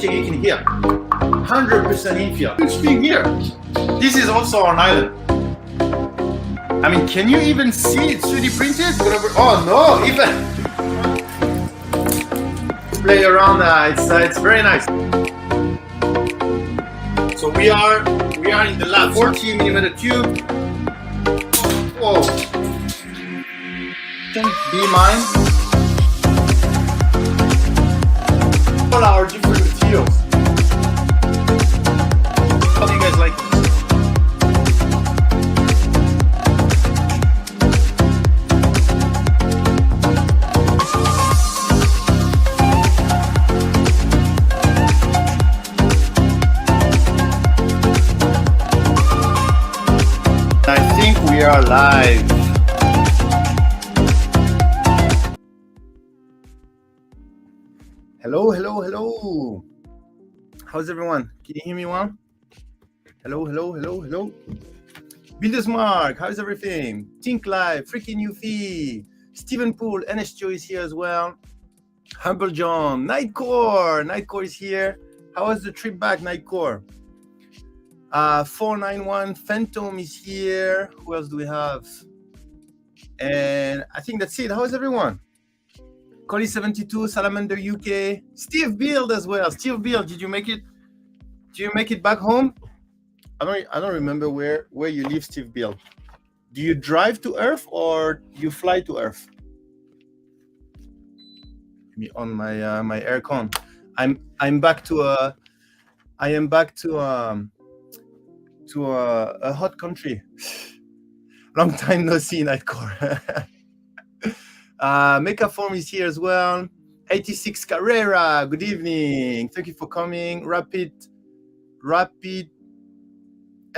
everything you can hear. 100% infield. Huge thing here. This is also an island. I mean, can you even see it 3D printed? Oh no, even play around. It's very nice. So we are in the lab. 40mm tube. Whoa. Be mine. All our different materials. How do you guys like this? I think we are live. Hello, hello, hello. How's everyone? Can you hear me well? Hello, hello, hello, hello. Builders Mark, how's everything? Think Live, Freaking Yuffie, Stephen Poole, NSJO is here as well. Humble John, Nightcore is here. How was the trip back, Nightcore? 491 Phantom is here. Who else do we have? And I think that's it. How is everyone? Collie 72, Salamander UK, Steve Build as well. Steve Build, did you make it? Do you make it back home? I don't remember where you live, Steve Build. Do you drive to Earth or you fly to Earth? Me on my my aircon. I am back to a hot country. Long time no see, Nightcore. Mechaform is here as well. 86 Carrera, good evening. Thank you for coming. Rapid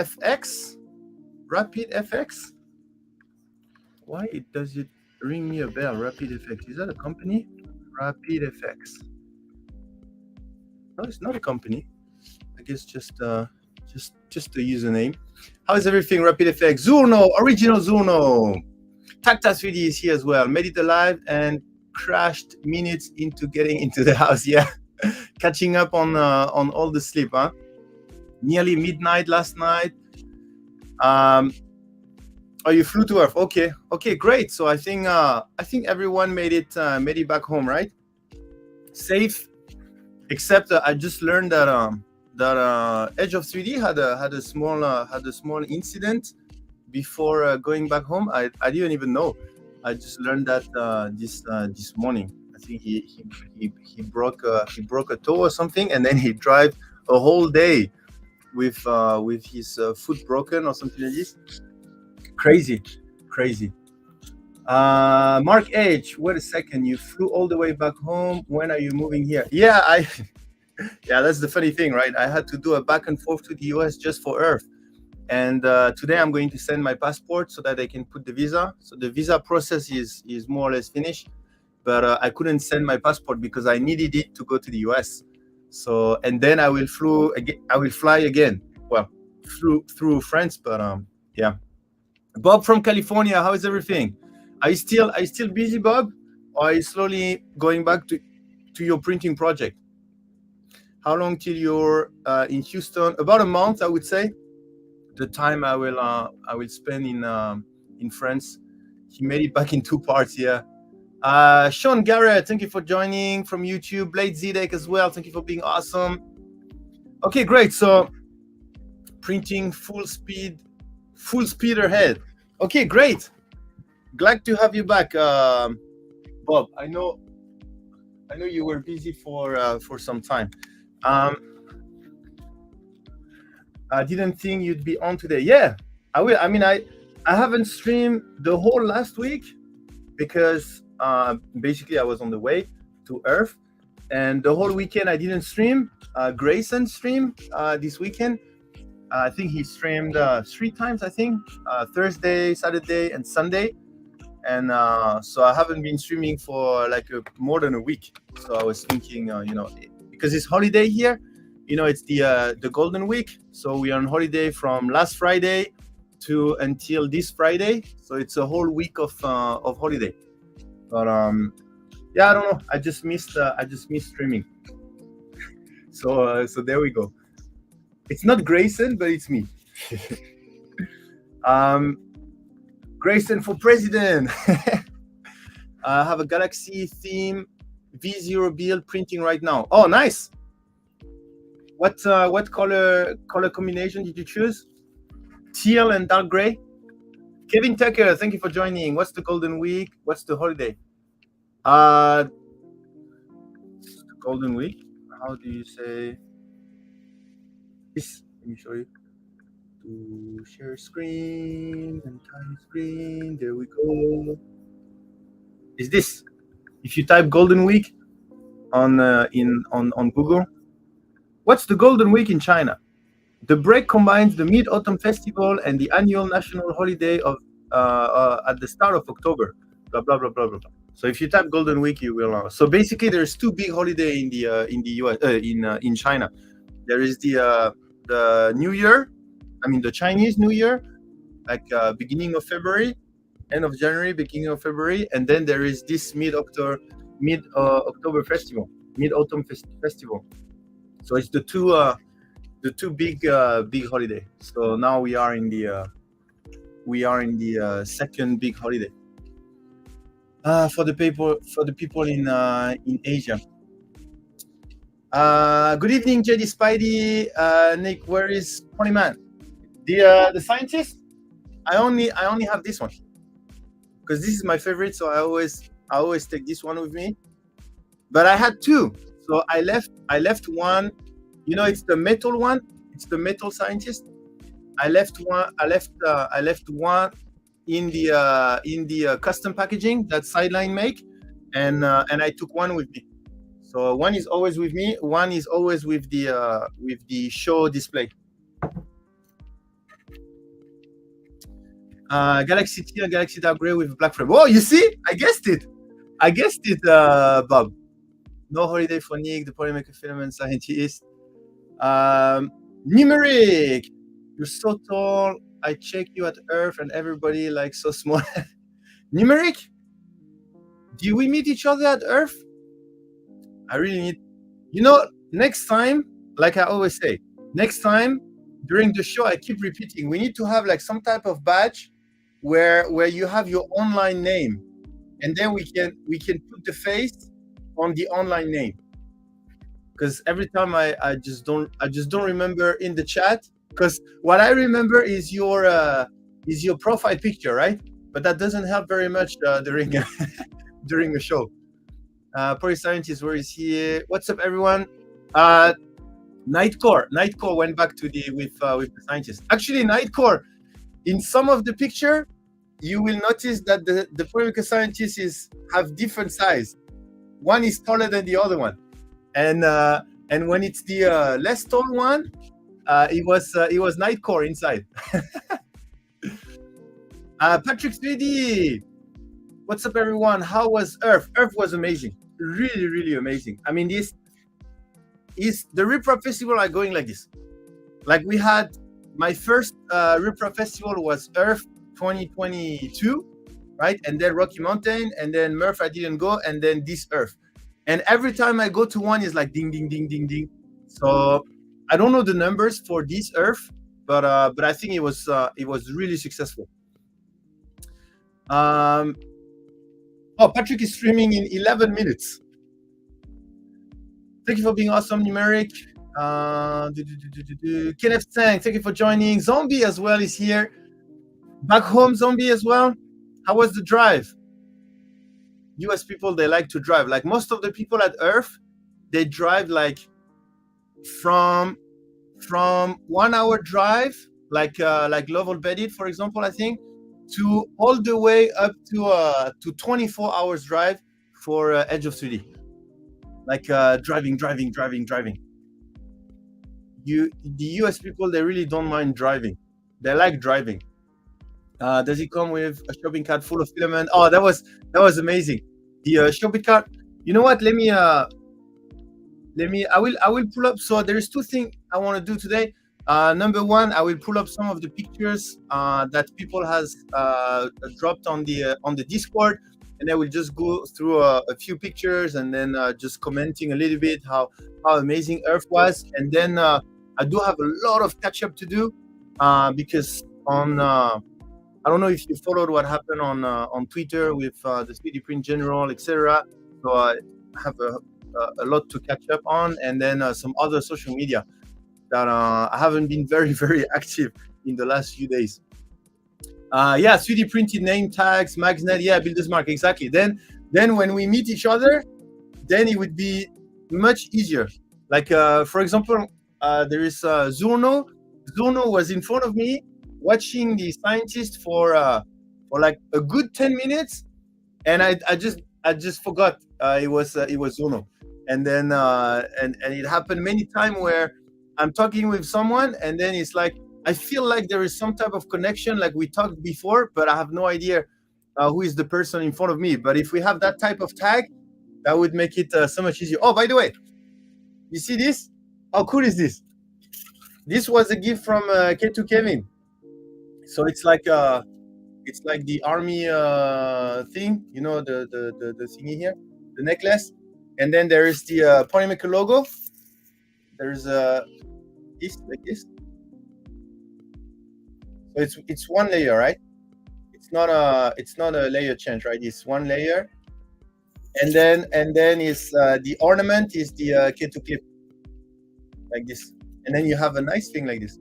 FX. Why does it ring me a bell? Rapid FX. Is that a company? Rapid FX. No, it's not a company. I guess just a username. How is everything? Rapid FX. Zurno, original Zurno. Tacta 3D is here as well. Made it alive and crashed minutes into getting into the house. Yeah, catching up on all the sleep. Huh? Nearly midnight last night. Oh, you flew to Earth. Okay, great. So I think everyone made it back home, right? Safe, except I just learned that Edge of 3D had a small incident before going back home. I didn't even know. I just learned that this morning. I think he broke a toe or something, and then he drive a whole day with his foot broken or something like this. Crazy. Mark H, wait a second. You flew all the way back home. When are you moving here? Yeah, yeah, that's the funny thing, right? I had to do a back and forth to the US just for Earth. And today I'm going to send my passport so that I can put the visa. So the visa process is more or less finished, but I couldn't send my passport because I needed it to go to the US. So, and then I will fly again. Well, through France, but yeah. Bob from California, how is everything? Are you still busy, Bob? Or are you slowly going back to your printing project? How long till you're in Houston? About a month, I would say. The time I will spend in France. He made it back in 2 parts. Yeah. Sean Garrett, thank you for joining from YouTube. Blade Zedek as well. Thank you for being awesome. Okay, great. So printing full speed ahead. Okay, great. Glad to have you back, Bob. I know you were busy for some time. I didn't think you'd be on today. Yeah, I will. I mean, I haven't streamed the whole last week because basically I was on the way to Earth, and the whole weekend I didn't stream. Grayson streamed this weekend. I think he streamed 3 times. I think Thursday, Saturday, and Sunday. And so I haven't been streaming for like more than a week. So I was thinking, because it's holiday here. It's the Golden Week, so we are on holiday from last Friday to until this Friday. So it's a whole week of holiday. But yeah, I don't know. I just missed streaming. So there we go. It's not Grayson, but it's me. Grayson for president. I have a Galaxy theme V0 build printing right now. Oh, nice. What color combination did you choose? Teal and dark gray. Kevin Tucker, thank you for joining. What's the Golden Week? What's the holiday? Golden Week. How do you say this? Let me show you. To share screen and tiny screen. There we go. Is this? If you type Golden Week on Google, what's the Golden Week in China? The break combines the Mid-Autumn Festival and the annual national holiday of at the start of October. Blah blah blah blah blah. So if you type Golden Week, you will know. So basically, there's two big holidays in the US in China. There is the New Year, I mean the Chinese New Year, like beginning of February, end of January, beginning of February, and then there is this Mid-October festival, Mid-Autumn Festival. So it's the two big holiday. So now we are in the second big holiday for the people in Asia. Good evening, JD Spidey. Nick, where is Ponyman? The scientist? I only have this one because this is my favorite. So I always take this one with me. But I had two, so I left one. You know, it's the metal one. It's the metal scientist. I left one in the custom packaging that Sideline make, and I took one with me. So one is always with me. One is always with the show display. Galaxy Teal, Galaxy Dark Gray with black frame. Oh, you see? I guessed it, Bob. No holiday for Nick, the polymaker filament scientist. Numeric, you're so tall. I check you at Earth and everybody like so small. Numeric, do we meet each other at Earth? I really need, next time, like I always say, next time during the show, I keep repeating, we need to have like some type of badge where you have your online name, and then we can put the face on the online name. Because every time I just don't remember in the chat. Because what I remember is your profile picture, right? But that doesn't help very much during during a show. Police scientist, where is he? What's up, everyone? Nightcore went back to with the scientist. Actually, Nightcore, in some of the picture, you will notice that the polymaker scientists have different size. One is taller than the other one. And when it's the less tall one, it was Nightcore inside. Patrick Speedy, what's up, everyone? How was Earth? Earth was amazing, really, really amazing. I mean, this is the Riprap Festival are going like this. Like we had my first Riprap Festival was Earth 2022, right? And then Rocky Mountain, and then Murph I didn't go, and then this Earth. And every time I go to one, it's like ding, ding, ding, ding, ding. So I don't know the numbers for this Earth, but I think it was really successful. Oh, Patrick is streaming in 11 minutes. Thank you for being awesome, Numeric. Kenneth Tang, thank you for joining. Zombie as well is here. Back home, Zombie as well. How was the drive? US people, they like to drive. Like most of the people at Earth, they drive like from 1 hour drive, like Lovell Bedit, for example, I think, to all the way up to 24 hours drive for Edge of 3D. Like driving. The US people, they really don't mind driving. They like driving. Does it come with a shopping cart full of filament? Oh, that was amazing. The shopping cart. You know what? I will pull up. So there is two things I want to do today. Number one, I will pull up some of the pictures that people has dropped on the Discord. and I will just go through a few pictures and then just commenting a little bit how amazing Earth was. And then I do have a lot of catch up to do because on I don't know if you followed what happened on Twitter with the 3D print general, etc. So I have a lot to catch up on, and then some other social media that I haven't been very very active in the last few days. Yeah, 3D printed name tags, magnet, yeah, builder's mark, exactly. Then when we meet each other, then it would be much easier. Like for example, there is Zurno. Zurno was in front of me watching the scientist for like a good 10 minutes, and I just forgot it was Zurno. And then and it happened many times where I'm talking with someone, and then it's like I feel like there is some type of connection, like we talked before, but I have no idea who is the person in front of me. But if we have that type of tag, that would make it so much easier. Oh, by the way, you see this? How cool is this? This was a gift from K2 Kevin. So it's like the army thing, you know, the thingy here, the necklace, and then there is the Polymaker logo. There's this like this. So it's one layer, right? It's not a layer change, right? It's one layer, and then is the ornament is the K2 clip like this, and then you have a nice thing like this.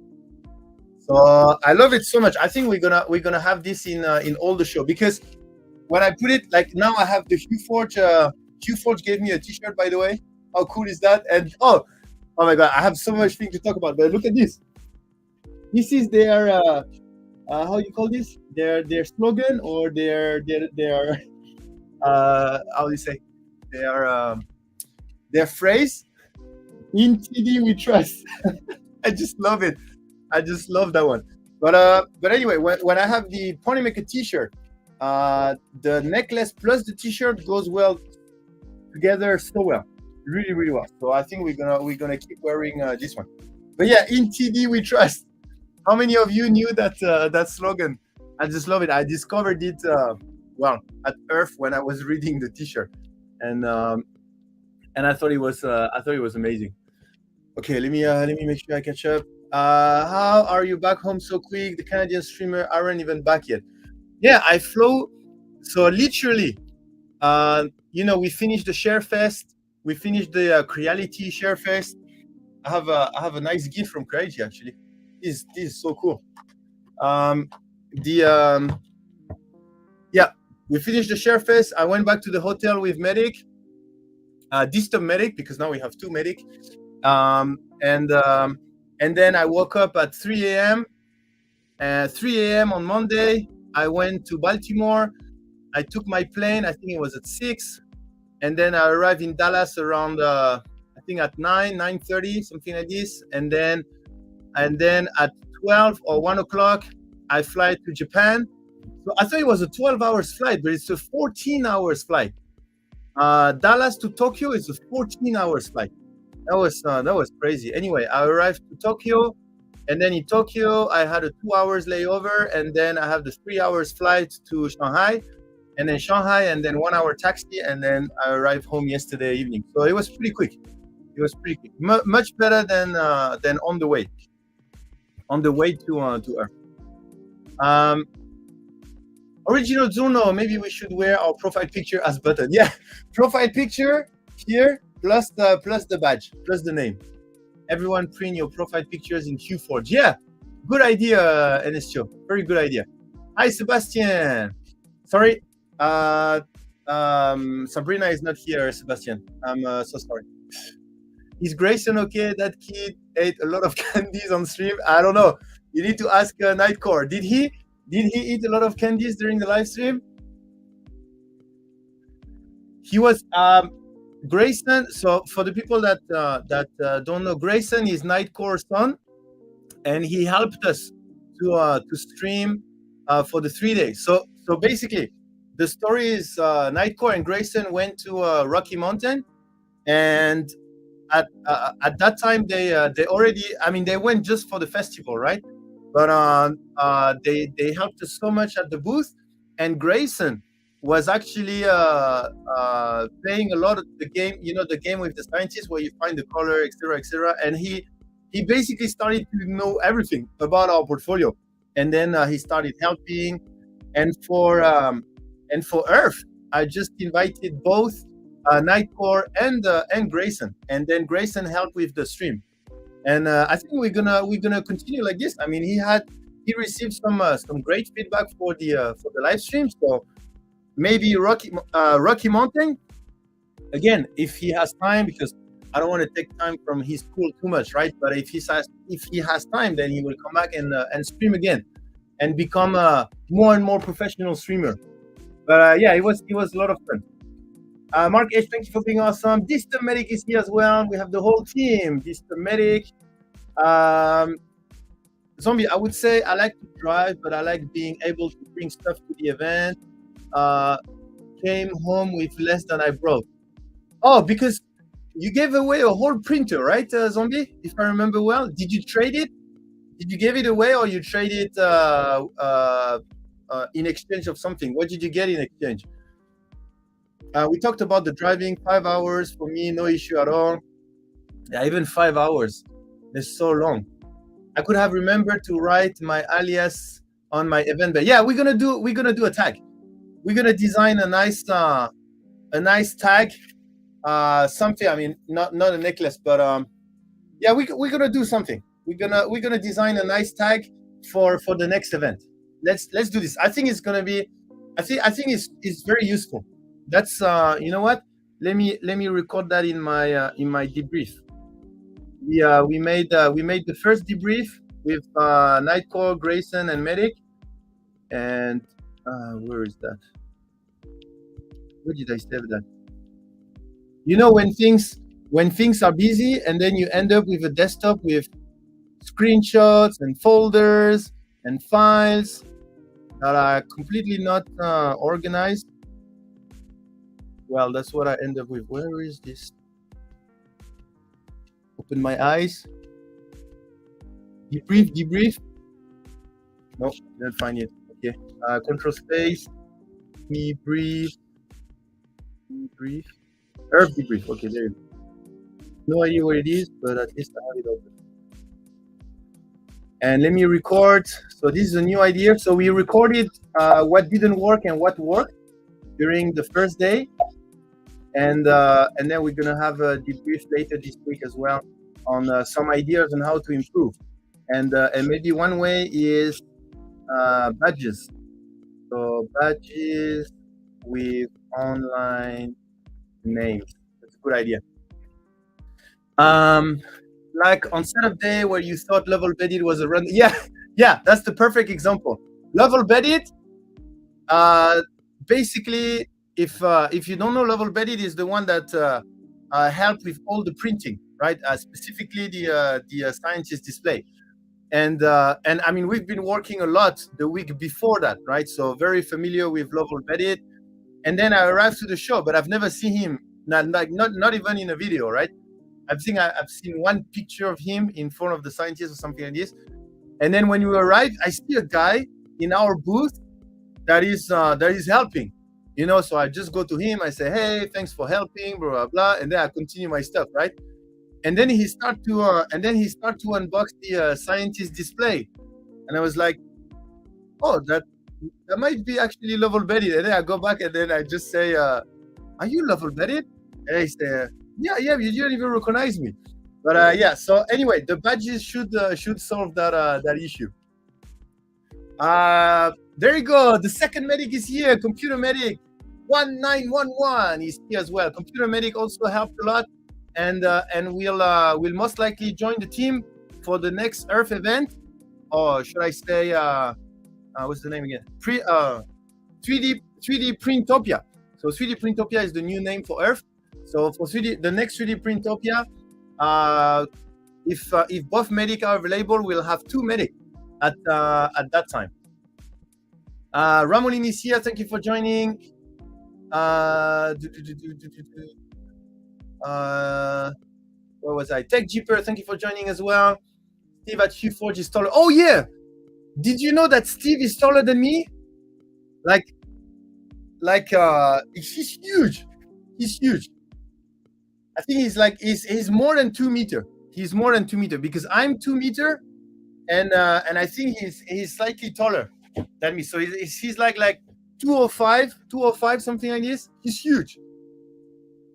So I love it so much. I think we're gonna have this in all the show, because when I put it, like now I have the Huforge. Huforge gave me a T-shirt, by the way. How cool is that? And oh my god, I have so much thing to talk about. But look at this. This is their how you call this? Their slogan, or their how do you say? Their phrase. In TD we trust. I just love it. I just love that one. But anyway, when I have the Ponymaker T-shirt, the necklace plus the T-shirt goes well together so well, really well. So I think we're gonna keep wearing this one. But yeah, in TD we trust. How many of you knew that slogan? I just love it. I discovered it at Earth when I was reading the T-shirt, and I thought it was amazing. Okay, let me make sure I catch up. How are you back home so quick? The Canadian streamer aren't even back yet. Yeah, I flew. So literally, we finished the ShareFest. We finished the Creality ShareFest. I have a nice gift from Creality, actually. This is so cool. Yeah, we finished the ShareFest. I went back to the hotel with Medic, distant Medic, because now we have two Medic. And then I woke up at 3 a.m. 3 a.m. on Monday. I went to Baltimore. I took my plane. I think it was at 6. And then I arrived in Dallas around, I think at 9:30, something like this. And then at 12 or 1 o'clock, I fly to Japan. So I thought it was a 12 hours flight, but it's a 14 hours flight. Dallas to Tokyo is a 14 hours flight. That was crazy. Anyway, I arrived to Tokyo, and then in Tokyo, I had a 2 hours layover, and then I have the 3 hours flight to Shanghai, and then Shanghai, and then 1 hour taxi, and then I arrived home yesterday evening. So it was pretty quick. Much better than on the way. On the way to Earth. Original Zuno, maybe we should wear our profile picture as button. Yeah, profile picture here. Plus the badge, plus the name. Everyone print your profile pictures in Huforge. Yeah, good idea, NSTO. Very good idea. Hi, Sebastian. Sorry, Sabrina is not here, Sebastian. I'm so sorry. Is Grayson okay? That kid ate a lot of candies on stream. I don't know. You need to ask Nightcore. Did he eat a lot of candies during the live stream? He was Grayson. So for the people that don't know, Grayson is Nightcore's son, and he helped us to stream for the 3 days. So basically, the story is Nightcore and Grayson went to Rocky Mountain, and at that time they already, I mean, they went just for the festival, right? But they helped us so much at the booth, and Grayson was actually playing a lot of the game, the game with the scientists where you find the color, etc., etc. And he basically started to know everything about our portfolio, and then he started helping. And for Earth, I just invited both Nightcore and Grayson, and then Grayson helped with the stream. And I think we're gonna continue like this. I mean, he received some great feedback for the live stream. So maybe Rocky Mountain again, if he has time, because I don't want to take time from his school too much, right? But if he has time, then he will come back and stream again, and become a more and more professional streamer. But yeah, it was a lot of fun. Mark H, thank you for being awesome. Distant Medic is here as well. We have the whole team. Distant Medic. Zombie, I would say I like to drive, but I like being able to bring stuff to the event. Came home with less than I brought. Oh, because you gave away a whole printer, right, Zombie? If I remember well. Did you trade it? Did you give it away, or you trade it in exchange of something? What did you get in exchange? We talked about the driving, 5 hours for me, no issue at all. Yeah, even 5 hours. It's so long. I could have remembered to write my alias on my event, but yeah, we're gonna do a tag. We're gonna design a nice tag, something. I mean, not a necklace, but yeah, we're gonna do something. We're gonna design a nice tag for the next event. Let's do this. I think it's gonna be. I think it's very useful. That's you know what? Let me record that in my debrief. We made the first debrief with Nightcore, Grayson, and Medic. And where is that? Where did I save that? You know, when things are busy, and then you end up with a desktop with screenshots and folders and files that are completely not organized. Well, that's what I end up with. Where is this? Open my eyes. Debrief. No, didn't find it. Okay. Control space. Debrief. ERRF debrief. Okay, there you go. No idea where it is, but at least I have it open. And let me record. So this is a new idea. So we recorded what didn't work and what worked during the first day. And then we're gonna have a debrief later this week as well on some ideas on how to improve. And maybe one way is badges. So badges with online names. That's a good idea. Like on setup day where you thought level bedded was a run. Yeah, that's the perfect example. Level bedded, basically, if you don't know, level bedded is the one that helped with all the printing, right? Specifically the scientist display. And I mean, we've been working a lot the week before that, right? So very familiar with level bedded. And then I arrived to the show, but I've never seen him, not even in a video, right? I've seen one picture of him in front of the scientists or something like this. And then when we arrive, I see a guy in our booth that is helping, you know. So I just go to him, I say, hey, thanks for helping, blah blah blah, and then I continue my stuff, right? And then he start to unbox the scientist display, and I was like, oh, that might be actually level bedded. And then I go back and then I just say, are you level bedded? And I say, yeah, you didn't even recognize me. But yeah, so anyway, the badges should solve that issue. There you go. The second medic is here. Computer Medic 1911 is here as well. Computer Medic also helped a lot, and will most likely join the team for the next ERRF event, or should I say, what's the name again? 3D Printopia. So 3D Printopia is the new name for ERRF. So for the next 3D Printopia, if both medic are available, we'll have 2 medic at that time. Ramolin is here. Thank you for joining. Where was I? Tech Jeeper, thank you for joining as well. Steve at Q4G is taller. Oh yeah, did you know that Steve is taller than me? Like like he's huge. He's huge. I think he's more than 2 meter. He's more than 2 meter because I'm 2 meter, and I think he's slightly taller than me. So he's like 205, something like this. He's huge.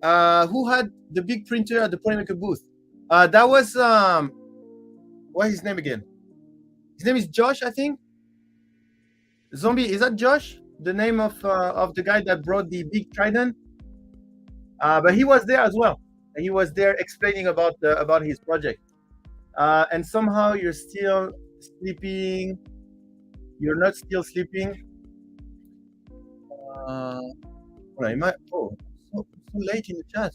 Who had the big printer at the Polymaker booth? That was what's his name again? His name is Josh, I think. Zombie, is that Josh? The name of the guy that brought the big trident? But he was there as well. He was there explaining about his project. And somehow you're still sleeping. You're not still sleeping. So late in the chat.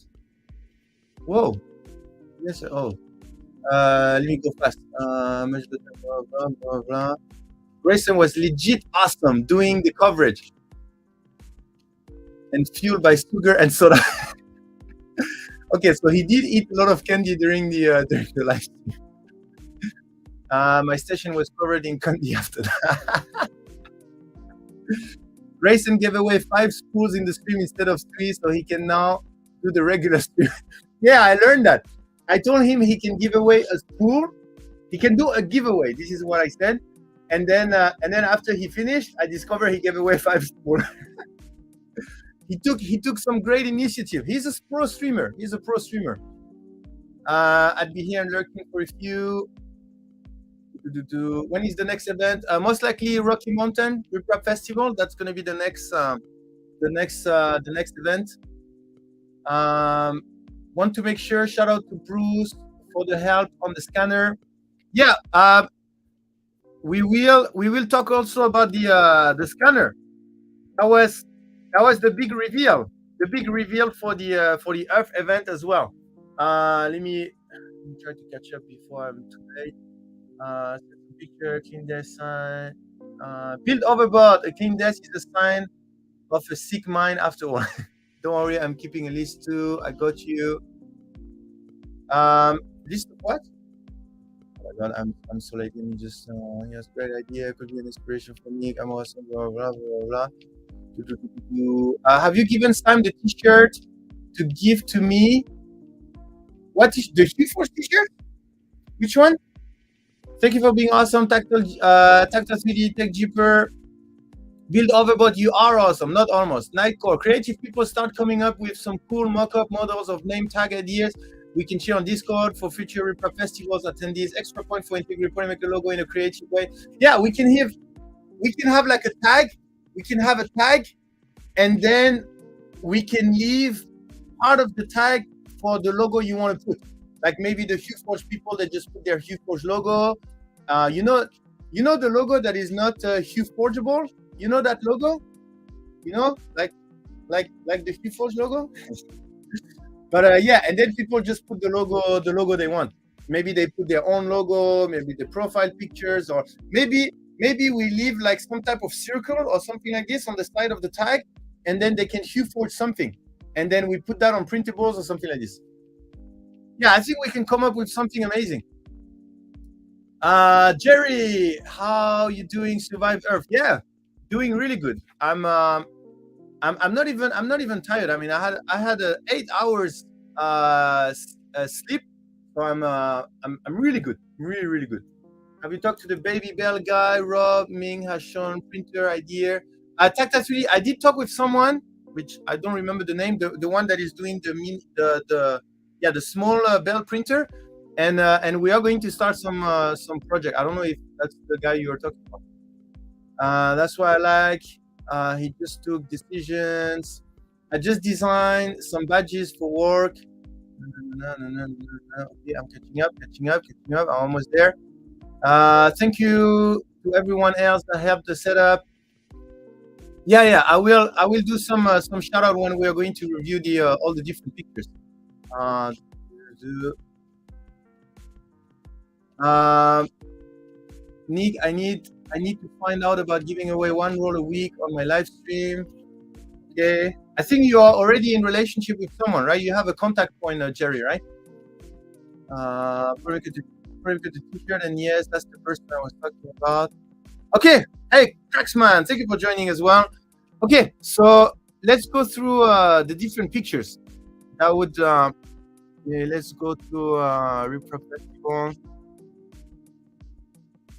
Whoa. Yes. Oh. Let me go fast. Blah, blah, blah, blah. Grayson was legit awesome doing the coverage and fueled by sugar and soda. Okay, so he did eat a lot of candy during the live stream. My station was covered in candy after that. Grayson gave away 5 spools in the stream instead of 3, so he can now do the regular stream. Yeah, I learned that. I told him he can give away a spool. He can do a giveaway. This is what I said. And then after he finished, I discovered he gave away 5 spools. He took some great initiative. He's a pro streamer. I'd be here and lurking for a few. When is the next event? Most likely Rocky Mountain RIPRAP Festival. That's going to be the next event. Want to make sure, shout out to Bruce for the help on the scanner. Yeah, we will talk also about the scanner. That was the big reveal. The big reveal for the ERRF event as well. Let me try to catch up before I'm too late. Picture, clean desk sign. Build overboard. A clean desk is a sign of a sick mind after one. Don't worry, I'm keeping a list too. I got you. List of what? Oh my God, I'm so late. Let me just. Yes, great idea. Could be an inspiration for me. I'm awesome. Blah blah blah blah. Have you given Sam the T-shirt to give to me? What is the G-Force T-shirt? Which one? Thank you for being awesome, Tactile 3D, Tech Jeeper. Build Overboard, you are awesome, not almost. Nightcore, creative people start coming up with some cool mock-up models of name tag ideas. We can share on Discord for future RIPRAP festivals attendees. Extra point for integrating Polymaker logo in a creative way. Yeah, we can have like a tag. We can have a tag, and then we can leave part of the tag for the logo you want to put. Like maybe the HughForge people that just put their HughForge logo. You know the logo that is not HughForgeable. You know that logo. You know, like the HughForge logo. But yeah, and then people just put the logo they want. Maybe they put their own logo, maybe the profile pictures, or maybe we leave like some type of circle or something like this on the side of the tag, and then they can HughForge something, and then we put that on printables or something like this. Yeah, I think we can come up with something amazing. Jerry, how you doing? Survive Earth? Yeah, doing really good. I'm not even tired. I mean, I had 8 hours sleep, so I'm really good, really good. Have you talked to the Baby Bell guy? Rob Ming has shown printer idea. Tactile 3D. I did talk with someone, which I don't remember the name. The one that is doing the small bell printer, and we are going to start some project. I don't know if that's the guy you were talking about. That's why I like. He just took decisions. I just designed some badges for work. Okay, I'm catching up. I'm almost there. Thank you to everyone else that helped the setup. Yeah. I will do some shout out when we are going to review all the different pictures. Nick, I need to find out about giving away 1 roll a week on my live stream. Okay, I think you are already in relationship with someone, right? You have a contact point, Jerry, right? The T-shirt, and yes, that's the person I was talking about. Okay, hey, Cracksman, thank you for joining as well. Okay, so let's go through the different pictures. That would yeah, let's go to Repro Festival.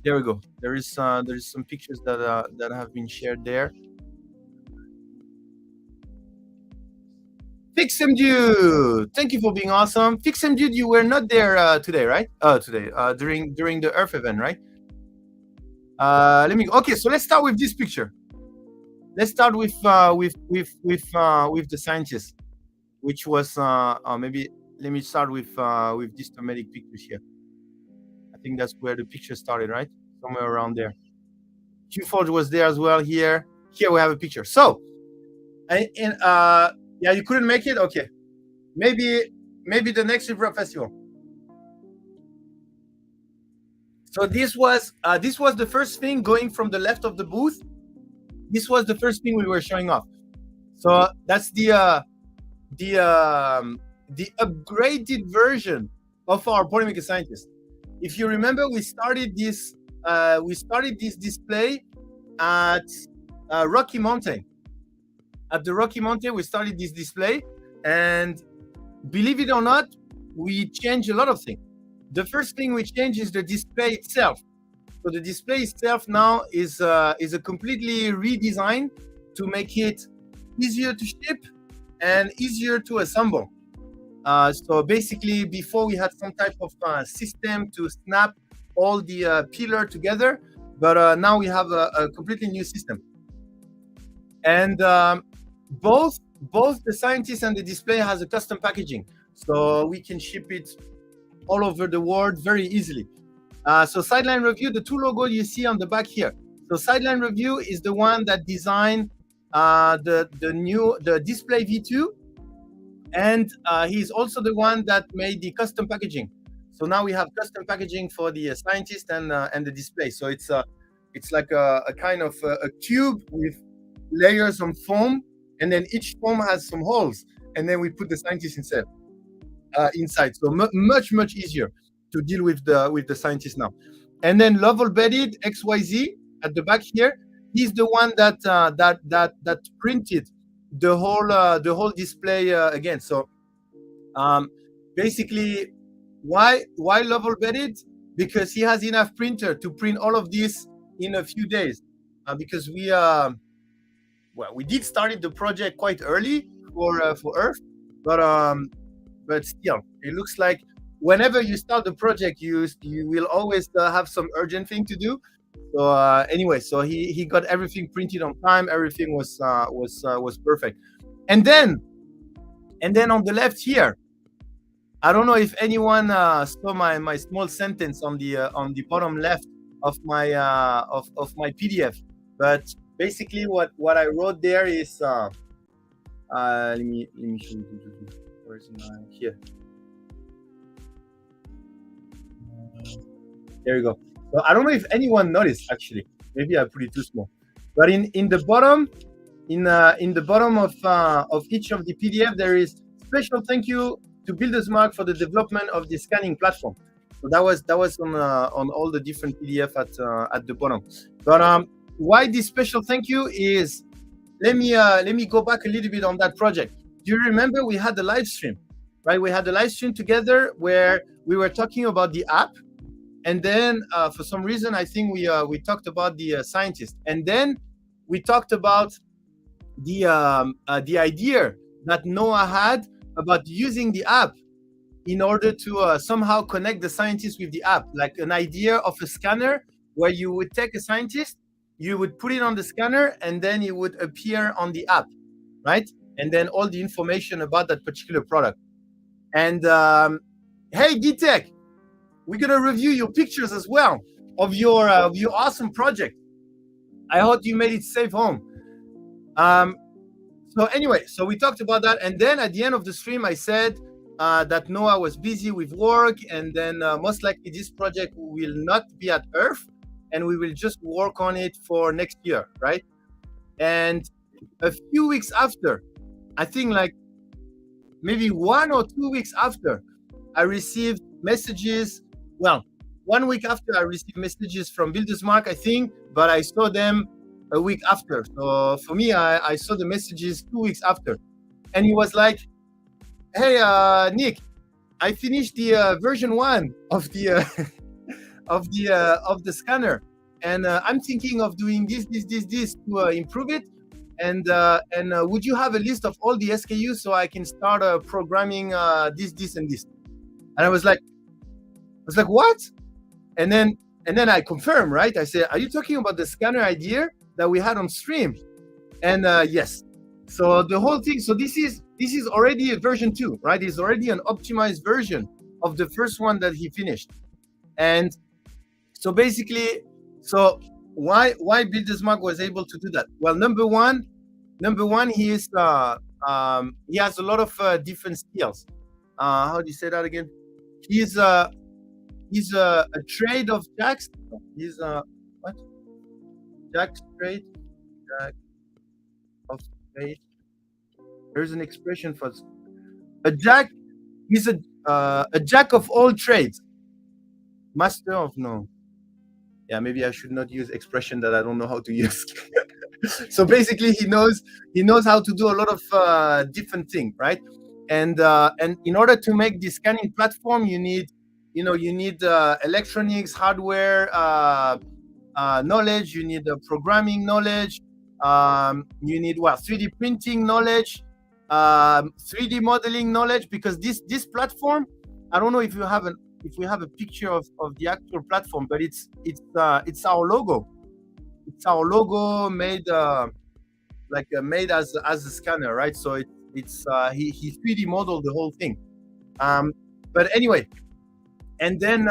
There we go. There is some pictures that have been shared there. Fixem Dude, thank you for being awesome. Fixem Dude, you were not there today, right? Today, during the Earth event, right? Let me. Okay, so let's start with this picture. Let's start with the scientists, which was maybe. Let me start with these thematic pictures here. I think that's where the picture started, right? Somewhere around there. Q-Forge was there as well. Here we have a picture. So, yeah, you couldn't make it. Okay, maybe the next Libra Festival. So this was the first thing going from the left of the booth. This was the first thing we were showing off. So that's the upgraded version of our Polymaker Scientist. If you remember, we started this display at Rocky Mountain. At the Rocky Mountain, we started this display, and believe it or not, we changed a lot of things. The first thing we changed is the display itself. So the display itself now is a completely redesigned to make it easier to ship and easier to assemble. So basically, before we had some type of system to snap all the pillar together, but now we have a completely new system. And both the scientist and the display has a custom packaging, so we can ship it all over the world very easily. So Sideline Review, the two logos you see on the back here. So Sideline Review is the one that designed the display V2, and he's also the one that made the custom packaging. So now we have custom packaging for the scientist and the display. So it's like a kind of a cube with layers of foam, and then each foam has some holes, and then we put the scientist inside. So much easier to deal with the scientist now. And then level bedded XYZ at the back here, he's the one that printed the whole display again. So basically, why level bedded? Because he has enough printer to print all of this in a few days. Because we did started the project quite early for Earth, but still, it looks like whenever you start the project, you will always have some urgent thing to do. So anyway, so he got everything printed on time. Everything was perfect. And then on the left here, I don't know if anyone saw my small sentence on the bottom left of my PDF, but basically what I wrote there is let me show you. Where's my here? There you go. So I don't know if anyone noticed, actually. Maybe I put it too small. But in the bottom, in the bottom of each of the PDF, there is special thank you to Builder's Mark for the development of the scanning platform. So that was on all the different PDF at the bottom. But why this special thank you is, let me go back a little bit on that project. Do you remember we had the live stream, right? We had the live stream together where we were talking about the app, and then for some reason I think we talked about the scientist, and then we talked about the idea that Noah had about using the app in order to somehow connect the scientist with the app, like an idea of a scanner where you would take a scientist, you would put it on the scanner, and then it would appear on the app, right? And then all the information about that particular product. And hey, Gitek, we're gonna review your pictures as well of your awesome project. I hope you made it safe home. So anyway, so we talked about that, and then at the end of the stream, I said that Noah was busy with work, and then most likely this project will not be at Earth, and we will just work on it for next year, right? And a few weeks after, I think like maybe 1 or 2 weeks after, I received messages. Well, 1 week after, I received messages from Builder's Mark, I think, but I saw them a week after. So for me, I saw the messages 2 weeks after, and he was like, "Hey, Nick, I finished the version one of the of the scanner, and I'm thinking of doing this to improve it. And would you have a list of all the SKUs so I can start programming this and this?" And I was like, what? And then I confirm, right? I say, "Are you talking about the scanner idea that we had on stream?" And yes. So the whole thing. So this is already a version 2, right? It's already an optimized version of the first one that he finished. And so basically, so why Buildersmark was able to do that? Well, number one, he has a lot of different skills. How do you say that again? He's a trade of jacks. He's what? Jack trade. Jack of trade. There's an expression for a jack. He's a jack of all trades. Master of no. Yeah, maybe I should not use expression that I don't know how to use. So basically, he knows how to do a lot of different things, right? And in order to make the scanning platform, you need electronics, hardware knowledge. You need programming knowledge. You need 3D printing knowledge, 3D modeling knowledge, because this platform, I don't know if we have a picture of the actual platform, but it's our logo. It's our logo made made as a scanner, right? So he 3D modeled the whole thing. But anyway, and then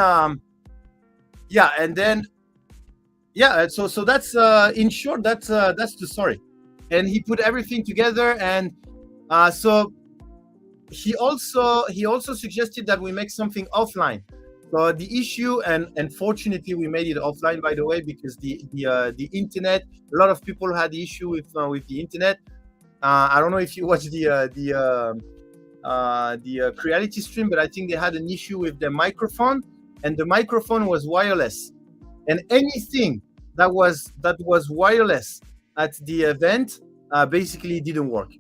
so that's in short, that's the story. And he put everything together, and so he also suggested that we make something offline. So the issue, and fortunately we made it offline, by the way, because the internet, a lot of people had the issue with the internet. I don't know if you watched the Creality stream, but I think they had an issue with the microphone, and the microphone was wireless, and anything that was wireless at the event basically didn't work.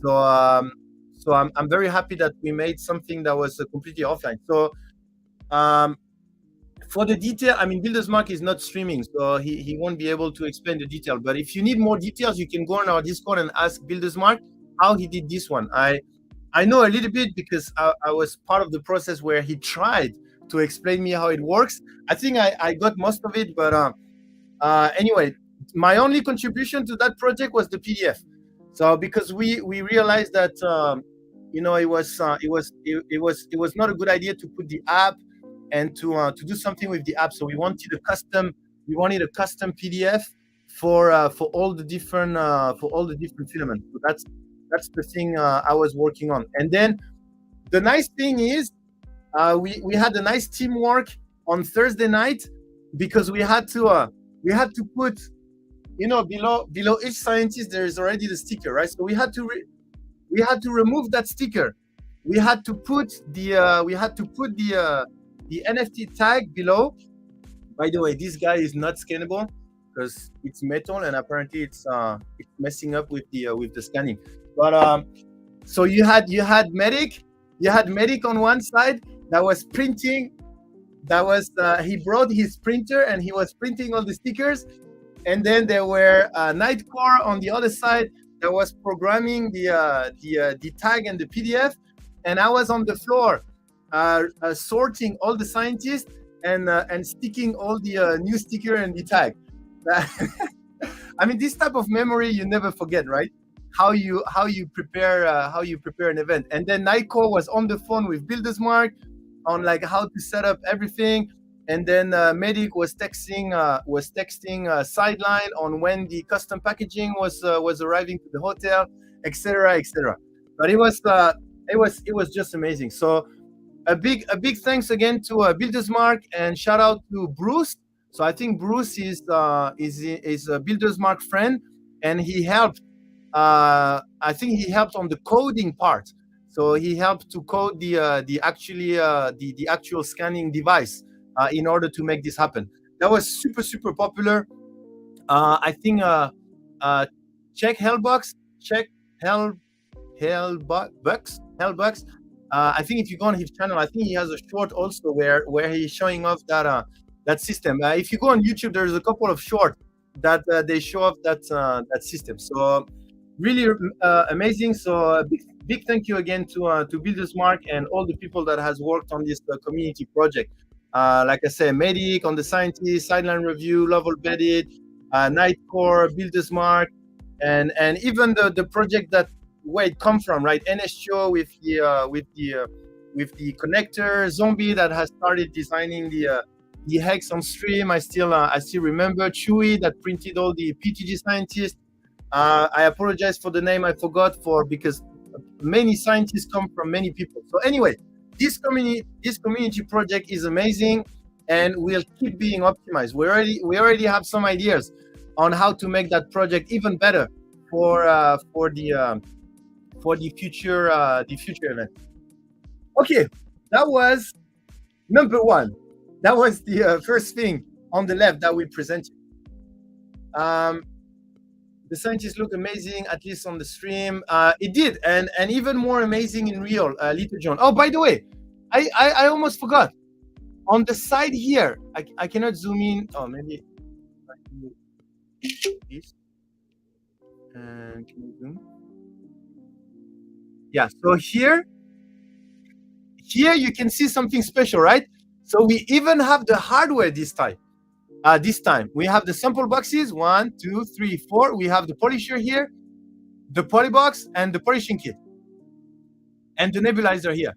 So I'm very happy that we made something that was completely offline. So for the detail, I mean, Buildersmark is not streaming, so he won't be able to explain the detail. But if you need more details, you can go on our Discord and ask Buildersmark how he did this one. I know a little bit because I was part of the process where he tried to explain me how it works. I think I got most of it, but anyway, my only contribution to that project was the PDF. So because we realized that it was not a good idea to put the app and to do something with the app. So we wanted a custom PDF for all the different filaments. So that's the thing I was working on. And then the nice thing is we had a nice teamwork on Thursday night, because we had to put below each scientist there is already the sticker, right? So we had to remove that sticker. We had to put the NFT tag below. By the way, this guy is not scannable because it's metal, and apparently it's messing up with the scanning. But so you had medic on one side that was printing. He brought his printer and he was printing all the stickers, and then there were Nightcore on the other side that was programming the tag and the PDF, and I was on the floor sorting all the scientists and sticking all the new sticker and the tag. I mean, this type of memory you never forget, right? How you prepare an event. And then Nightcore was on the phone with Buildersmark on like how to set up everything, and then Medic was texting Sideline on when the custom packaging was arriving to the hotel, etc. But it was just amazing. So a big thanks again to Buildersmark, and shout out to Bruce. So I think Bruce is a Buildersmark friend, and he helped. I think he helped on the coding part. So he helped to code the actual scanning device in order to make this happen. That was super popular. I think check Hellbox, check Hell Hellbucks. I think if you go on his channel, I think he has a short also where he's showing off that system. If you go on YouTube, there's a couple of short that they show off that system. So really amazing. So big thank you again to Builders Mark and all the people that has worked on this community project. Like I said, Medic on the scientist, Sideline Review, Level Bedded, Nightcore, Builders Mark, and even the project that where it come from, right? NSCO with the connector, Zombie that has started designing the hex on stream. I still remember Chewy that printed all the PTG scientists. I apologize for the name I forgot because many scientists come from many people. So anyway, this community project is amazing and will keep being optimized. We already have some ideas on how to make that project even better for the future event. Okay, that was number one. That was the first thing on the left that we presented. The scientists look amazing, at least on the stream. It did, and even more amazing in real, Little John. Oh, by the way, I almost forgot. On the side here, I cannot zoom in. Oh, maybe I can do this. And can you zoom? Yeah, so here you can see something special, right? So we even have the hardware this time. This time we have the sample boxes, 1, 2, 3, 4. We have the polisher here, the polybox, and the polishing kit, and the nebulizer here.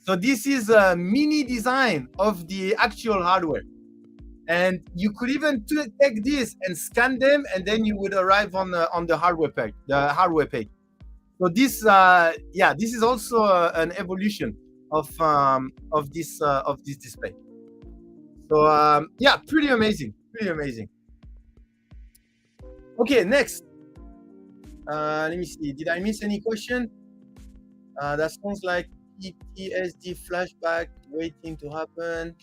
So this is a mini design of the actual hardware, and you could even take this and scan them, and then you would arrive on the hardware page. So this, this is also an evolution of this display. So pretty amazing. Okay, next. Let me see. Did I miss any question? That sounds like PTSD flashback waiting to happen.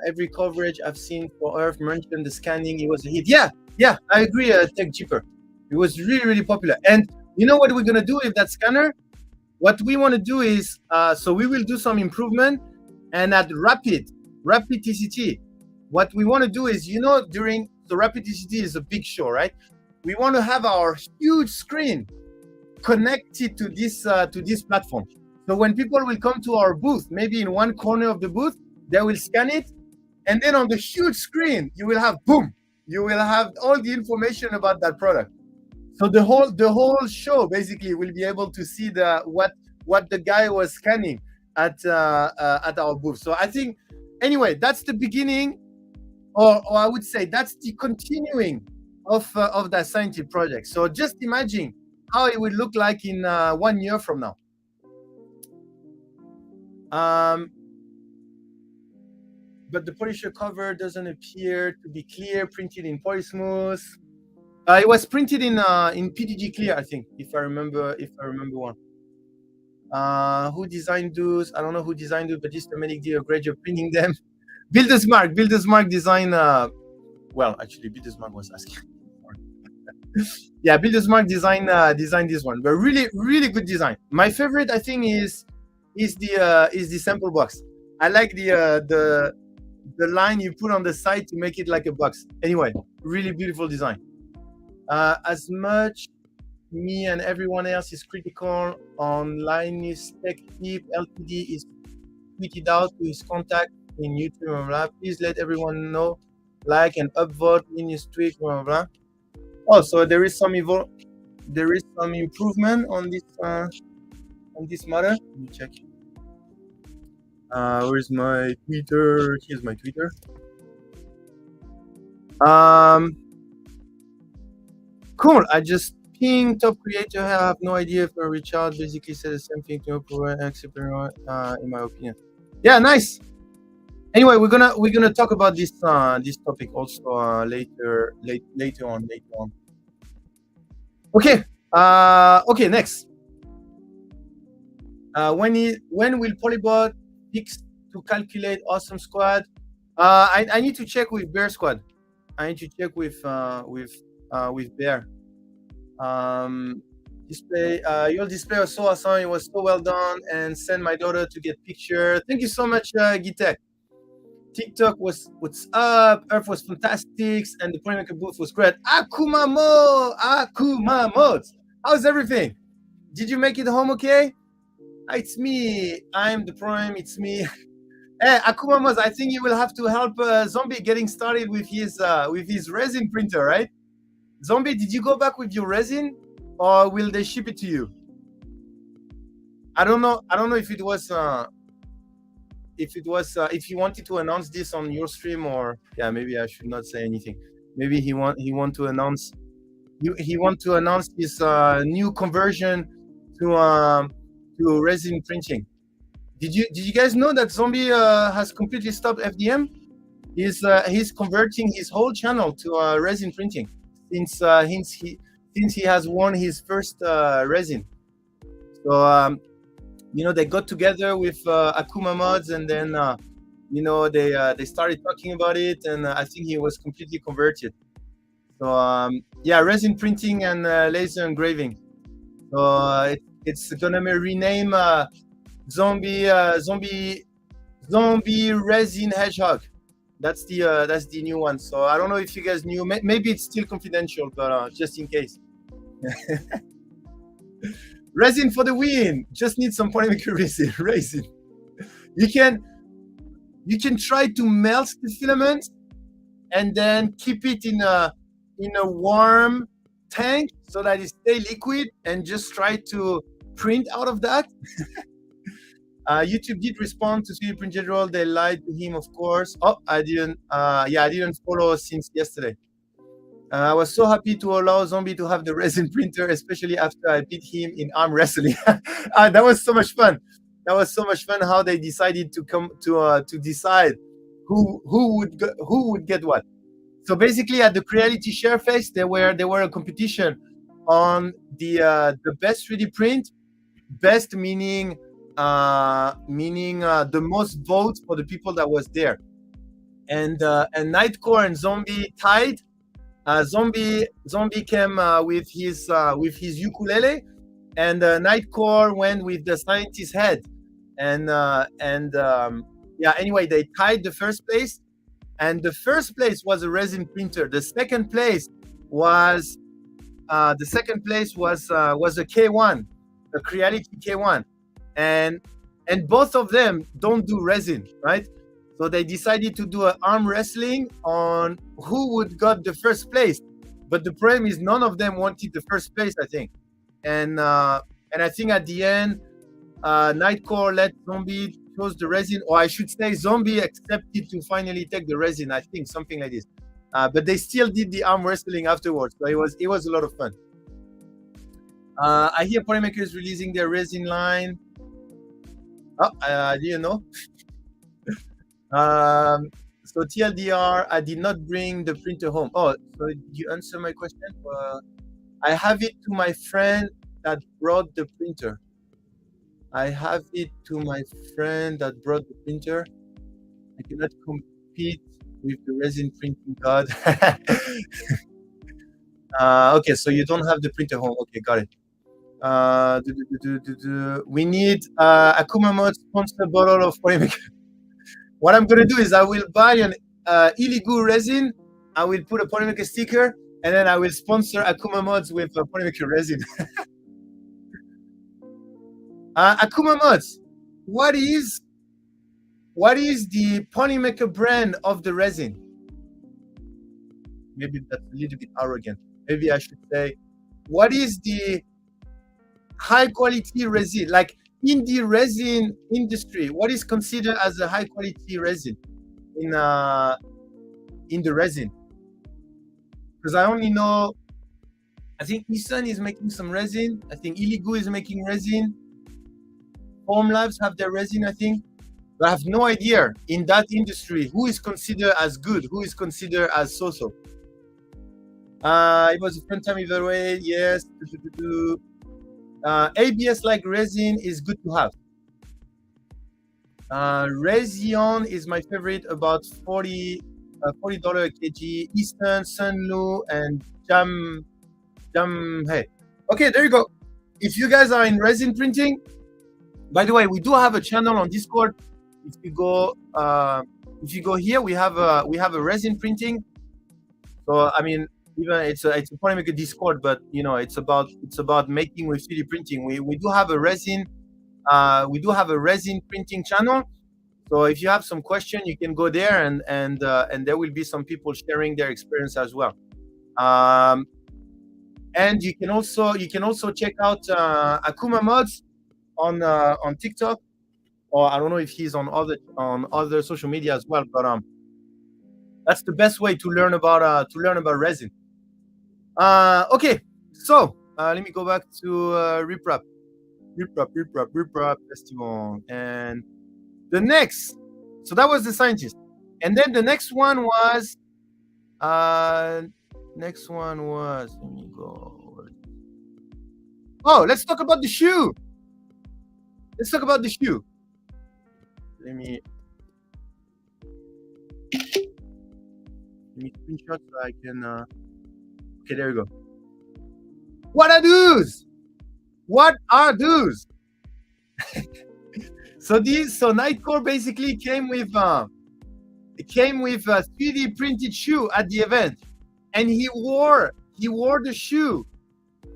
Every coverage I've seen for ERRF mentioned the scanning. It was a hit. Yeah, I agree. Tech Cheaper. It was really popular. And you know what we're gonna do with that scanner? What we want to do is, so we will do some improvement, and at Rapid TCT, what we want to do is, during the Rapid TCT is a big show, right? We want to have our huge screen connected to this platform. So when people will come to our booth, maybe in one corner of the booth, they will scan it, and then on the huge screen, you will have boom. You will have all the information about that product. So the whole show basically will be able to see what the guy was scanning at our booth. So I think, anyway, that's the beginning, or I would say that's the continuing of that scientific project. So just imagine how it would look like in 1 year from now. But the polisher cover doesn't appear to be clear, printed in Polysmooth. It was printed in PDG Clear, I think, if I remember one. Who designed those? I don't know who designed those, but Mr. Medic did a great job printing them. Builders Mark designed. Well, actually, Builders Mark was asking. Yeah, Builders Mark designed this one, but really good design. My favorite, I think, is the sample box. I like the line you put on the side to make it like a box. Anyway, really beautiful design. As much me and everyone else is critical on Linus Tech Tip, LTD is tweeted out to his contact in YouTube, blah, blah. Please let everyone know, like and upvote Linus tweet, blah, blah. Oh, so there is some improvement on this matter. Let me check. Where's my Twitter? Here's my Twitter. Cool. I just pinged top creator. I have no idea if I reach out. Basically said the same thing to in my opinion. Yeah, nice. Anyway, we're gonna talk about this topic also later on. Okay. Okay. Next. When will Polybot fix to calculate Awesome Squad? I need to check with Bear Squad. I need to check with Bear. Display. Your display was so awesome. It was so well done, and send my daughter to get picture. Thank you so much, Gitek. TikTok was what's up. Earth was fantastic, and the Playmaker booth was great. Akuma mods. How's everything? Did you make it home okay? It's me. I'm the Prime. It's me. Hey, Akuma mods. I think you will have to help Zombie getting started with his resin printer, right? Zombie, did you go back with your resin, or will they ship it to you? I don't know. I don't know if it was if you wanted to announce this on your stream, or yeah, maybe I should not say anything. Maybe he want to announce his new conversion to resin printing. Did you guys know that Zombie has completely stopped FDM? He's converting his whole channel to resin printing since he has won his first resin. So they got together with Akuma Mods, and then they started talking about it, and I think he was completely converted. So yeah, resin printing and laser engraving. So it's gonna be renamed Zombie Resin Hedgehog. That's the new one. So I don't know if you guys knew. Maybe it's still confidential, but just in case. Resin for the win. Just need some Playmaker resin. You can try to melt the filament and then keep it in a warm tank so that it stay liquid, and just try to print out of that. YouTube did respond to 3D Print General. They lied to him, of course. Oh, I didn't. I didn't follow since yesterday. I was so happy to allow Zombie to have the resin printer, especially after I beat him in arm wrestling. That was so much fun. That was so much fun how they decided to come to decide who would get what. So basically, at the Creality Sharefest, there were a competition on the best 3D print. Best meaning the most votes for the people that was there. And Nightcore and Zombie tied. Zombie came with his ukulele, and Nightcore went with the scientist head. And anyway, they tied the first place, and the first place was a resin printer. The second place was a K1, a Creality K1, and both of them don't do resin, right? So they decided to do an arm wrestling on who would got the first place. But the problem is none of them wanted the first place, I think. And I think at the end, Nightcore let Zombie chose the resin, or I should say Zombie accepted to finally take the resin, I think, something like this. But they still did the arm wrestling afterwards. So it was a lot of fun. I hear Polymaker is releasing their resin line. Oh, I didn't know. So TLDR, I did not bring the printer home. Oh, so did you answer my question? I have it to my friend that brought the printer. I have it to my friend that brought the printer. I cannot compete with the resin printing god. Okay, so you don't have the printer home. Okay, got it. We need Akuma Mod sponsor bottle of Polymaker. What I'm gonna do is I will buy an illegal resin. I will put a Polymaker sticker, and then I will sponsor Akuma Mods with a Polymaker resin. Akuma Mods, what is the Polymaker brand of the resin? Maybe that's a little bit arrogant. Maybe I should say, what is the high quality resin? Like in the resin industry, what is considered as a high quality resin in the resin? Because I only know, I think Eason is making some resin. I think Iligu is making resin. Home Labs have their resin, I think. But I have no idea in that industry who is considered as good, who is considered as so-so. It was a fun time evaluate, yes. ABS like resin is good to have. Resin is my favorite, about 40 $40 a kg. Eastern, Sunlu, and Jam. Hey, okay, there you go. If you guys are in resin printing, by the way, we do have a channel on Discord. If you go here, we have a resin printing. So I mean, even it's a polemic Discord, but you know, it's about making with 3D printing. We do have a resin printing channel. So if you have some question, you can go there, and there will be some people sharing their experience as well. And you can also check out Akuma Mods on TikTok, or I don't know if he's on other social media as well. But that's the best way to learn about resin. Okay, so let me go back to RepRap festival, and the next. So that was the scientist, and then the next one was. Let me go. Oh, let's talk about the shoe. Let me screenshot so I can. Okay, there we go. What are those? So Nightcore basically came with a 3D printed shoe at the event, and he wore the shoe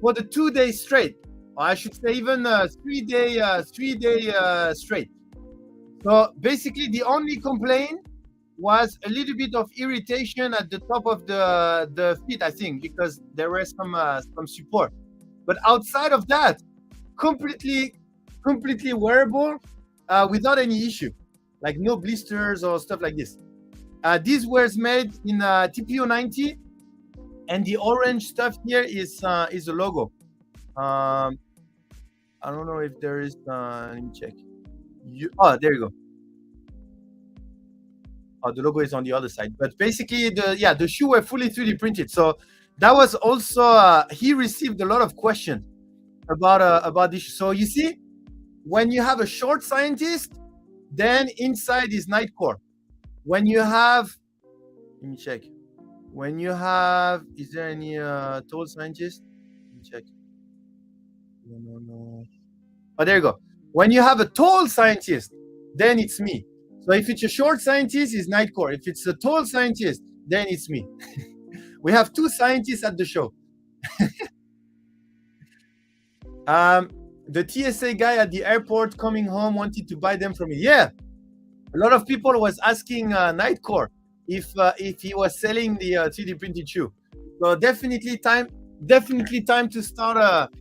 for the 2 days straight. Or I should say even 3 day straight. So basically, the only complaint was a little bit of irritation at the top of the feet, I think, because there were some support. But outside of that, completely wearable, without any issue, like no blisters or stuff like this. This was made in TPO 90, and the orange stuff here is a logo. I don't know if there is. Let me check. There you go. The logo is on the other side, but basically the shoe were fully 3D printed. So that was also he received a lot of questions about this. So you see, when you have a short scientist, then inside is Nightcore. When you have, let me check. When you have, is there any tall scientist? Let me check. No. Oh, there you go. When you have a tall scientist, then it's me. So if it's a short scientist, it's Nightcore. If it's a tall scientist, then it's me. We have 2 scientists at the show. The TSA guy at the airport coming home wanted to buy them from me. Yeah, a lot of people was asking Nightcore if he was selling the 3D printed shoe. So definitely time to start a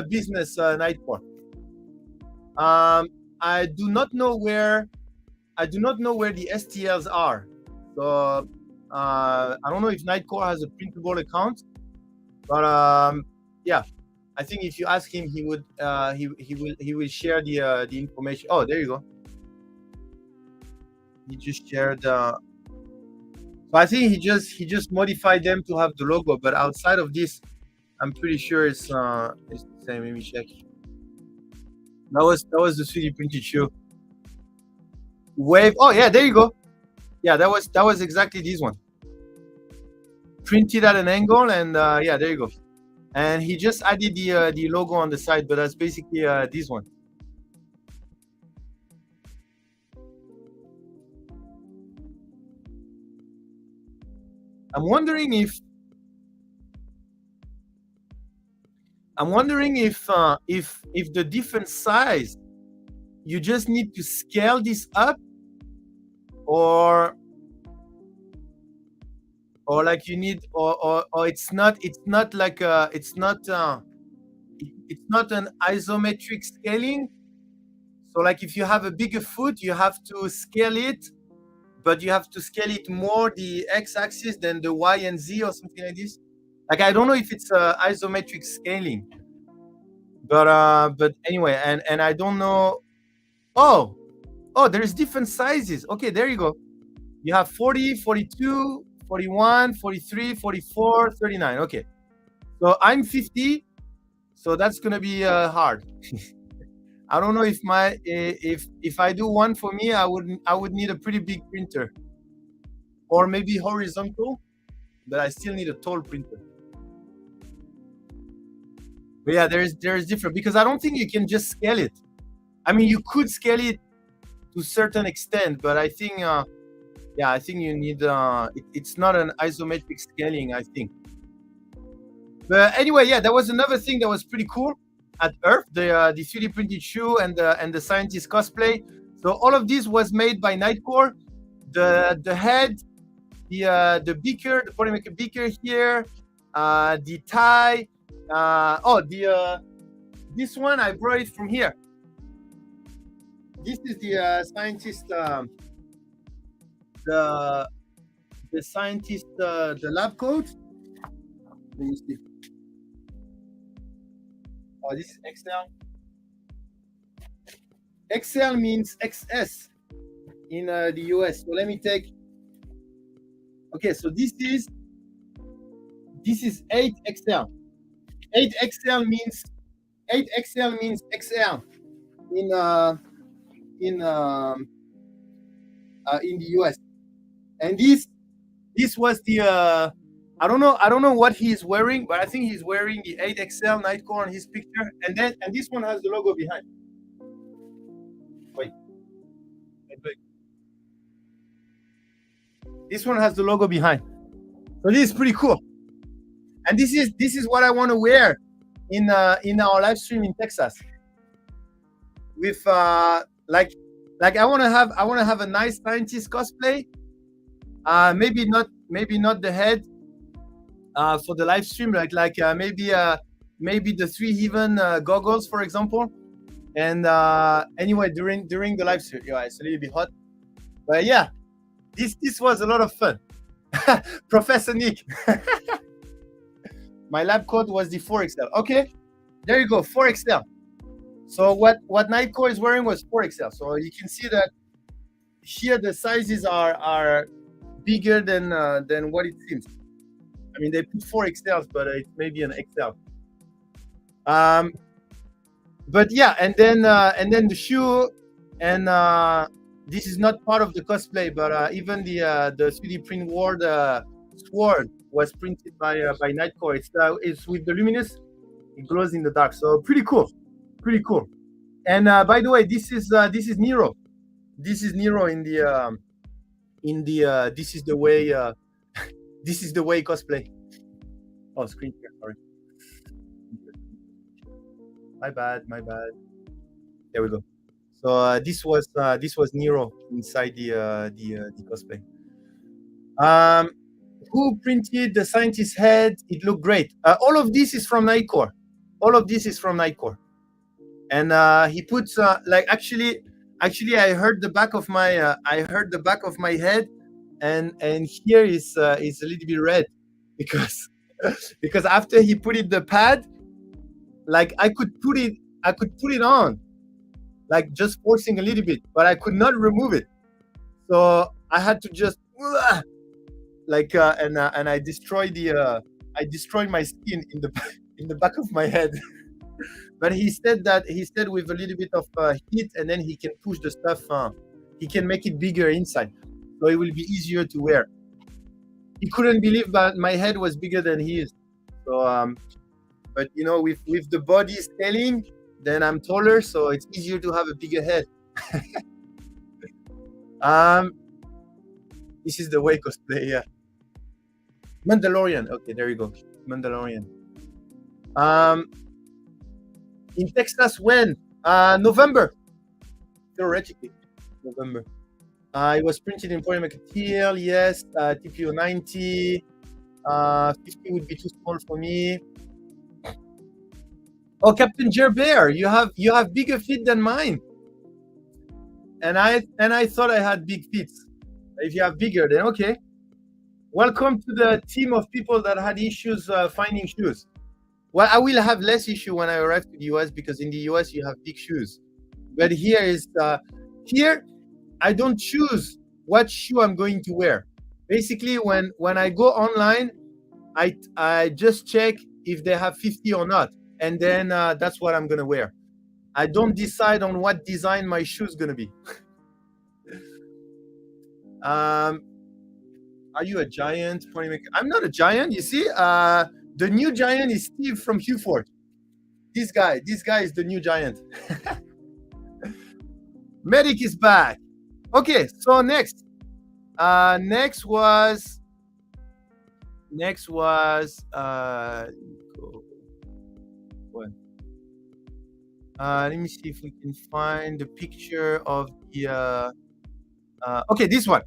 business, Nightcore. I do not know where the STLs are. So I don't know if Nightcore has a printable account, but yeah, I think if you ask him, he would he will share the information. Oh, there you go. He just shared. So I think he just modified them to have the logo, but outside of this, I'm pretty sure it's the same. Let me check. That was the 3D printed shoe. Wave. Oh yeah, there you go. Yeah, that was exactly this one. Printed at an angle, and yeah, there you go. And he just added the logo on the side, but that's basically this one. I'm wondering if the different size, you just need to scale this up, or like you need, or it's not like it's not an isometric scaling. So like if you have a bigger foot, you have to scale it, but you have to scale it more the x-axis than the y and z or something like this. Like I don't know if it's isometric scaling, but anyway, and I don't know. Oh, there's different sizes. Okay, there you go. You have 40, 42, 41, 43, 44, 39. Okay, so I'm 50, so that's gonna be hard. I don't know if if I do one for me, I would need a pretty big printer. or maybe horizontal, but I still need a tall printer. But yeah, there is different, because I don't think you can just scale it. I mean, you could scale it to a certain extent, but I think yeah, I think you need it's not an isometric scaling, I think. But anyway, yeah, that was another thing that was pretty cool at ERRF, the 3D printed shoe and the scientist cosplay. So all of this was made by Nightcore. The head, the beaker, the polymaker beaker here, the tie. This one I brought it from here. This is the scientist, the scientist, the lab coat. Let me see. Oh, this is XL. XL means XS in the US. So let me take. Okay, so this is 8XL. 8XL means XL in the US. And this was the I don't know what he's wearing, but I think he's wearing the 8XL Nightcore on his picture. And this one has the logo behind. Wait. This one has the logo behind. So this is pretty cool. And this is what I want to wear in our live stream in Texas. With like I want to have a nice scientist cosplay. Maybe not the head for the live stream, maybe the 3 Heaven goggles, for example. And anyway, during the live stream, yeah, it's a little bit hot, but yeah, this was a lot of fun. Professor Nick. My lab coat was the 4XL. Okay, there you go, 4XL. So what Nightcore is wearing was 4XL. So you can see that here the sizes are bigger than what it seems. I mean, they put 4XLs, but it's maybe an XL. But yeah, and then the shoe, and this is not part of the cosplay, but even the 3D print sword was printed by Nightcore. It's with the luminous, it glows in the dark. So pretty cool. And by the way, this is Nero. This is Nero in the this is the way this is the way cosplay. Oh, screen share, sorry. My bad. There we go. So this was Nero inside the cosplay. Who printed the scientist's head? It looked great. All of this is from Nightcore. And he puts actually I heard the back of my head, and here is a little bit red because because after he put it the pad, like I could put it on, like just forcing a little bit, but I could not remove it. So I had to just and I destroyed my skin in the back of my head. But he said with a little bit of heat, and then he can push the stuff. He can make it bigger inside, so it will be easier to wear. He couldn't believe that my head was bigger than his. So, but you know, with the body scaling, then I'm taller, so it's easier to have a bigger head. This is the way cosplay, yeah. Mandalorian. Okay, there you go. Mandalorian. In Texas, when? November. Theoretically, November. It was printed in polymer material. Yes. TPO 90. 50 would be too small for me. Oh, Captain Gerbear, you have bigger feet than mine. And I thought I had big feet. If you have bigger, then okay. Welcome to the team of people that had issues finding shoes. Well, I will have less issue when I arrive to the US, because in the US you have big shoes. But here I don't choose what shoe I'm going to wear. Basically, when I go online, I just check if they have 50 or not, and then that's what I'm gonna wear. I don't decide on what design my shoe is gonna be. Are you a giant? I'm not a giant. You see, the new giant is Steve from Huford. This guy is the new giant. Medic is back. Okay, so next, next was what? Let me see if we can find the picture of the. Okay, this one.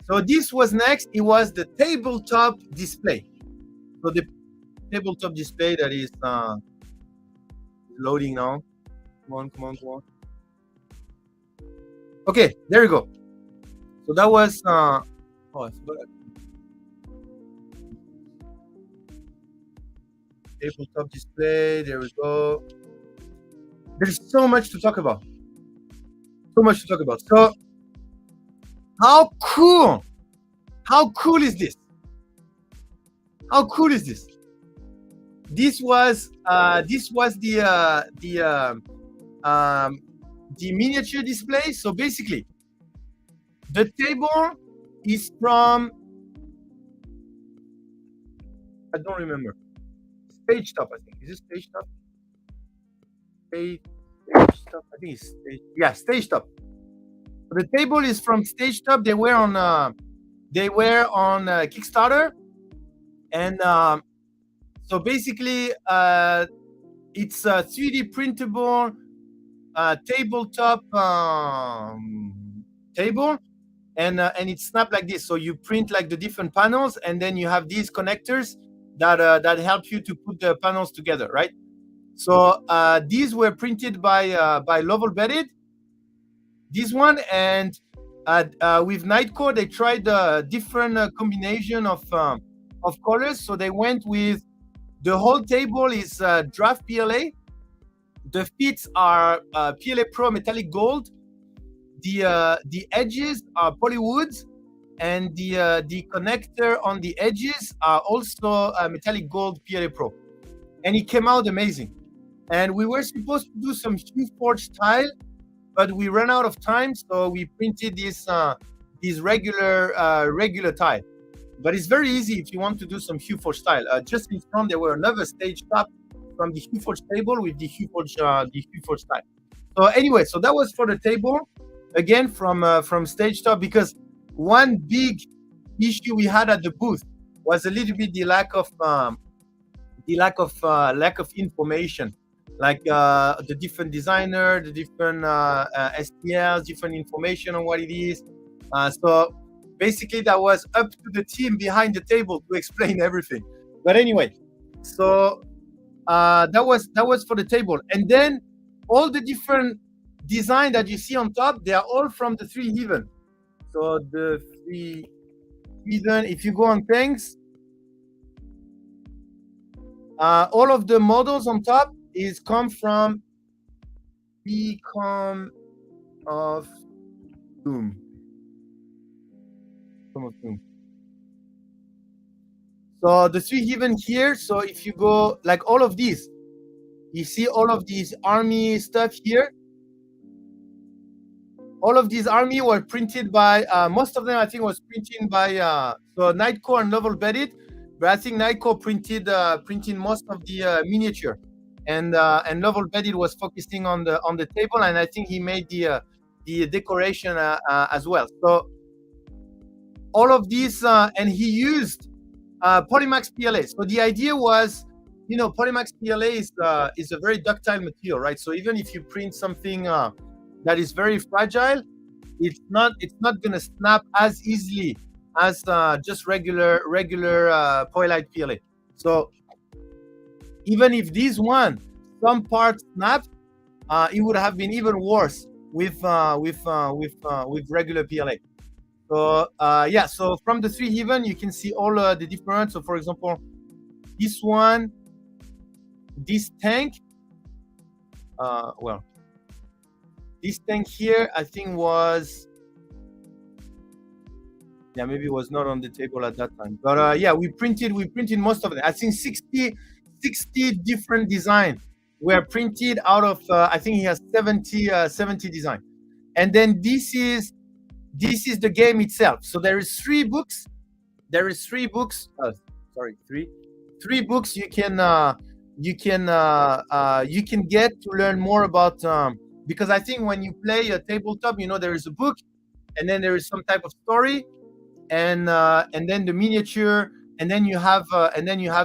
So this was next. It was the tabletop display. So the tabletop display that is loading now. Come on, come on, come on. Okay, there we go. So that was oh, I forgot. Tabletop display. There we go. There's so much to talk about. So much to talk about. So how cool? How cool is this? How cool is this? This was the miniature display. So basically, the table is from, I don't remember, Stage Top. I think is it Stage Top? Stage Top. I think it's Stage Top. So the table is from Stage Top. They were on Kickstarter, and so basically it's a 3D printable tabletop table, and it's snapped like this. So you print like the different panels, and then you have these connectors that help you to put the panels together, right? So these were printed by Lovell Bedded. This one, and with Nightcore, they tried a different combination of colors. So they went with the whole table is draft PLA. The feet are PLA Pro metallic gold. The edges are polywoods, and the connector on the edges are also metallic gold PLA Pro. And it came out amazing. And we were supposed to do some Huforge tile, but we ran out of time, so we printed this regular tile. But it's very easy if you want to do some Huforge style. Just in front, there were another Stage Top from the Huforge table with the Huforge style. So anyway, so that was for the table, again from Stage Top, because one big issue we had at the booth was a little bit the lack of information, like the different designer, the different STLs, different information on what it is. So basically, that was up to the team behind the table to explain everything. But anyway, so that was for the table, and then all the different design that you see on top, they are all from the 3 Heaven. So the 3 Heaven, if you go on things, all of the models on top is come from Become of Doom. So the 3 Heaven here. So if you go like all of these, you see all of these army stuff here. All of these army were printed by most of them. I think was printed by so Nightcore and Lovell Bedded, but I think Nightcore printed most of the miniature, and Lovell Bedded was focusing on the table, and I think he made the decoration as well. So all of these, and he used Polymax PLA. So the idea was, Polymax PLA is a very ductile material, right? So even if you print something that is very fragile, it's not gonna snap as easily as just regular Polylight PLA. So even if this one, some parts snapped, it would have been even worse with regular PLA. So yeah, so from the 3 Heaven, you can see all the different. So for example, this one, this tank, this tank here, I think was, maybe it was not on the table at that time. But yeah, we printed most of them. I think 60 different designs were printed out of, I think he has 70 design. And then this is the game itself. So there is 3 books. there is three books. Sorry, three books you can get to learn more about. Because I think when you play a tabletop, there is a book, and then there is some type of story, and then the miniature, and then you have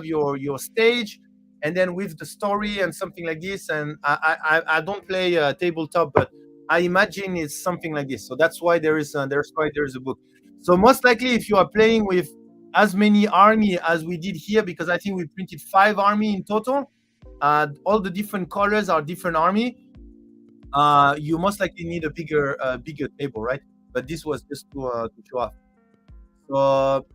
your stage, and then with the story and something like this. And I don't play tabletop, but I imagine it's something like this. So that's why there is a book. So most likely, if you are playing with as many army as we did here, because I think we printed 5 army in total, all the different colors are different army. You most likely need a bigger table, right? But this was just to show off. So,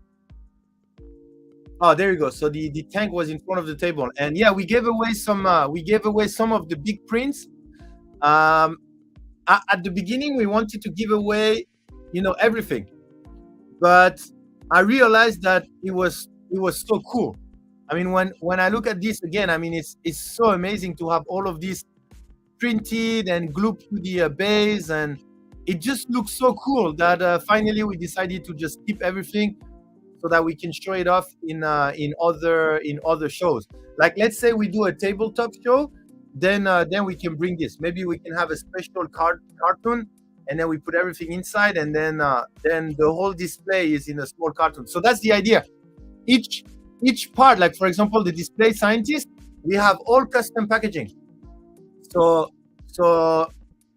oh, there you go. So the tank was in front of the table, and yeah, we gave away some of the big prints. Um, at the beginning, we wanted to give away, everything, but I realized that it was so cool. I mean, when I look at this again, I mean, it's so amazing to have all of this printed and glued to the base, and it just looks so cool that finally we decided to just keep everything so that we can show it off in other shows. Like, let's say we do a tabletop show, then we can bring this. Maybe we can have a special cartoon, and then we put everything inside, and then the whole display is in a small cartoon. So that's the idea. Each part, like for example, the display scientist, we have all custom packaging. So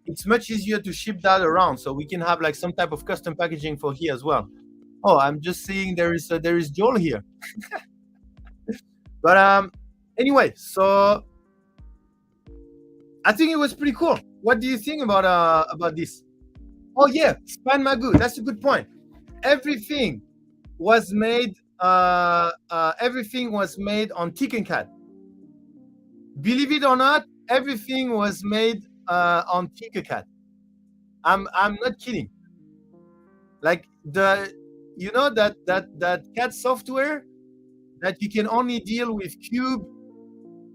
it's much easier to ship that around. So we can have like some type of custom packaging for here as well. Oh, I'm just seeing there is Joel here. But anyway, so I think it was pretty cool. What do you think about this? Oh yeah, Span Magoo. That's a good point. Everything was made. Everything was made on Tinkercad. Believe it or not, everything was made on Tinkercad. I'm not kidding. Like that CAD software that you can only deal with cube,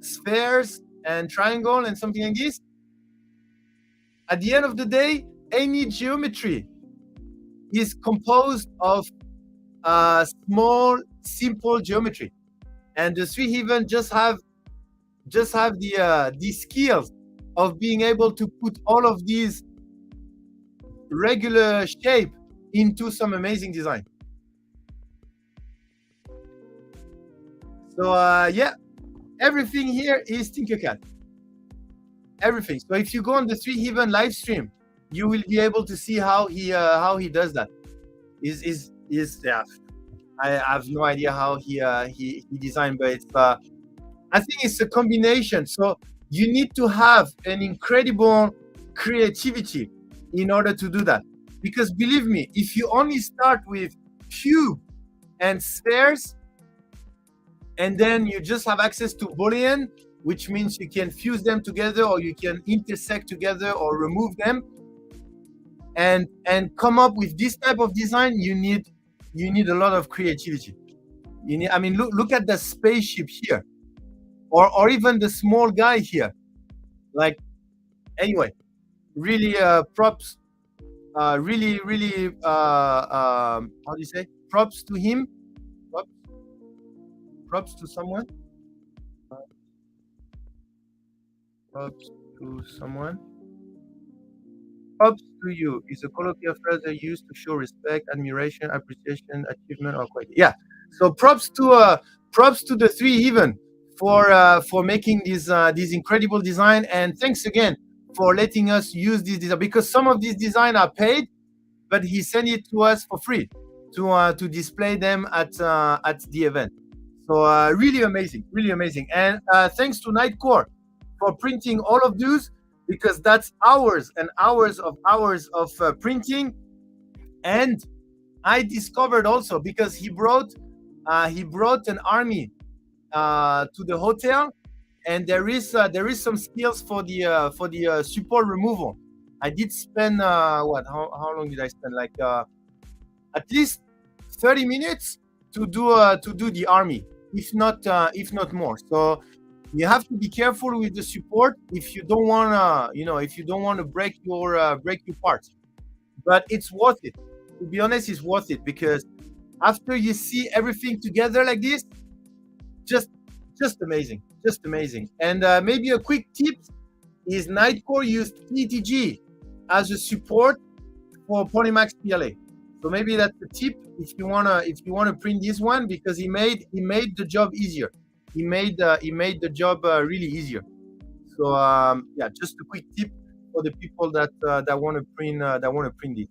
spheres, and triangle and something like this. At the end of the day, any geometry is composed of small, simple geometry, and the three heaven just have the skills of being able to put all of these regular shape into some amazing design. So yeah, everything here is Tinkercad. Everything. So if you go on the Three Heaven live stream, you will be able to see how he does that. Is yeah. I have no idea how he designed, but I think it's a combination. So you need to have an incredible creativity in order to do that. Because believe me, if you only start with cube and spheres, and then you just have access to Boolean, which means you can fuse them together, or you can intersect together, or remove them, and come up with this type of design, you need a lot of creativity. I mean, look at the spaceship here, or even the small guy here. Like, anyway, really props. Really, how do you say? Props to him. Props to someone. Props to someone. Props to you is a colloquial phrase used to show respect, admiration, appreciation, achievement, or quality. Yeah. So props to the Three Heaven for making this incredible design, and thanks again for letting us use this design, because some of these designs are paid, but he sent it to us for free to display them at the event. So really amazing, and thanks to Nightcore for printing all of those, because that's hours and hours of printing. And I discovered also, because he brought an army to the hotel, and there is some skills for the support removal. I did spend how long did I spend? Like at least 30 minutes to do the army, if not more. So you have to be careful with the support if you don't want to break your parts. But it's worth it. To be honest, it's worth it, because after you see everything together like this, just amazing, just amazing. And maybe a quick tip is Nightcore used PETG as a support for Polymax PLA. So maybe that's a tip if you wanna print this one, because he made the job easier. He made the job really easier. So yeah, just a quick tip for the people that want to print this.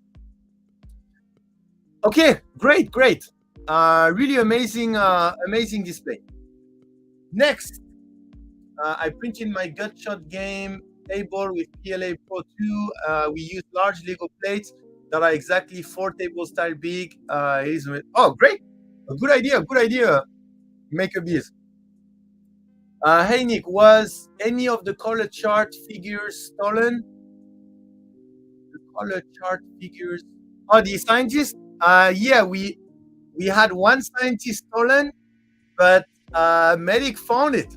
Okay, great. Really amazing display. Next, I printed my Gutshot game table with PLA Pro 2. We use large Lego plates that are exactly 4 table style big. Oh, great! A good idea. Make a bees. Hey Nick, was any of the color chart figures stolen? The color chart figures. Oh, the scientists? Yeah, we had one scientist stolen, but Medic found it.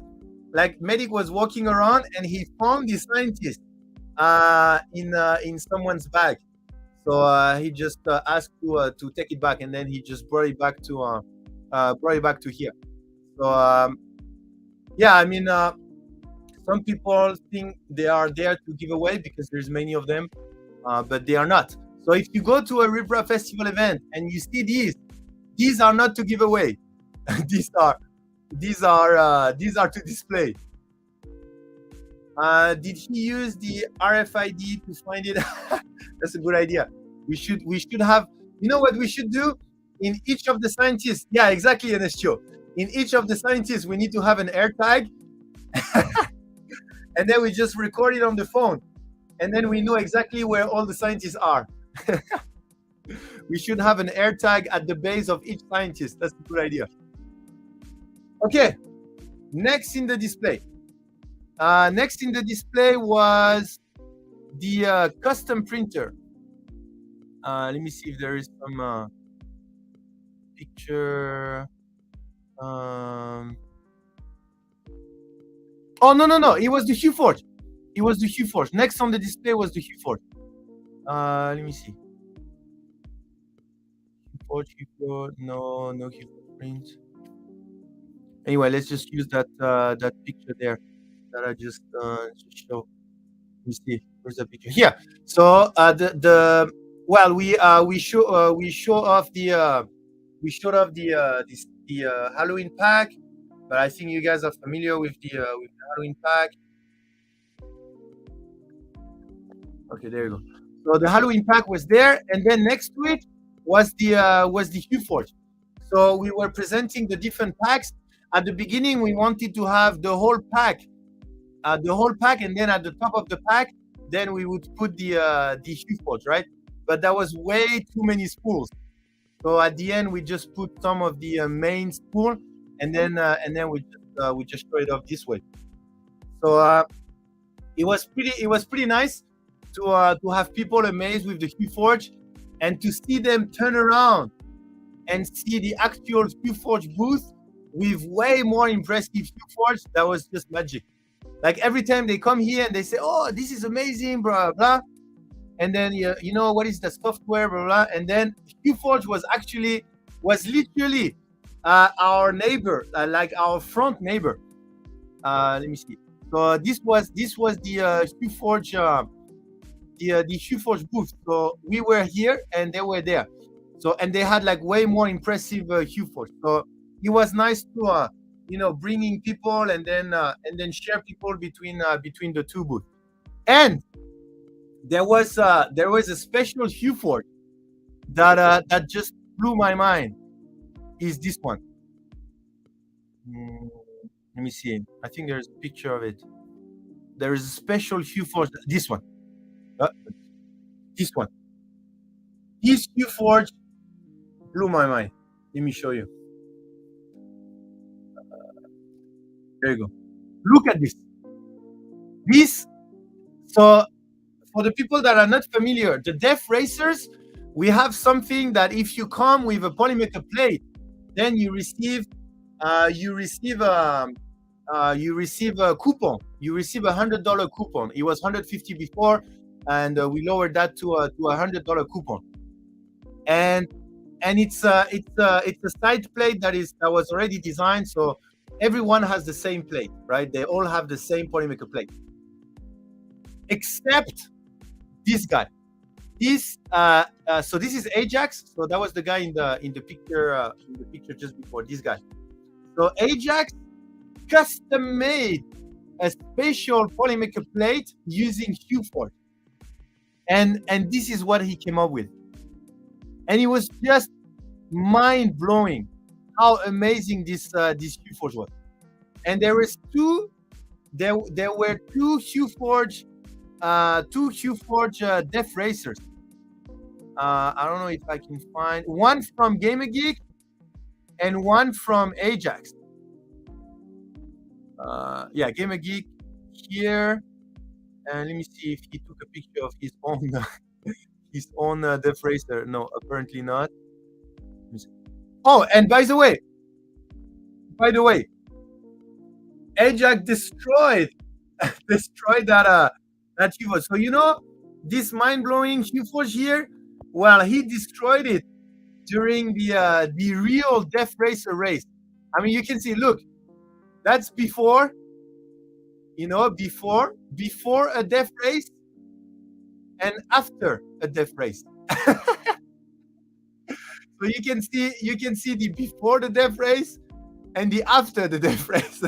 Like Medic was walking around and he found the scientist in someone's bag. So he just asked to take it back, and then he just brought it back to here. So yeah, I mean, some people think they are there to give away because there's many of them, but they are not. So if you go to a Ripra Festival event and you see these are not to give away. these are to display. Did he use the RFID to find it? That's a good idea. We should have. You know what we should do? In each of the scientists. Yeah, exactly, Ernesto. In each of the scientists, we need to have an air tag, and then we just record it on the phone, and then we know exactly where all the scientists are. We should have an air tag at the base of each scientist. That's a good idea. Okay, next in the display. Next in the display was the custom printer. Let me see if there is some picture. Oh, no. It was the HueForge. Next on the display was the HueForge. Let me see. HueForge. No HueForge print. Anyway, let's just use that picture there that I just show. Let me see. Where's the picture? Here. So we show off the Halloween pack, but I think you guys are familiar with the Halloween pack. Okay, there you go. So the Halloween pack was there, and then next to it was the HueForge. So we were presenting the different packs. At the beginning, we wanted to have the whole pack, and then at the top of the pack, then we would put the HueForge, right? But that was way too many spools. So at the end, we just put some of the main spool, and then we just show it off this way. So it was pretty nice to have people amazed with the HueForge, and to see them turn around and see the actual HueForge booth with way more impressive HueForge. That was just magic. Like every time they come here and they say, "Oh, this is amazing, blah blah," and then you know what is the software, blah blah, and then HueForge was literally our neighbor, like our front neighbor. Let me see. So this was the HueForge, the HueForge booth. So we were here and they were there. So, and they had like way more impressive HueForge. So it was nice to bringing people and then share people between the two booths. And there was a special HueForge that just blew my mind. Is this one? Let me see. I think there's a picture of it. There is a special HueForge. This one. This one. This HueForge blew my mind. Let me show you. There you go. Look at this. So for the people that are not familiar, the Def Racers, we have something that if you come with a Polymaker plate, then you receive a coupon. You receive $100 coupon. It was $150 before, and we lowered that to a $100 coupon. And and it's a side plate that was already designed, so everyone has the same plate, right? They all have the same polymaker plate, except this guy. So this is Ajax. So that was the guy in the picture just before, this guy. So Ajax custom made a special polymaker plate using Q4, and this is what he came up with, and it was just mind blowing how amazing this Q-Forge was. And there were two Q-Forge Death Racers. I don't know if I can find one from GamerGeek and one from Ajax. Yeah, GamerGeek here, and let me see if he took a picture of his own Death Racer. No, apparently not. Oh, and by the way, Ajax destroyed that Q-Forge. So you know this mind-blowing Q-Forge here. Well, he destroyed it during the real Death Racer race. I mean, you can see. Look, that's before. You know, before a Death race, and after a Death race. So you can see the before the Death race and the after the Death race.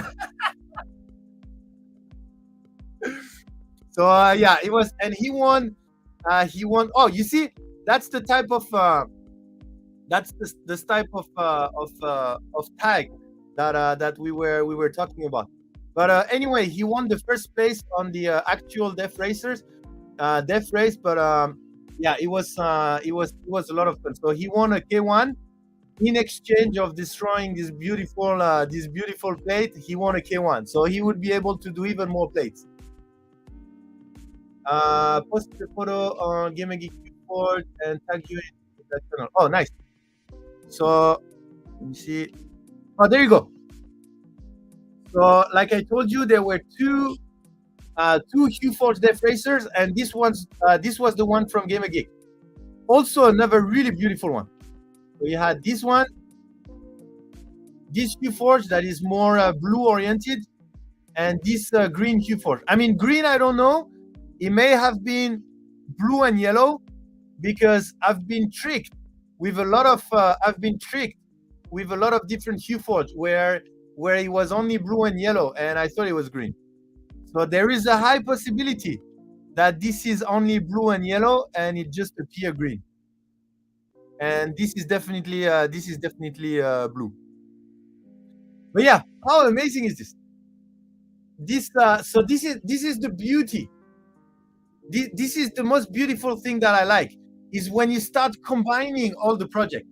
So yeah, it was, and he won. Oh, you see, that's the type of that's this type of tag that we were talking about. But anyway, he won the first place on the actual Death Racers, Death race. But yeah, it was a lot of fun. So he won a K1 in exchange of destroying this beautiful plate. He won a K1, so he would be able to do even more plates. Post the photo on GamerGeek report and tag you in that channel. Oh, nice. So let me see. Oh, there you go. So like I told you, there were two Q-Forge Death Racers, and this was the one from GamerGeek. Also another really beautiful one. So you had this one, this Q-Forge that is more blue oriented, and this green Q-Forge. I mean, green, I don't know. It may have been blue and yellow, because I've been tricked with a lot of different Q-Forge where it was only blue and yellow, and I thought it was green. So there is a high possibility that this is only blue and yellow, and it just appear green. And this is definitely blue. But yeah, how amazing is this? So this is the beauty. This is the most beautiful thing that I like, is when you start combining all the projects.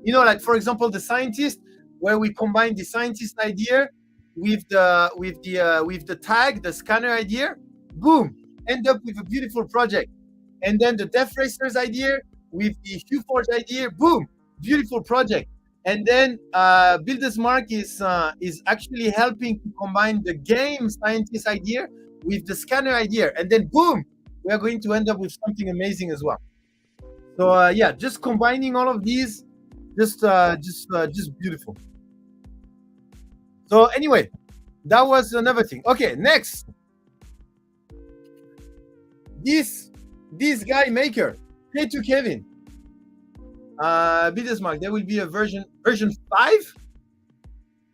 You know, like for example, the scientist, where we combine the scientist idea with the tag, the scanner idea, boom, end up with a beautiful project. And then the Death Racers idea with the Q-Forge idea, boom, beautiful project. And then Builder's Mark is actually helping to combine the game scientist idea with the scanner idea, and then boom, we are going to end up with something amazing as well. So yeah, just combining all of these, just beautiful. So anyway, that was another thing. Okay, next, this guy maker, K2 Kevin, Builder's Mark. There will be a version 5.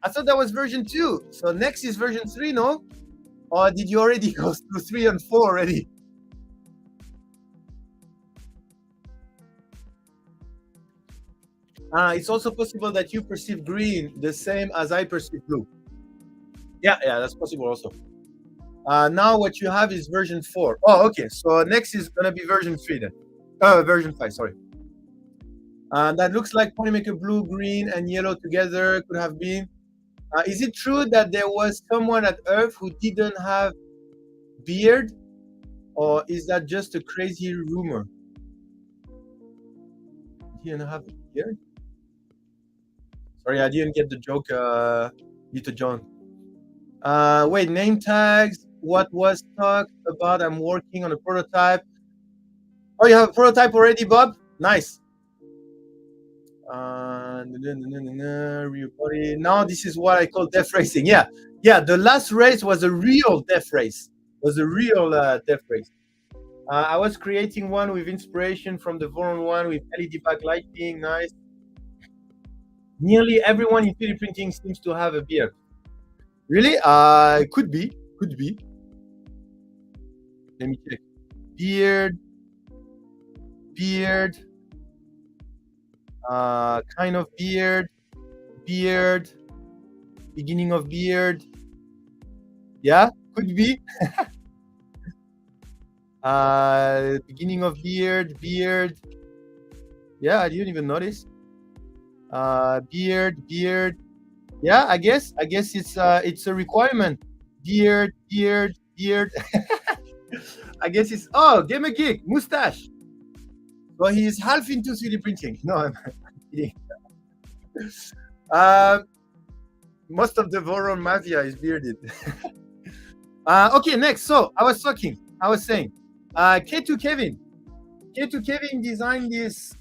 I thought that was version 2. So next is version 3, no? Or did you already go through 3 and 4 already? It's also possible that you perceive green the same as I perceive blue. Yeah, that's possible also. Now what you have is version 4. Oh, okay. So next is gonna be version 3 then. Version 5, sorry. That looks like Polymaker blue, green, and yellow together could have been. Is it true that there was someone at Earth who didn't have beard, or is that just a crazy rumor? He didn't have a beard? Sorry, I didn't get the joke, Little John. Wait, name tags. What was talked about? I'm working on a prototype. Oh, you have a prototype already, Bob? Nice. Real body. Now this is what I call death racing. Yeah, yeah. The last race was a real death race. Was a real death race. I was creating one with inspiration from the Voron one with LED backlighting. Nice. Nearly everyone in 3D printing seems to have a beard. Really? Could be. Could be. Let me check. Beard. Beard. Kind of beard. Beard. Beginning of beard. Yeah, could be. Beginning of beard. Beard. Yeah, I didn't even notice. Beard. Beard. Yeah, I guess it's a requirement. Beard. Beard. Beard. I guess it's Gamer Geek mustache. So he's half into 3D printing. No, I'm kidding. Most of the Voron mafia is bearded. Okay, next. So I was saying, K2 Kevin. K2 Kevin designed this.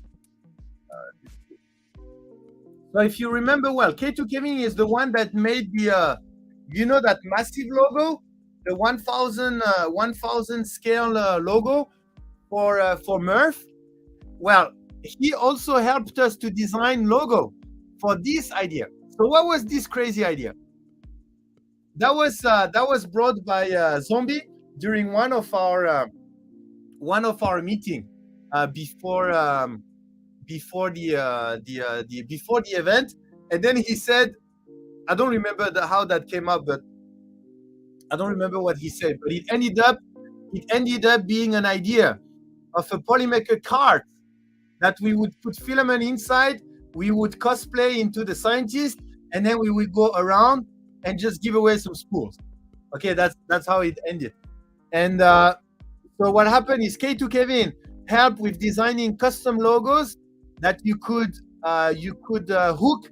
So if you remember well, K2 Kevin is the one that made the, that massive logo, the 1000 scale logo for Murph. Well, he also helped us to design logo for this idea. So what was this crazy idea? That was brought by Zombie during one of our meeting before the event, and then he said, I don't remember how that came up, but I don't remember what he said, but it ended up being an idea of a Polymaker cart that we would put filament inside, we would cosplay into the scientist, and then we would go around and just give away some spools. Okay, that's how it ended. And so what happened is K2 Kevin helped with designing custom logos that you could hook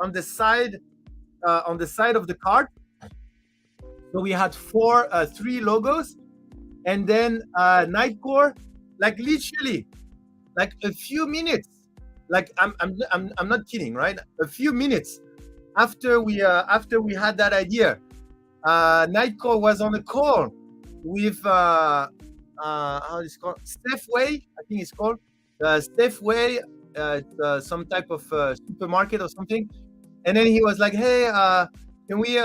on the side of the card. So we had three logos, and then Nightcore, like literally, like a few minutes, like I'm not kidding, right? A few minutes after we had that idea, Nightcore was on a call with how is it called? Steph Way, I think it's called. Steph Way, some type of supermarket or something. And then he was like, "Hey, can we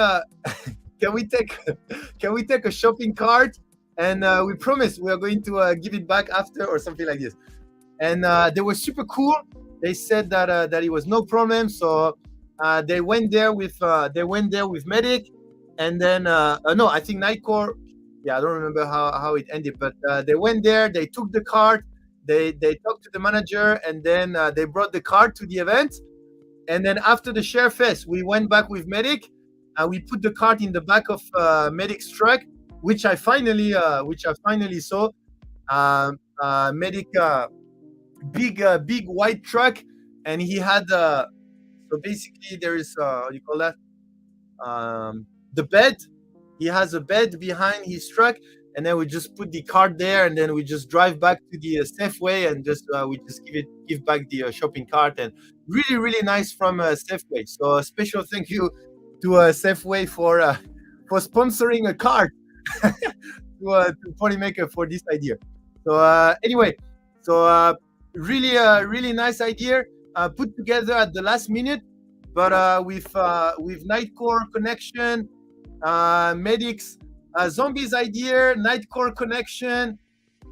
take a shopping cart? And we promise we are going to give it back after, or something like this." And they were super cool. They said that it was no problem. So they went there with Medic, and then no, I think Nightcore. Yeah, I don't remember how it ended, but they went there. They took the cart. They talked to the manager, and then they brought the cart to the event. And then after the share fest, we went back with Medic. We put the cart in the back of Medic's truck, which I finally saw. Medic, big white truck, and he had so basically there is what do you call that? The bed. He has a bed behind his truck, and then we just put the cart there, and then we just drive back to the Safeway, and just we just give back the shopping cart, and really nice from Safeway. So a special thank you to Safeway for sponsoring a cart to Polymaker for this idea. So anyway, so really nice idea put together at the last minute, but with Nightcore connection, Medic's Zombies idea, Nightcore connection,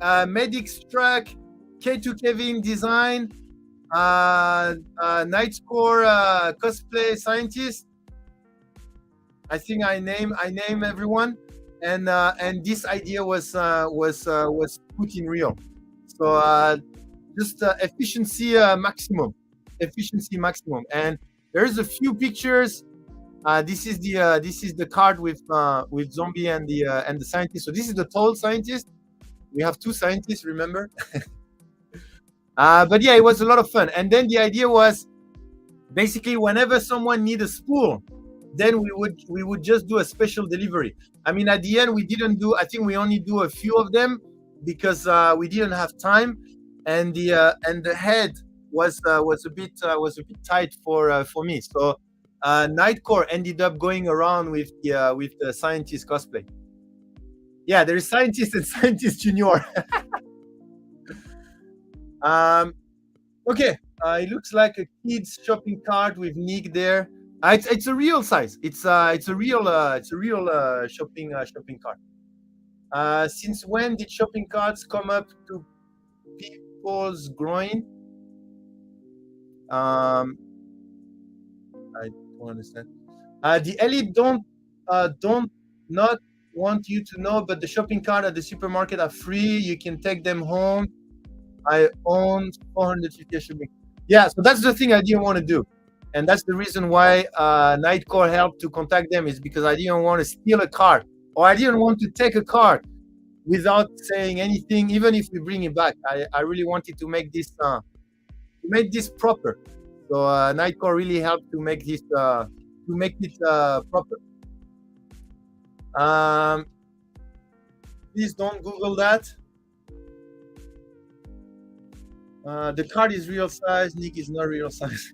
Medic's track, K2 Kevin design, Nightcore cosplay scientist. I think I name everyone, and this idea was put in real. So just efficiency maximum, and there's a few pictures. This is the card with Zombie and the scientist. So this is the tall scientist. We have two scientists, remember? But yeah, it was a lot of fun. And then the idea was basically whenever someone needs a spool, then we would just do a special delivery. I mean, at the end we didn't do. I think we only do a few of them because we didn't have time, and the head was a bit tight for me. So Nightcore ended up going around with the scientist cosplay. Yeah, there is scientist and scientist junior. um, okay, it looks like a kid's shopping cart with Nick there. It's a real size. It's a real shopping cart. Since when did shopping carts come up to people's groin? Um, I don't understand. The elite don't not want you to know, but the shopping cart at the supermarket are free. You can take them home. I own 450 shopping. Yeah, so that's the thing I didn't want to do, and that's the reason why Nightcore helped to contact them, is because I didn't want to steal a card, or I didn't want to take a card without saying anything, even if we bring it back. I really wanted to make this proper. So Nightcore really helped to make it proper. Um, Please don't Google that. The card is real size. Nick is not real size.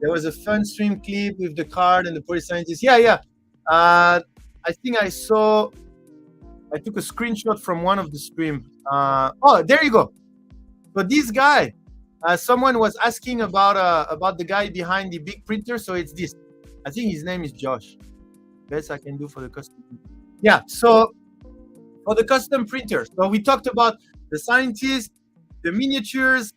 There was a fun stream clip with the card and the police scientist. Yeah, yeah. I think I saw. I took a screenshot from one of the stream. Oh, there you go. So this guy, someone was asking about the guy behind the big printer. So it's this. I think his name is Josh. Best I can do for the custom. Yeah. So for the custom printer, so we talked about the scientists, the miniatures,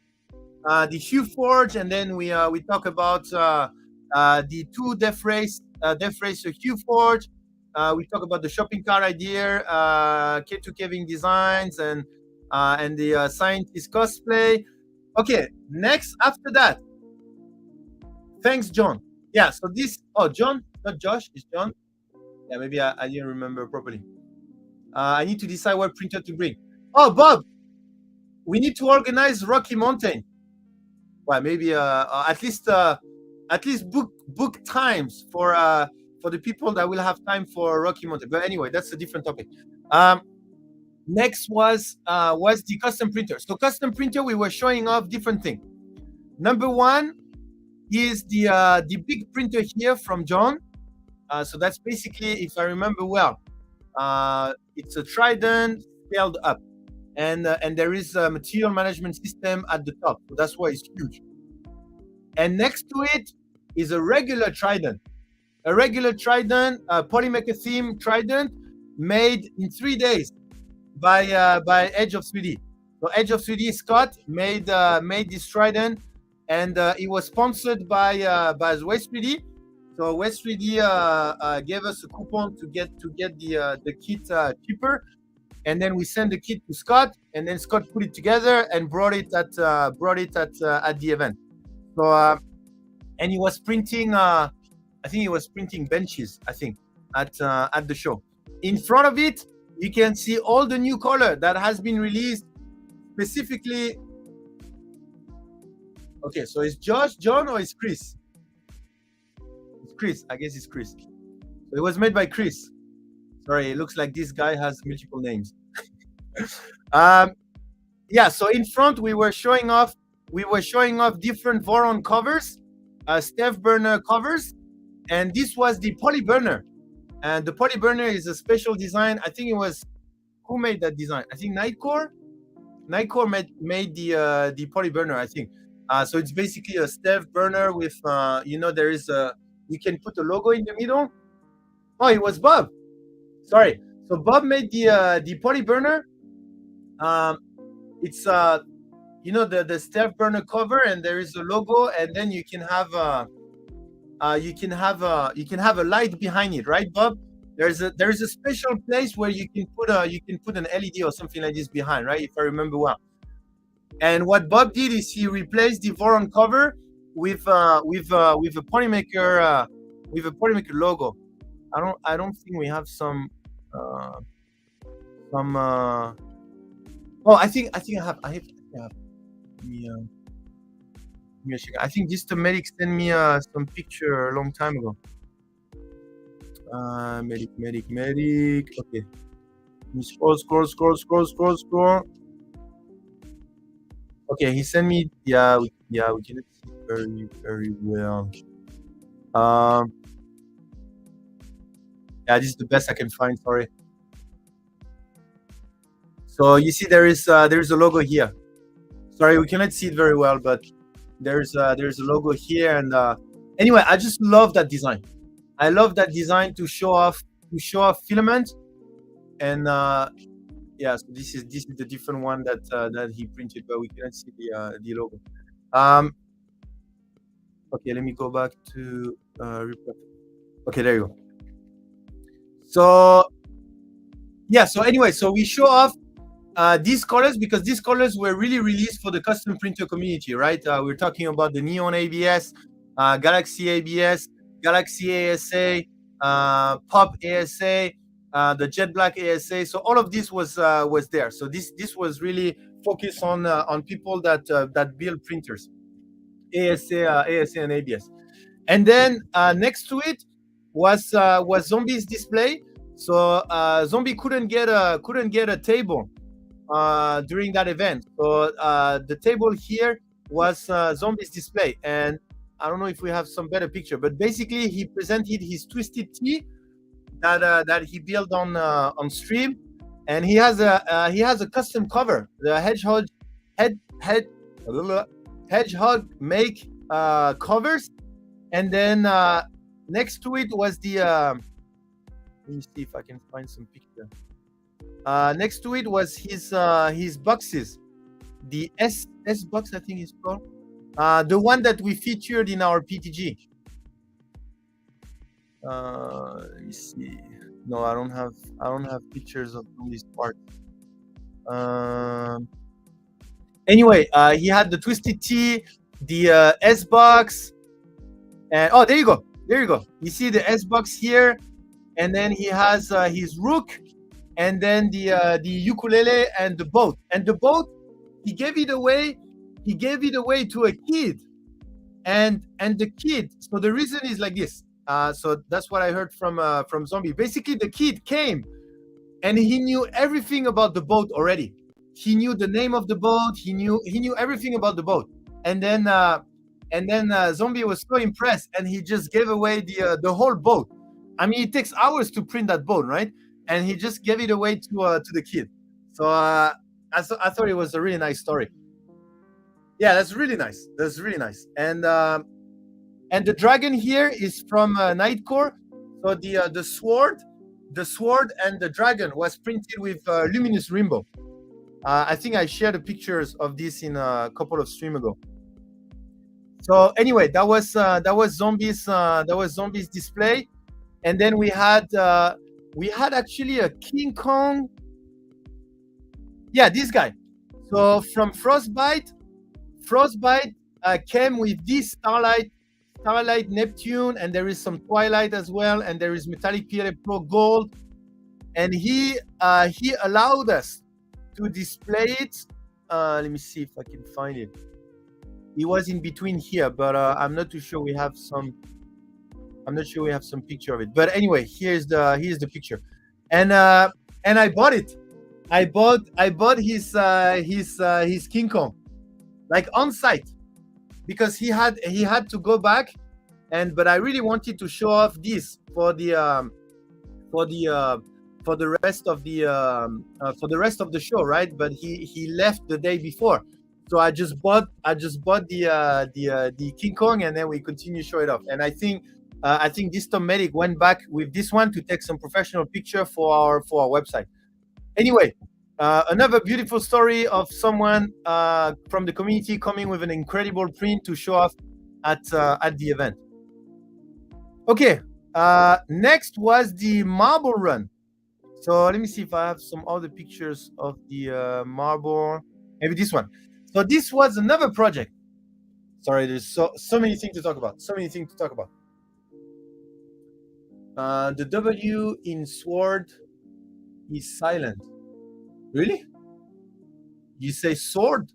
the Hue Forge, and then we talk about the two Death Racer Hue Forge. We talk about the shopping cart idea, K2 Kevin Designs, and the scientist cosplay. Okay, next after that. Thanks, John. Yeah, so this. Oh, John, not Josh. It's John. Yeah, maybe I didn't remember properly. I need to decide what printer to bring. Oh, Bob, we need to organize Rocky Mountain. Well, maybe at least book times for the people that will have time for Rocky Mountain. But anyway, that's a different topic. Next was the custom printer. So custom printer, we were showing off different things. Number one is the big printer here from John. So that's basically, if I remember well, it's a Trident scaled up, and there is a material management system at the top. So that's why it's huge. And next to it is a regular Trident, Polymaker theme Trident, made in 3 days by Edge of 3D. So Edge of 3D Scott made this Trident, and it was sponsored by West 3D. So West 3D gave us a coupon to get the kit cheaper, and then we sent the kit to Scott, and then Scott put it together and brought it at the event. So and he was printing. I think he was printing benches. I think at the show. In front of it, you can see all the new color that has been released specifically. Okay, so it's Josh, John, or it's Chris? It's Chris. I guess it's Chris. So it was made by Chris. Sorry, it looks like this guy has multiple names. Yeah. So in front, we were showing off different Voron covers, Steph Burner covers, and this was the Poly Burner. And the Poly Burner is a special design. I think it was, who made that design? I think Nightcore made the Poly Burner, I think. So it's basically a Steph Burner with there is you can put a logo in the middle. Oh, it was Bob. Sorry. So Bob made the Poly Burner. It's the Steph Burner cover, and there is a logo, and then you can have a light behind it, right, Bob? There is a special place where you can put an LED or something like this behind, right? If I remember well. And what Bob did is he replaced the Voron cover with a Polymaker logo. I don't think we have some. Oh, I think I have. I think this Medic sent me some picture a long time ago. Medic. Okay. Scroll. Okay, he sent me. Yeah, we cannot see very very well. Um, yeah, this is the best I can find. Sorry. So you see, there is a logo here. Sorry, we cannot see it very well, but there's a logo here, and anyway, I just love that design. I love that design to show off filament, and yeah. So this is the different one that he printed, but we cannot see the logo. Um, okay, let me go back to okay, there you go. So yeah, so anyway, so we show off these colors because these colors were really released for the custom printer community, right? We're talking about the Neon ABS, Galaxy ABS, Galaxy ASA, Pop ASA, the Jet Black ASA. So all of this was there. So this was really focused on people that build printers, ASA and ABS. And then next to it was Zombie's display. So Zombie couldn't get a table during that event. So the table here was Zombie's display, and I don't know if we have some better picture, but basically he presented his twisted tea that he built on stream, and he has a custom cover, the head head hedgehog make covers, and then next to it was the let me see if I can find some picture. Next to it was his boxes, the S box, I think it's called, the one that we featured in our PTG. Let me see. No, I don't have pictures of these parts. Um, anyway, he had the twisted T, the S box, and oh, there you go, there you go. You see the S box here, and then he has his rook, and then the ukulele and the boat. And the boat, he gave it away. He gave it away to a kid, and the kid. So the reason is like this. So that's what I heard from Zombie. Basically, the kid came and he knew everything about the boat already. He knew the name of the boat. He knew everything about the boat. And then Zombie was so impressed, and he just gave away the whole boat. I mean, it takes hours to print that boat, right? And he just gave it away to the kid. So I thought it was a really nice story. Yeah, that's really nice. That's really nice. And the dragon here is from Nightcore. So the sword and the dragon was printed with luminous rainbow. I think I shared the pictures of this in a couple of streams ago. So anyway, that was zombies display, and then we had actually a King Kong. Yeah, this guy. So from Frostbite came with this Starlight Neptune, and there is some Twilight as well, and there is Metallic PLA Pro Gold, and he allowed us to display it. Let me see if I can find it. It was in between here, but I'm not too sure we have some. I'm not sure we have some picture of it. But anyway, here's the picture, and I bought it. I bought his King Kong, like on site, because he had to go back, but I really wanted to show off this for the rest of the show, right? But he left the day before, so I just bought the King Kong, and then we continue to show it off. And I think this Tom Medic went back with this one to take some professional picture for our website. Anyway, another beautiful story of someone from the community coming with an incredible print to show off at the event. Okay, next was the marble run. So let me see if I have some other pictures of the marble. Maybe this one. So this was another project. Sorry, there's so many things to talk about. So many things to talk about. The W in sword is silent. Really? You say sword?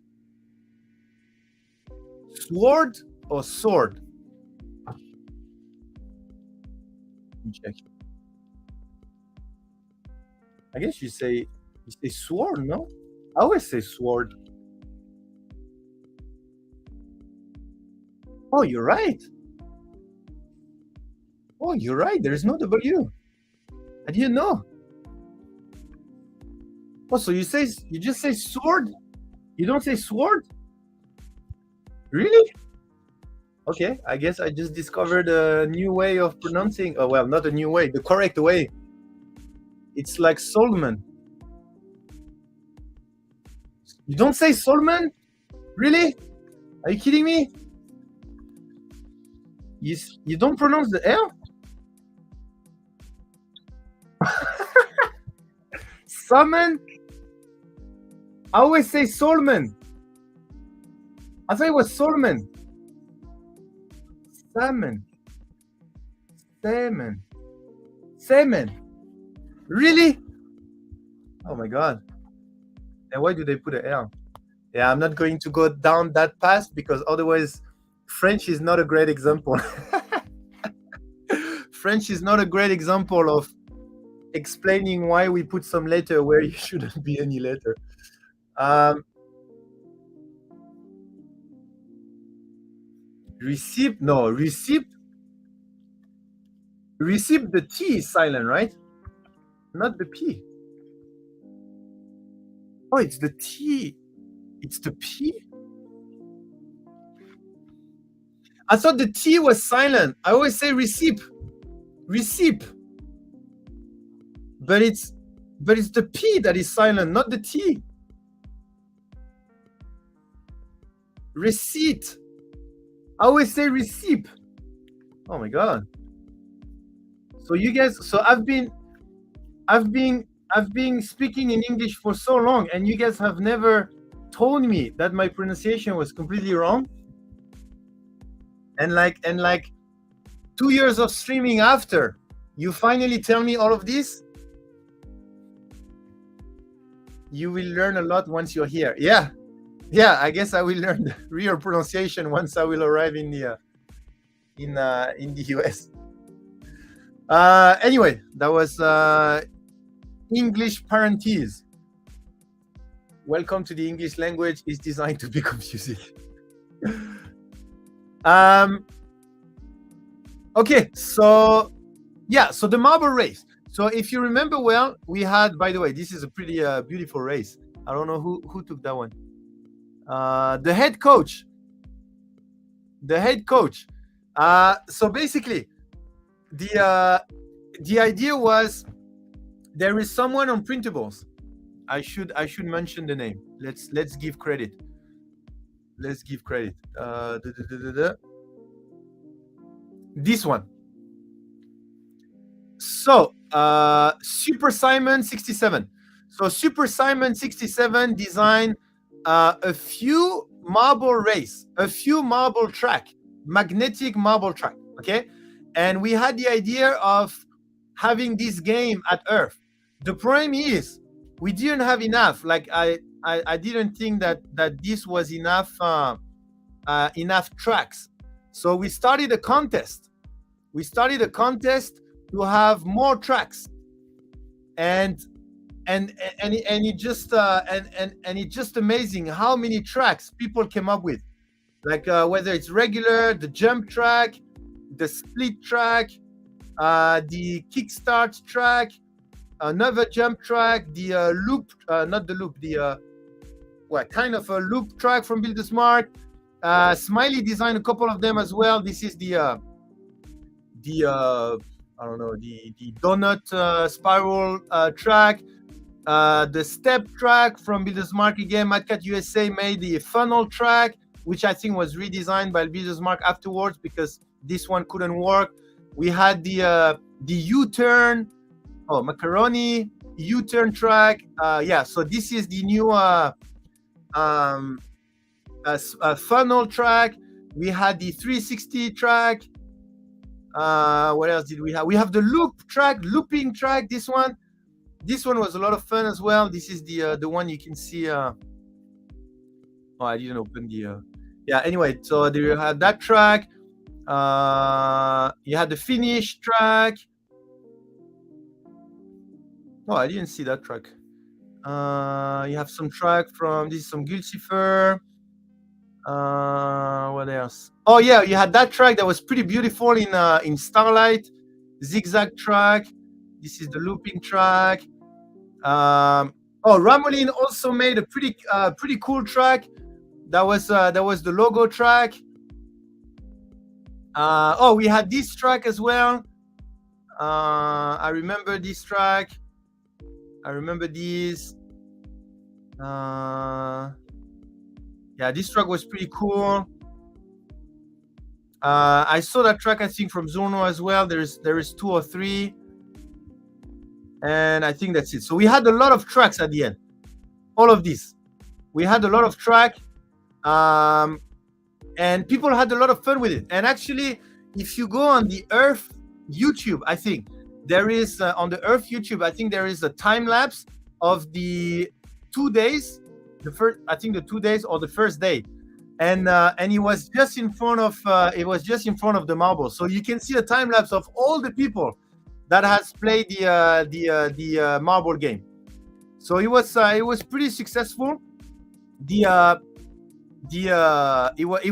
Sword or sword? Let me check. I guess you say sword, no? I always say sword. Oh, you're right. Oh, you're right. There is no W. I didn't know. Oh, so you just say sword? You don't say sword? Really? Okay, I guess I just discovered a new way of pronouncing. Oh, well, not a new way, the correct way. It's like Solomon. You don't say Solomon? Really? Are you kidding me? You don't pronounce the L? Salmon? I always say Solomon. I thought it was Solomon. Salmon. Salmon. Salmon. Really? Oh my God. And why do they put an L? Yeah, I'm not going to go down that path because otherwise French is not a great example. French is not a great example of explaining why we put some letter where you shouldn't be any letter. Receipt, no, receipt. Receipt, the T is silent, right? Not the P. Oh, it's the T. It's the P. I thought the T was silent. I always say receipt. Receipt. But it's the P that is silent, not the T. Receipt. I always say receipt. Oh my God. So you guys, so I've been speaking in English for so long, and you guys have never told me that my pronunciation was completely wrong. And like 2 years of streaming after, you finally tell me all of this. You will learn a lot once you're here. Yeah, I guess I will learn the real pronunciation once I will arrive in the US. Anyway, that was English parentheses. Welcome to the English language is designed to be confusing. Okay, so yeah, so the marble race. So if you remember well, we had, by the way, this is a pretty beautiful race. I don't know who took that one. The head coach. So basically, the idea was there is someone on printables. I should mention the name. Let's give credit. This one. So Super Simon 67. So Super Simon 67 designed a few marble track, magnetic marble track. Okay, and we had the idea of having this game at ERRF. The problem is we didn't have enough. Like I didn't think that this was enough tracks. So we started a contest. To have more tracks, and it's just amazing how many tracks people came up with, like whether it's regular, the jump track, the split track, the kickstart track, another jump track, the loop, not the loop, the kind of a loop track from Builder's Mark. Smiley designed a couple of them as well. This is the I don't know, the donut spiral track, the step track from Builder's Mark again. Madcat USA made the funnel track, which I think was redesigned by Builder's Mark afterwards because this one couldn't work. We had the U-turn, macaroni U-turn track. So this is the new funnel track. We had the 360 track. What else did we have? We have the looping track. This one was a lot of fun as well. This is the one you can see. I didn't open the. Anyway, so there you had that track. You had the finish track. Oh, I didn't see that track. You have some track from this is some Gulcifer. What else? Oh yeah, you had that track that was pretty beautiful in Starlight, zigzag track. This is the looping track. Oh, Ramolin also made a pretty cool track. That was the logo track. Oh, we had this track as well. I remember this track. I remember these. Yeah, this track was pretty cool. I saw that track, I think, from Zorno as well. There is 2 or 3, and I think that's it. So we had a lot of tracks at the end. All of these, we had a lot of track, and people had a lot of fun with it. And actually, if you go on the ERRF YouTube, I think there is on the ERRF YouTube, I think there is a time lapse of the 2 days. The 2 days or the first day, and it was just in front of the marble, so you can see a time lapse of all the people that has played the marble game. So it was pretty successful. It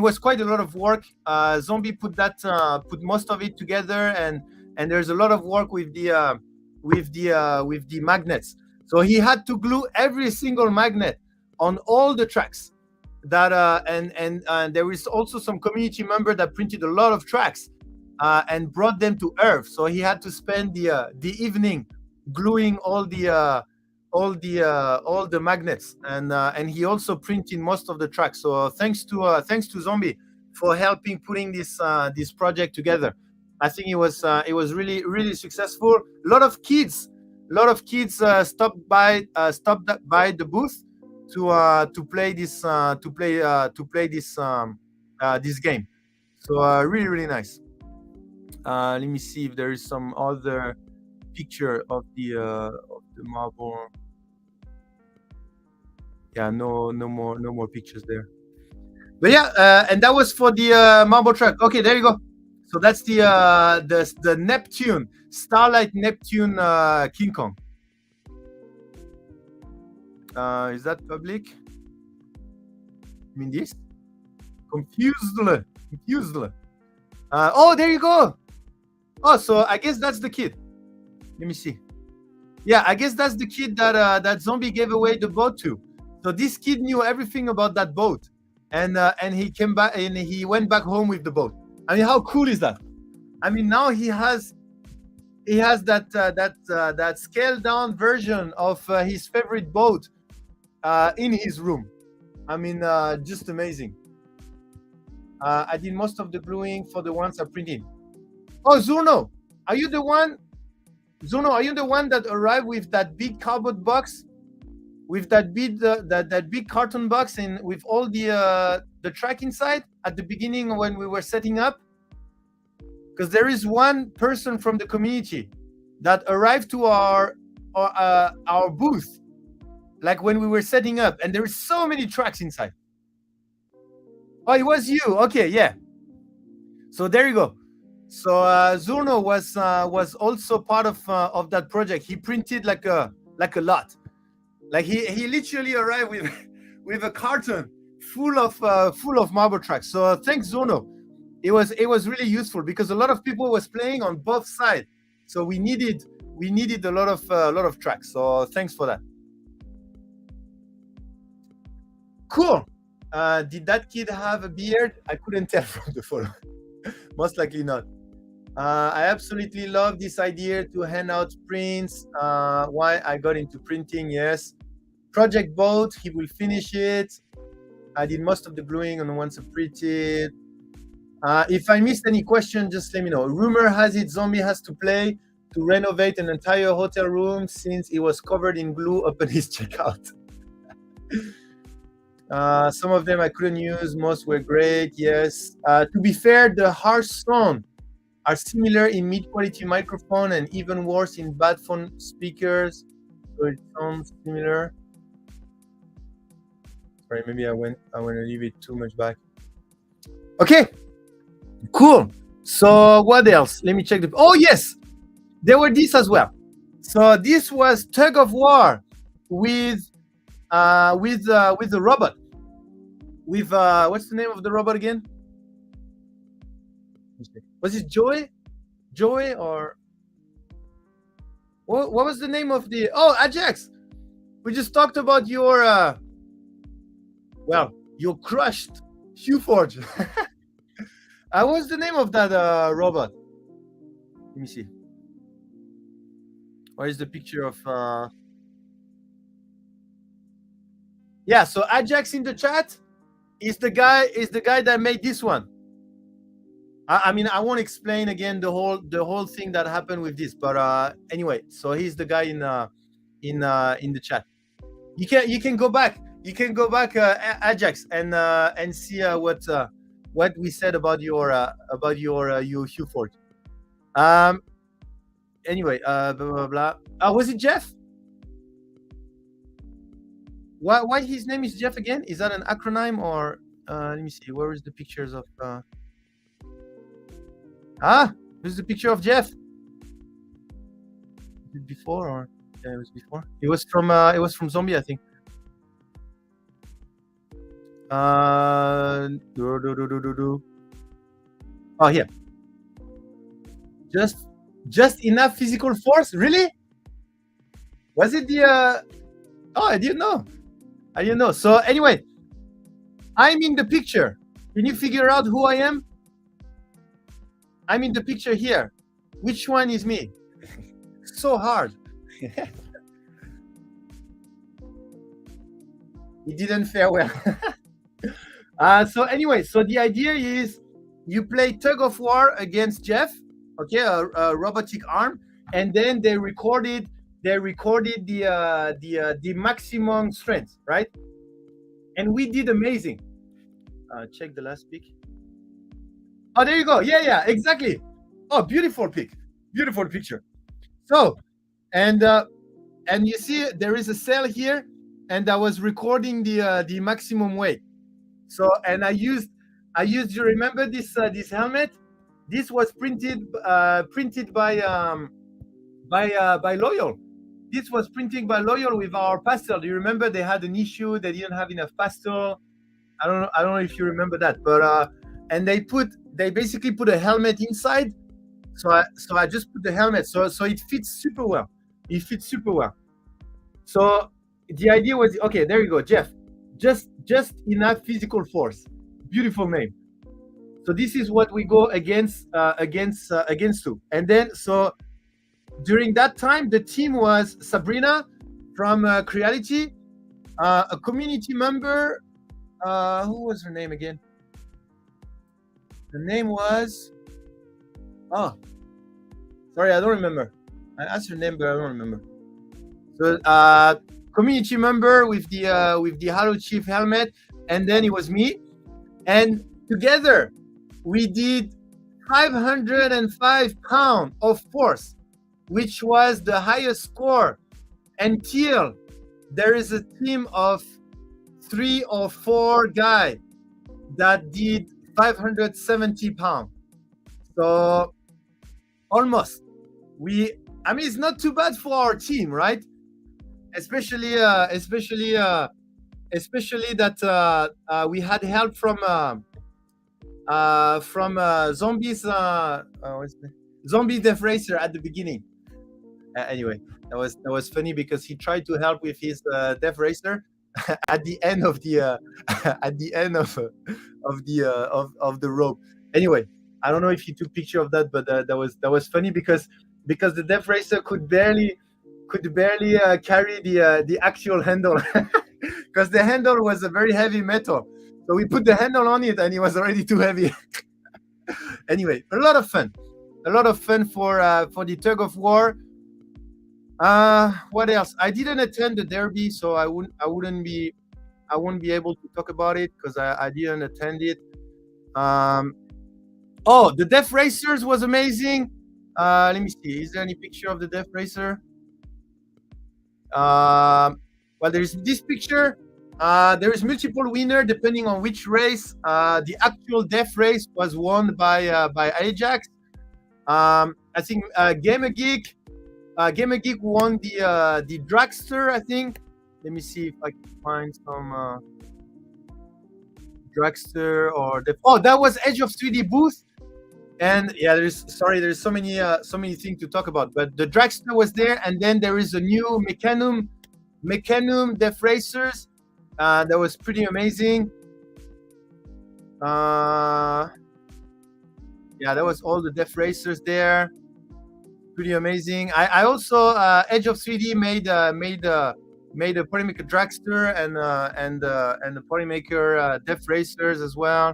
was quite a lot of work. Zombie put most of it together, and there's a lot of work with the magnets. So he had to glue every single magnet on all the tracks. That and there is also some community member that printed a lot of tracks and brought them to ERRF. So he had to spend the evening gluing all the magnets, and he also printed most of the tracks. So thanks to Zombie for helping putting this project together. I think it was really successful. A lot of kids stopped by the booth to play this this game. So really nice. Let me see if there is some other picture of the marble. Yeah, no more pictures there. But yeah, and that was for the marble track. Okay, there you go. So that's the Neptune, Starlight Neptune King Kong. Is that public? I mean this? Confused. Oh, there you go. Oh, so I guess that's the kid. Let me see. Yeah, I guess that's the kid that Zombie gave away the boat to. So this kid knew everything about that boat, and he came back and he went back home with the boat. I mean, how cool is that? I mean, now he has that scaled down version of his favorite boat in his room. I mean, just amazing. I did most of the gluing for the ones I printed. Oh, Zuno, are you the one? Zuno, are you the one that arrived with that big cardboard box, with that big carton box, and with all the track inside at the beginning when we were setting up? Because there is one person from the community that arrived to our booth, like when we were setting up, and there is so many tracks inside. Oh, it was you. Okay, yeah. So there you go. So Zurno was also part of that project. He printed like a lot. Like he literally arrived with a carton full of marble tracks. So thanks, Zurno. It was really useful because a lot of people was playing on both sides. So we needed a lot of tracks. So thanks for that. Cool. Did that kid have a beard? I couldn't tell from the photo. Most likely not. I absolutely love this idea to hand out prints. Why I got into printing, yes. Project Boat, he will finish it. I did most of the gluing on the ones I printed. If I missed any question, just let me know. Rumor has it Zombie has to play to renovate an entire hotel room since it was covered in glue upon his checkout. Some of them I couldn't use, most were great, yes. To be fair, the harsh sound are similar in mid-quality microphone and even worse in bad phone speakers, so it sounds similar. Sorry, maybe I want to leave it too much back. Okay, cool. So what else? Let me check the. Oh yes, there were these as well. So this was tug of war with the robot. with what's the name of the robot again? Was it Joy or what was the name of the? Oh, Ajax. We just talked about your well, your crushed Huforge. What's the name of that robot? Let me see. Where is the picture of? Yeah, so Ajax in the chat is the guy that made this one. I mean, I won't explain again the whole thing that happened with this, but anyway, so he's the guy in the chat. You can go back. You can go back, Ajax, and see what we said about your Huforge. Anyway, blah blah blah. Was it Jeff? Why his name is Jeff again? Is that an acronym or? Let me see. Where is the pictures of? Here's the picture of Jeff. Is it before or? Yeah, it was before. It was from Zombie, I think. Oh, here. Just enough physical force? Really? Was it the? Oh, I didn't know. So anyway, I'm in the picture. Can you figure out who I am? I'm in the picture here. Which one is me? So hard. It didn't fare well. So anyway, so the idea is you play tug of war against Jeff, okay, a robotic arm, and then they recorded the maximum strength, right? And we did amazing. Check the last pic. Oh, there you go. Yeah, exactly. Oh, beautiful pic, beautiful picture. So, and you see there is a cell here, and I was recording the maximum weight. So, and I used. You remember this helmet? This was printed by Loyal. This was printed by Loyal with our pastel. Do you remember they had an issue? They didn't have enough pastel. I don't know if you remember that, but and they basically put a helmet inside. So I just put the helmet. So it fits super well. It fits super well. So the idea was, okay, there you go, Jeff. Just enough physical force. Beautiful name. So this is what we go against to. And then so during that time, the team was Sabrina from Creality, a community member. Who was her name again? The name was, oh, sorry, I don't remember. I asked her name, but I don't remember. So community member with the Halo Chief helmet, and then it was me, and together we did 505 pounds of force, which was the highest score until there is a team of 3 or 4 guys that did 570 pounds. So almost. I mean, it's not too bad for our team, right? Especially that we had help from Zombies Zombie Death Racer at the beginning. Anyway, that was funny because he tried to help with his Death Racer at the end of the the rope. Anyway, I don't know if he took picture of that, but that was funny because the Death Racer could barely carry the actual handle because the handle was a very heavy metal. So we put the handle on it and it was already too heavy. Anyway, a lot of fun for the tug of war. What else? I didn't attend the derby, so I wouldn't be able to talk about it because I didn't attend it. Oh, the Death Racers was amazing. Let me see. Is there any picture of the Death Racer? Well, there's this picture. There is multiple winner depending on which race. The actual Death Race was won by Ajax. I think Gamer Geek won the Dragster, I think. Let me see if I can find some dragster or that was Edge of 3D booth. And yeah, there's so many things to talk about. But the dragster was there, and then there is a new Mechanum Def Racers. That was pretty amazing. Yeah, that was all the Def Racers there. Pretty amazing. I also Edge of 3D made a Polymaker dragster and the Polymaker Def Racers as well.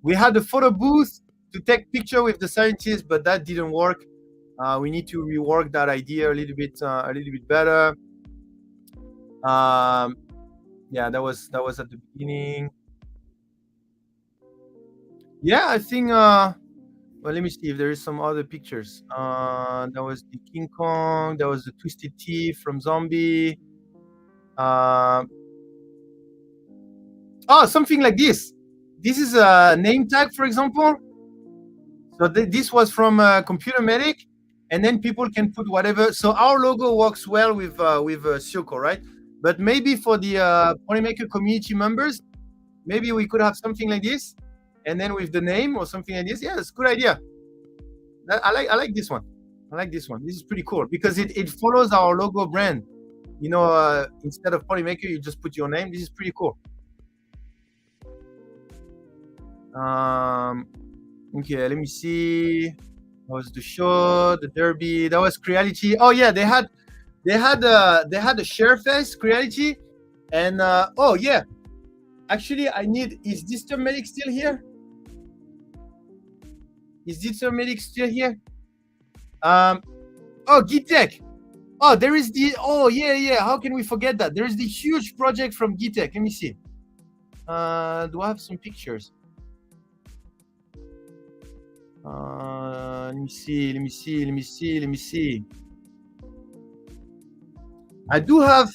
We had a photo booth to take picture with the scientists, but that didn't work. We need to rework that idea a little bit better. Yeah, that was at the beginning. Yeah, I think. Well, let me see if there is some other pictures. That was the King Kong. That was the Twisted Teeth from Zombie. Oh, something like this. This is a name tag, for example. So this was from Computer Medic, and then people can put whatever. So our logo works well with Syoko, right? But maybe for the Polymaker community members, maybe we could have something like this, and then with the name or something like this. Yeah, that's a good idea. I like this one. I like this one. This is pretty cool because it follows our logo brand. You know, instead of Polymaker, you just put your name. This is pretty cool. Okay, let me see. That was the show, the derby. That was Creality. Oh yeah, they had a share fest Creality, and oh yeah, actually is Digital Medic still here? Is Digital Medic still here? Oh, Gitek. Oh, there is yeah. How can we forget that? There is the huge project from Gitek. Let me see. Do I have some pictures? Let me see. I do have.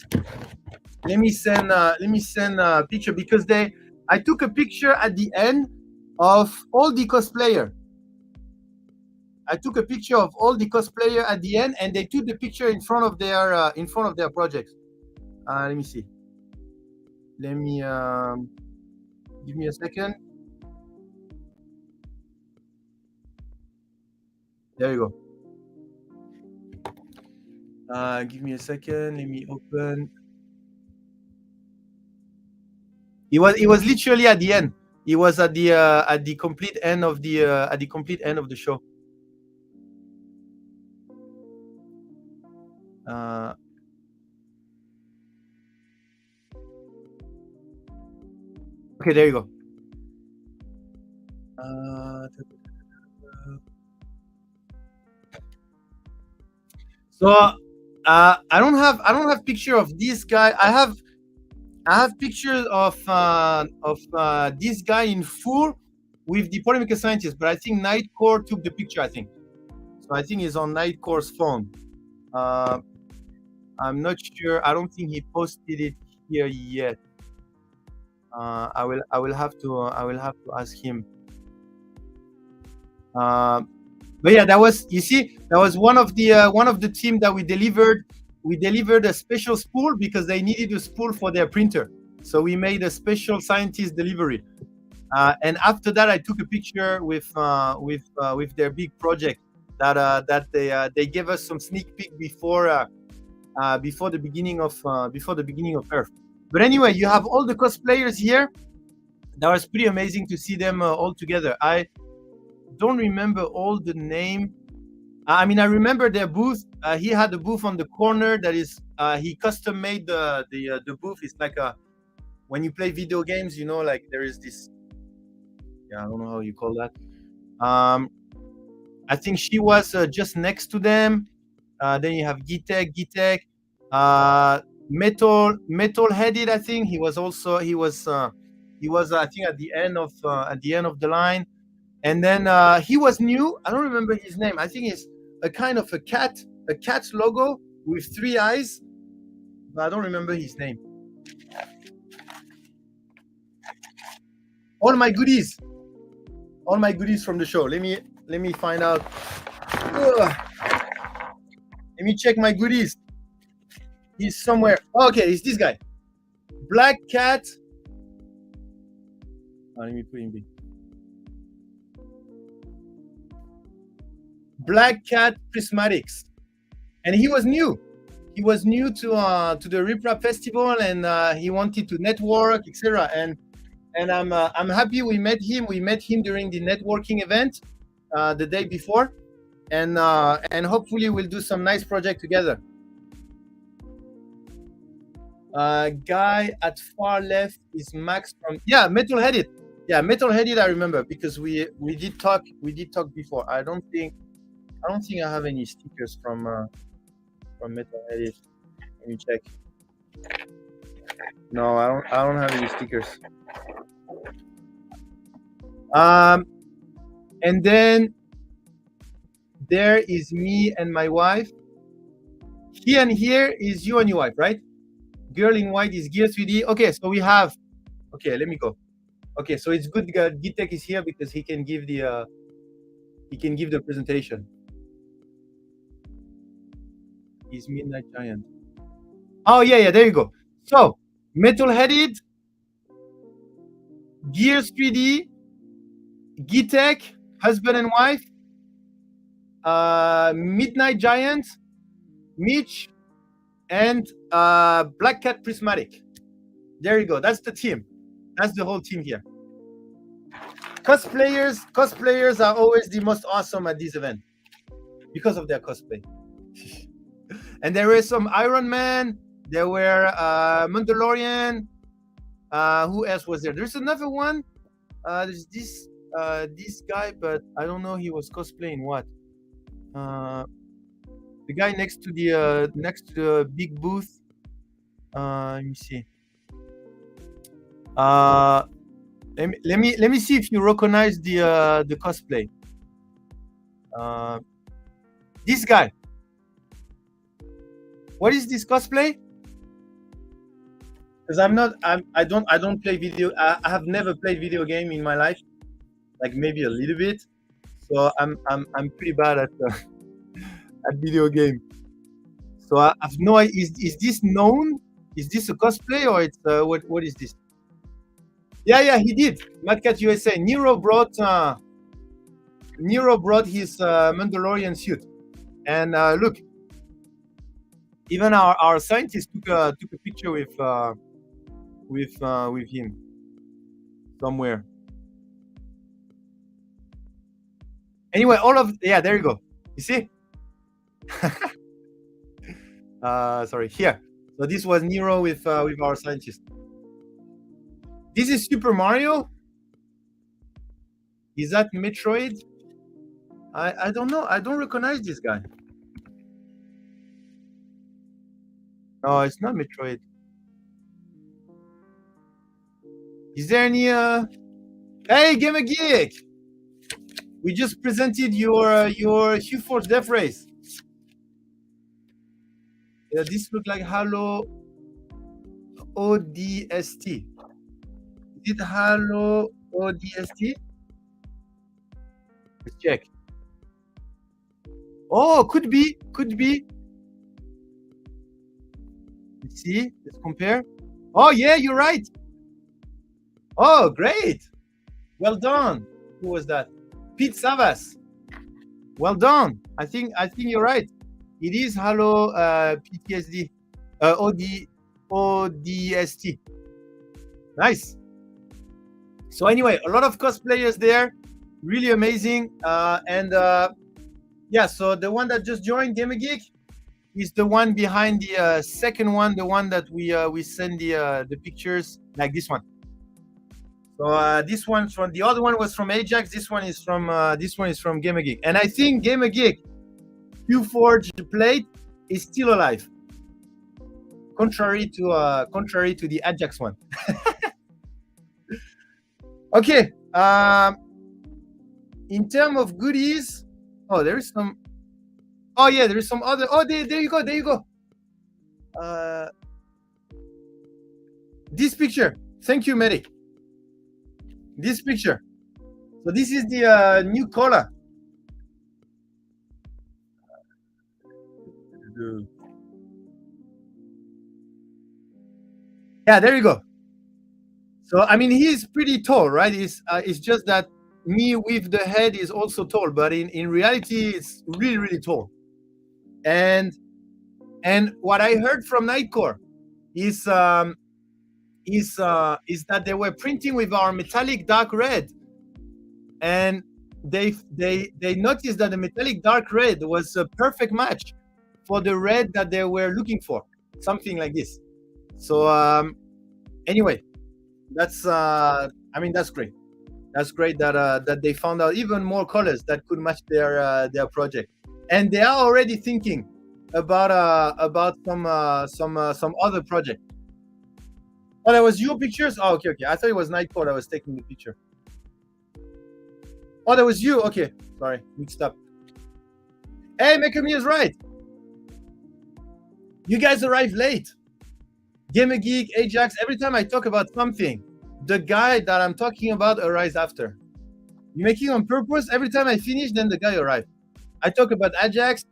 Let me send a picture because I took a picture at the end of all the cosplayer. I took a picture of all the cosplayer at the end, and they took the picture in front of their projects. Let me see. Let me give me a second. There you go. Give me a second. Let me open. It was literally at the end. It was at the complete end of the show. Okay, there you go. So I don't have picture of this guy. I have pictures of this guy in full with the Polymaker scientist, but I think Nightcore took the picture. I think so. I think he's on Nightcore's phone. I'm not sure. I don't think he posted it here yet. I will have to ask him. But yeah, that was one of the team that we delivered. We delivered a special spool because they needed a spool for their printer. So we made a special scientist delivery. And after that, I took a picture with their big project that they gave us some sneak peek before the beginning of ERRF. But anyway, you have all the cosplayers here. That was pretty amazing to see them all together. I don't remember all the name. I mean, I remember their booth. He had a booth on the corner that is he custom made the booth. It's like when you play video games, you know, like there is this. Yeah, I don't know how you call that. I think she was just next to them. Then you have Gitek, Metal Headed. I think he was I think at the end of the line. And then he was new. I don't remember his name. I think it's a kind of a cat's logo with 3 eyes, but I don't remember his name. All my goodies from the show. Let me find out. Ugh. Let me check my goodies. He's somewhere. Okay, it's this guy. Black Cat. Let me put in big. Black Cat Prismatics, and he was new. He was new to the Rip Festival, and he wanted to network, etc. And I'm happy we met him. We met him during the networking event the day before, and hopefully we'll do some nice project together. Guy at far left is Max from Metalheaded. Yeah, Metalheaded. I remember because we did talk before. I don't think I have any stickers from Metalheaded. Let me check. No, I don't have any stickers. And then there is me and my wife. Here and here is you and your wife, right? Girl in white is Gear 3D. Okay, so we have. Okay, let me go. Okay, so it's good. Gitek is here because he can give the presentation. He's Midnight Giant. Oh yeah, there you go. So Metalheaded, Gears 3D, Gitek, husband and wife, Midnight Giant, Mitch, and Black Cat Prismatic. There you go. That's the team. That's the whole team here. Cosplayers are always the most awesome at this event because of their cosplay. And there were some Iron Man. There were Mandalorian. Who else was there? There's another one. There's this guy, but I don't know he was cosplaying what. The guy next to the big booth. Let me see. Let me see if you recognize the cosplay. This guy. What is this cosplay? Because I don't play video. I have never played video game in my life, like maybe a little bit. So I'm pretty bad at video game. So I have no idea. Is this known? Is this a cosplay or it's what is this? Yeah, he did. Mad Cat USA. Nero brought his Mandalorian suit, and look, even our scientist took a picture with him somewhere. Anyway, there you go. You see? Sorry, here. So this was Nero with our scientist. This is Super Mario. Is that Metroid? I don't know. I don't recognize this guy. No, it's not Metroid. Is there any Hey, Game a Geek! We just presented your Q4 Death Race. This looks like Halo ODST. Is it Halo ODST? Let's check. Oh, could be. Let's see. Let's compare. Oh yeah, you're right. Oh, great. Well done. Who was that? Pete Savas. Well done. I think you're right. It is Halo PTSD. ODST. Nice. So anyway, a lot of cosplayers there. Really amazing. So the one that just joined Game Geek is the one behind the second one, the one that we send the pictures, like this one. So this one's from the other one was from Ajax. This one is from Game Geek, and I think Game Geek Q4 plate is still alive, contrary to the Ajax one. Okay. In terms of goodies, there is some. Oh yeah, there is some other. Oh, there you go. This picture. Thank you, Mary. This picture. So this is the new color. Yeah, there you go. So I mean, he's pretty tall, right? It's just that me with the head is also tall, but in reality, it's really really tall. And what I heard from Nightcore is is that they were printing with our metallic dark red, and they noticed that the metallic dark red was a perfect match for the red that they were looking for, something like this. So anyway, that's I mean, that's great. That's great that that they found out even more colors that could match their project, and they are already thinking about some other project. Oh, that was your pictures. Oh, okay, okay. I thought it was Nightcore that was taking the picture. Oh, that was you. Okay, sorry, mixed up. Hey, Mekami is right. You guys arrived late. Gamer Geek, Ajax. Every time I talk about something, the guy that I'm talking about arrives after. You making on purpose? Every time I finish, then the guy arrives. I talk about Ajax,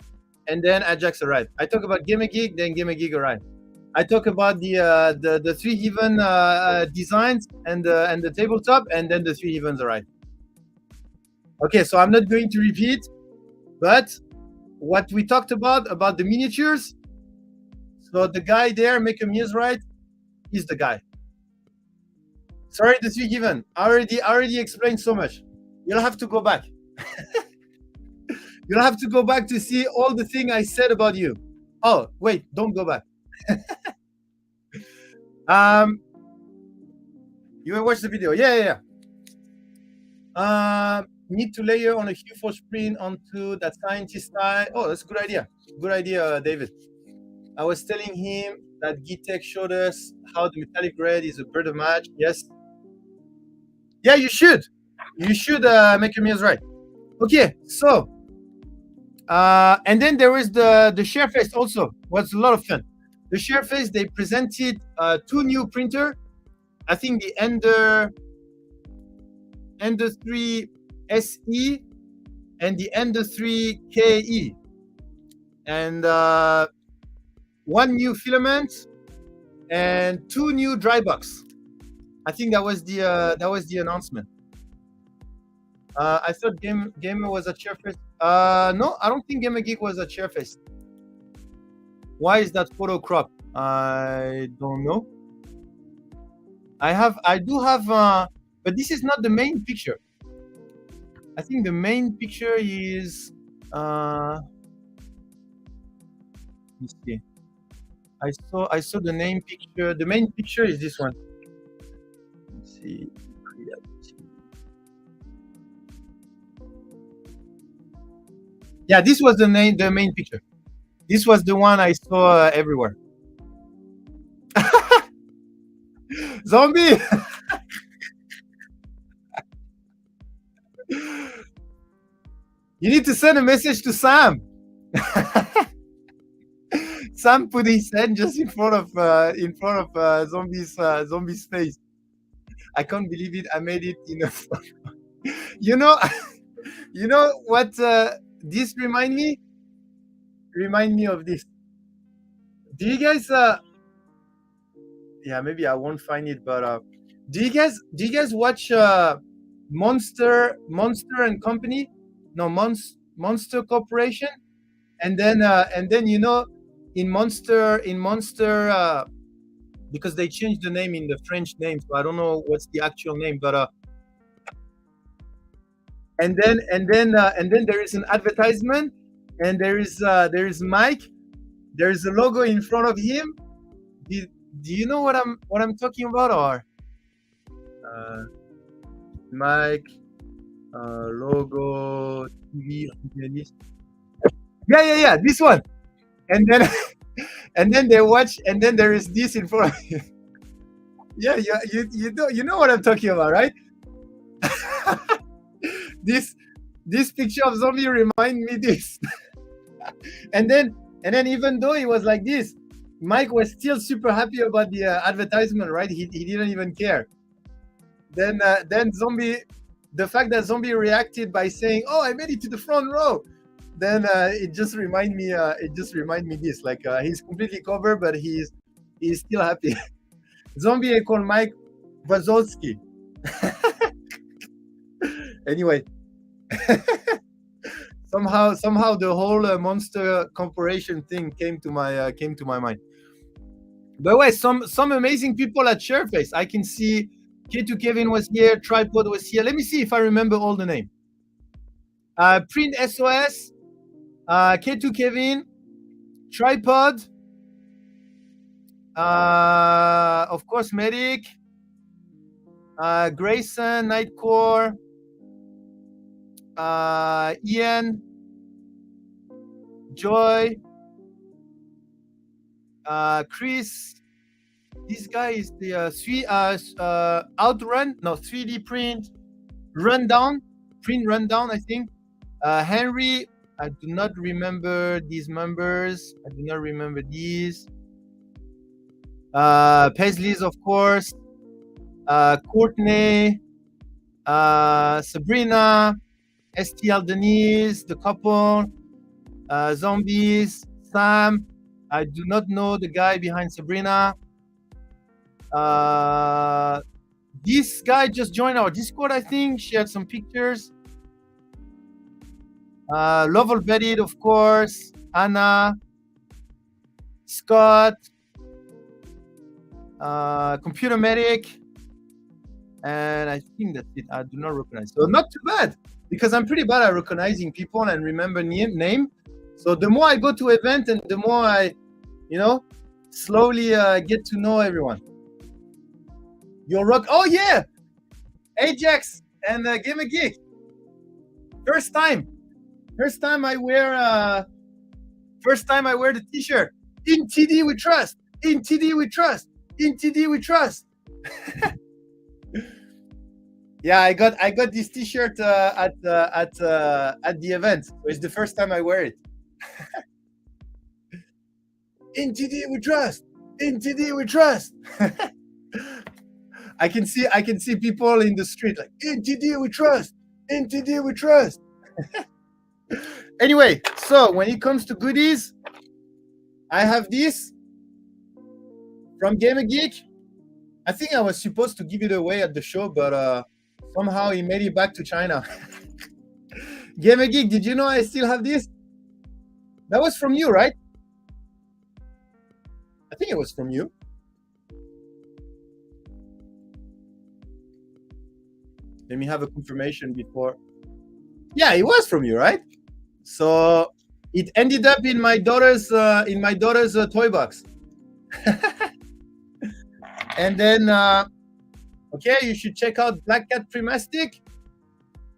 and then Ajax arrived. I talk about Gamer Geek, then Gamer Geek arrived. I talk about the three heaven designs and the tabletop, and then the three heavens arrived. Okay, so I'm not going to repeat, but what we talked about the miniatures. So the guy there, make a muse right, is the guy. Sorry, the three heaven. I already explained so much. You'll have to go back. You'll have to go back to see all the thing I said about you. Oh, wait, don't go back. You will watch the video. Yeah. Need to layer on a Q4 print onto that scientist style. Oh, that's a good idea. Good idea, David. I was telling him that Gitek showed us how the metallic red is a better match. Yes. Yeah, you should. You should make your meals right. Okay, so and then there is the Sharefest also. Was a lot of fun. The Sharefest, they presented two new printer. I think the Ender 3 SE and the Ender 3 KE, and one new filament and two new dry box. I think that was the announcement. I thought Gamer was at Sharefest. No, I don't think Gamer Geek was at Sharefest. Why is that photo cropped? I don't know. I do have, but this is not the main picture. I think the main picture is. Let me see. I saw the name picture. The main picture is this one. Let's see. Yeah, this was the main picture. This was the one I saw everywhere. Zombie. You need to send a message to Sam. Sam put his hand just in front of Zombie's face. I can't believe it. I made it in a. You know what? This remind me of this. Do you guys? Yeah, maybe I won't find it, but do you guys watch Monster and Company? No, Monster Corporation, and then in Monster because they changed the name in the French name, so I don't know what's the actual name, but and then there is an advertisement, and there is Mike. There is a logo in front of him. Do you know what I'm talking about, or Mike logo TV? Yeah, this one. And then and then they watch, and then there is this in front of you. Yeah, you know what I'm talking about, right? This picture of Zombie remind me this. and then even though it was like this, Mike was still super happy about the advertisement, right? He didn't even care. Then Zombie, the fact that Zombie reacted by saying, "Oh, I made it to the front row," then it just remind me this, like he's completely covered, but he's still happy. Zombie called Mike Wazowski. Anyway, somehow the whole Monster Corporation thing came to my mind. By the way, some amazing people at Shareface. I can see K2 Kevin was here, Tripod was here. Let me see if I remember all the name. Print SOS, K2 Kevin, Tripod, of course Medic, Grayson, Nightcore, Ian, Joy, Chris. This guy is the 3D print rundown, I think. Henry, I do not remember these members. I do not remember these. Paisley's, of course. Courtney, Sabrina, STL Denise, the couple, Zombies, Sam. I do not know the guy behind Sabrina. This guy just joined our Discord, I think. Shared some pictures. Lovell Betty, of course. Anna, Scott, Computer Medic, and I think that's it. I do not recognize. So not too bad, because I'm pretty bad at recognizing people and remember name. So the more I go to event and the more I, slowly get to know everyone. You're rock. Oh yeah, Ajax and Gamer Geek. First time I wear the T-shirt. In TD we trust. In TD we trust. In TD we trust. Yeah, I got this T-shirt at the event. It's the first time I wear it. In TD we trust. In TD we trust. I can see people in the street like, in TD we trust. In TD we trust. Anyway, so when it comes to goodies, I have this from Gamer Geek. I think I was supposed to give it away at the show, but somehow he made it back to China. Gamer Geek, did you know I still have this? That was from you, right? I think it was from you. Let me have a confirmation before. Yeah, it was from you, right? So it ended up in my daughter's toy box. And then, okay, you should check out Black Cat Primastic.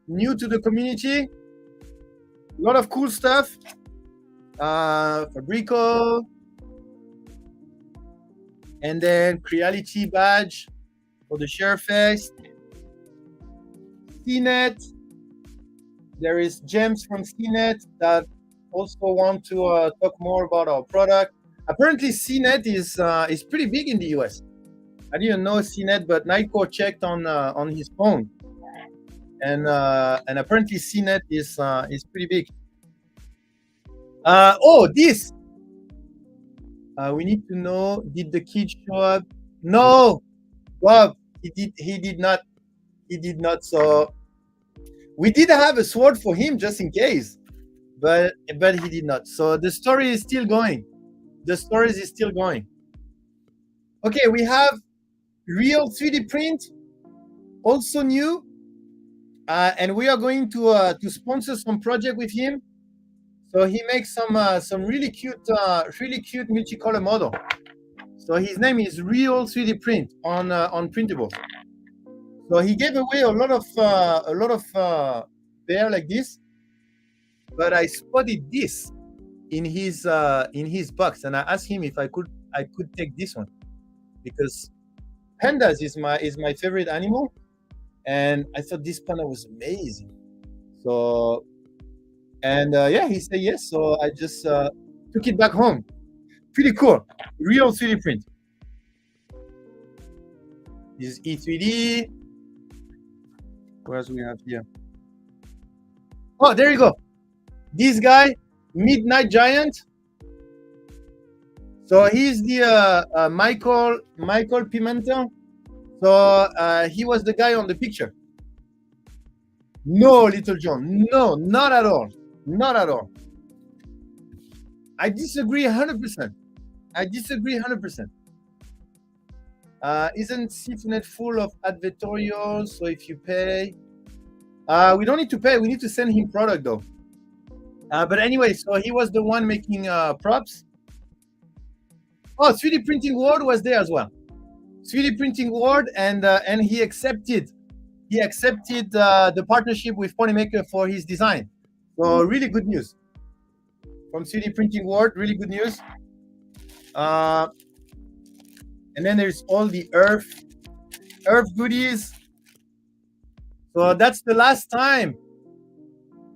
New to the community. A lot of cool stuff. Fabrico. And then Creality badge for the Shareface. CNET. There is James from CNET that also want to talk more about our product. Apparently, CNET is pretty big in the US. I didn't know CNET, but Nightcore checked on his phone, and apparently CNET is pretty big. This. We need to know: did the kid show up? No, Bob. He did not. He did not. So we did have a sword for him just in case, but he did not. So the story is still going. The stories is still going. Okay, we have Real 3D Print, also new, and we are going to sponsor some project with him. So he makes some really cute multicolor model. So his name is Real 3D Print on printables. So he gave away a lot of bear like this, but I spotted this in his box, and I asked him if I could take this one, because pandas is my favorite animal, and I thought this panda was amazing. So, and yeah, he said yes. So I just took it back home. Pretty cool. Real 3D print. This is E3D. What else we have here? Oh, there you go. This guy, Midnight Giant. So he's the Michael Pimentel. So he was the guy on the picture. No, Little John. No, not at all. Not at all. I disagree 100%. I disagree 100%. Isn't SafeNet full of advertorials? So if you pay, we don't need to pay. We need to send him product though. But anyway, so he was the one making props. Oh, 3D Printing World was there as well. 3D Printing World, and he accepted. He accepted the partnership with Polymaker for his design. So really good news from 3D Printing World. Really good news. And then there's all the ERRF goodies. So that's the last time,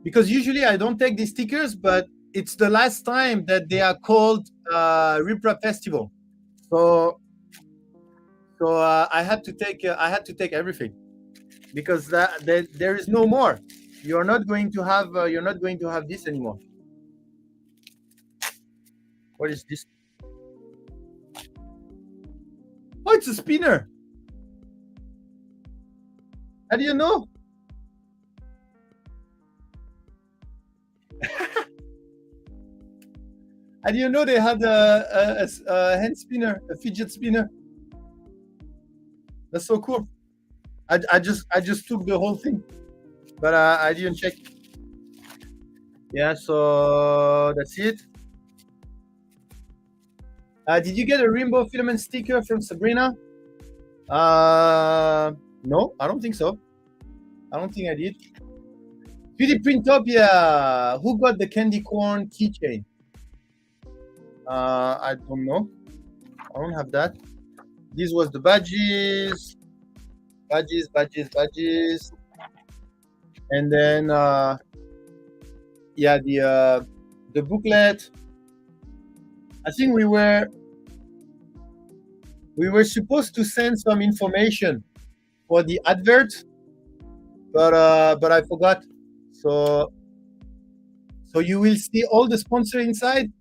because usually I don't take these stickers, but it's the last time that they are called Repra Festival. So I had to take everything, because there is no more. You're not going to have this anymore. What is this? Oh, it's a spinner. How do you know? How do you know they had a hand spinner, a fidget spinner? That's so cool. I just took the whole thing, but I didn't check. Yeah, so that's it. Did you get a rainbow filament sticker from Sabrina? No, I don't think so. I don't think I did. 3D Printopia, who got the candy corn keychain? I don't know. I don't have that. This was the badges. And then yeah, the booklet. I think we were supposed to send some information for the advert, but I forgot. So you will see all the sponsor inside,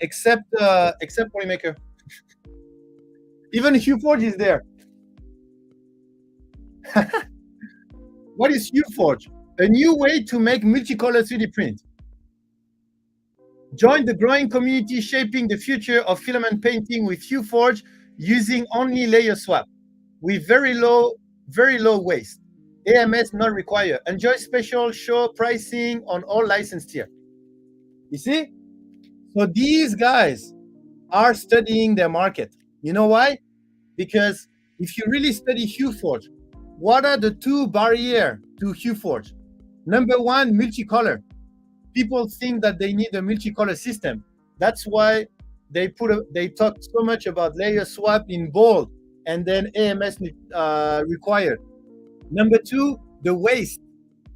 except Polymaker. Even HueForge is there. What is HueForge? A new way to make multicolor 3D print. Join the growing community shaping the future of filament painting with HueForge using only layer swap with very low waste. AMS not required. Enjoy special show pricing on all licensed tier. You see? So these guys are studying their market. You know why? Because if you really study HueForge, what are the two barriers to HueForge? Number one, multicolor. People think that they need a multicolor system. That's why they talk so much about layer swap in bold, and then AMS required. Number two, the waste,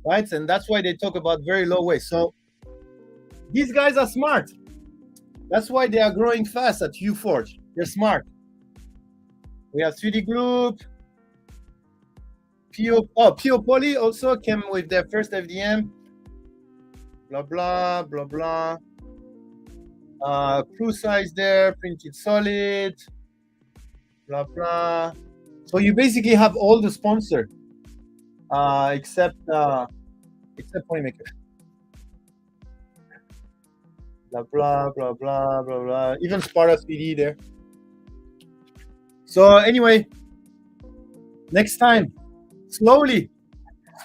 right? And that's why they talk about very low waste. So these guys are smart. That's why they are growing fast at HueForge. They're smart. We have 3D Group. PO Poly also came with their first FDM. Blah, blah, blah, blah. Crew size there, printed solid. Blah, blah. So you basically have all the sponsor, except Polymaker. Blah, blah, blah, blah, blah, blah. Even Sparta 3D there. So anyway, next time, slowly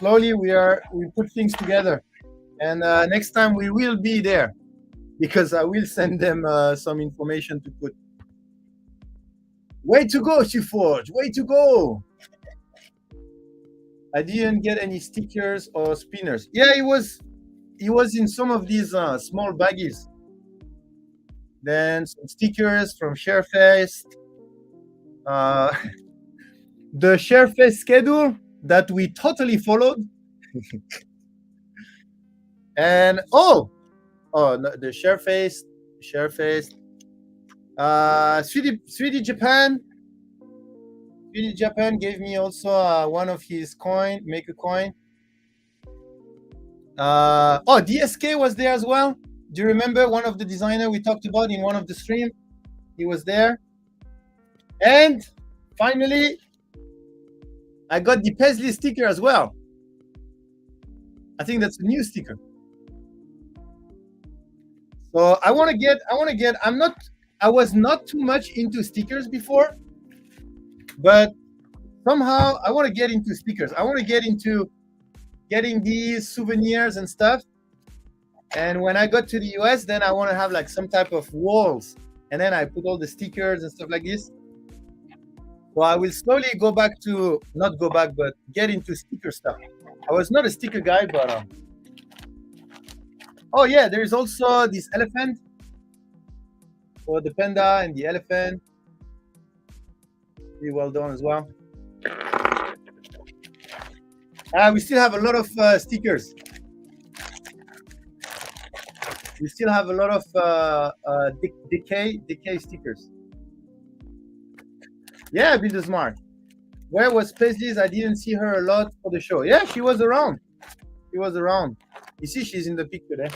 we put things together, and next time we will be there, because I will send them some information to put. Way to go, HueForge! Way to go! I didn't get any stickers or spinners. Yeah, it was in some of these small baggies. Then some stickers from ShareFest. The ShareFest schedule that we totally followed. And no, the ShareFest. 3D Japan. 3D Japan gave me also one of his coin, make a coin. DSK was there as well. Do you remember one of the designer we talked about in one of the stream? He was there. And finally, I got the Paisley sticker as well. I think that's a new sticker. So I want to get. I was not too much into stickers before, but somehow I want to get into stickers. I want to get into getting these souvenirs and stuff. And when I got to the US, then I want to have like some type of walls, and then I put all the stickers and stuff like this. So I will slowly go back to not go back, but get into sticker stuff. I was not a sticker guy, but oh yeah, there is also this elephant. So the panda and the elephant, pretty well done as well. We still have a lot of stickers. We still have a lot of decay stickers. Yeah, Builder Smart. Where was Paisley's? I didn't see her a lot for the show. Yeah, she was around. She was around. You see, she's in the picture there.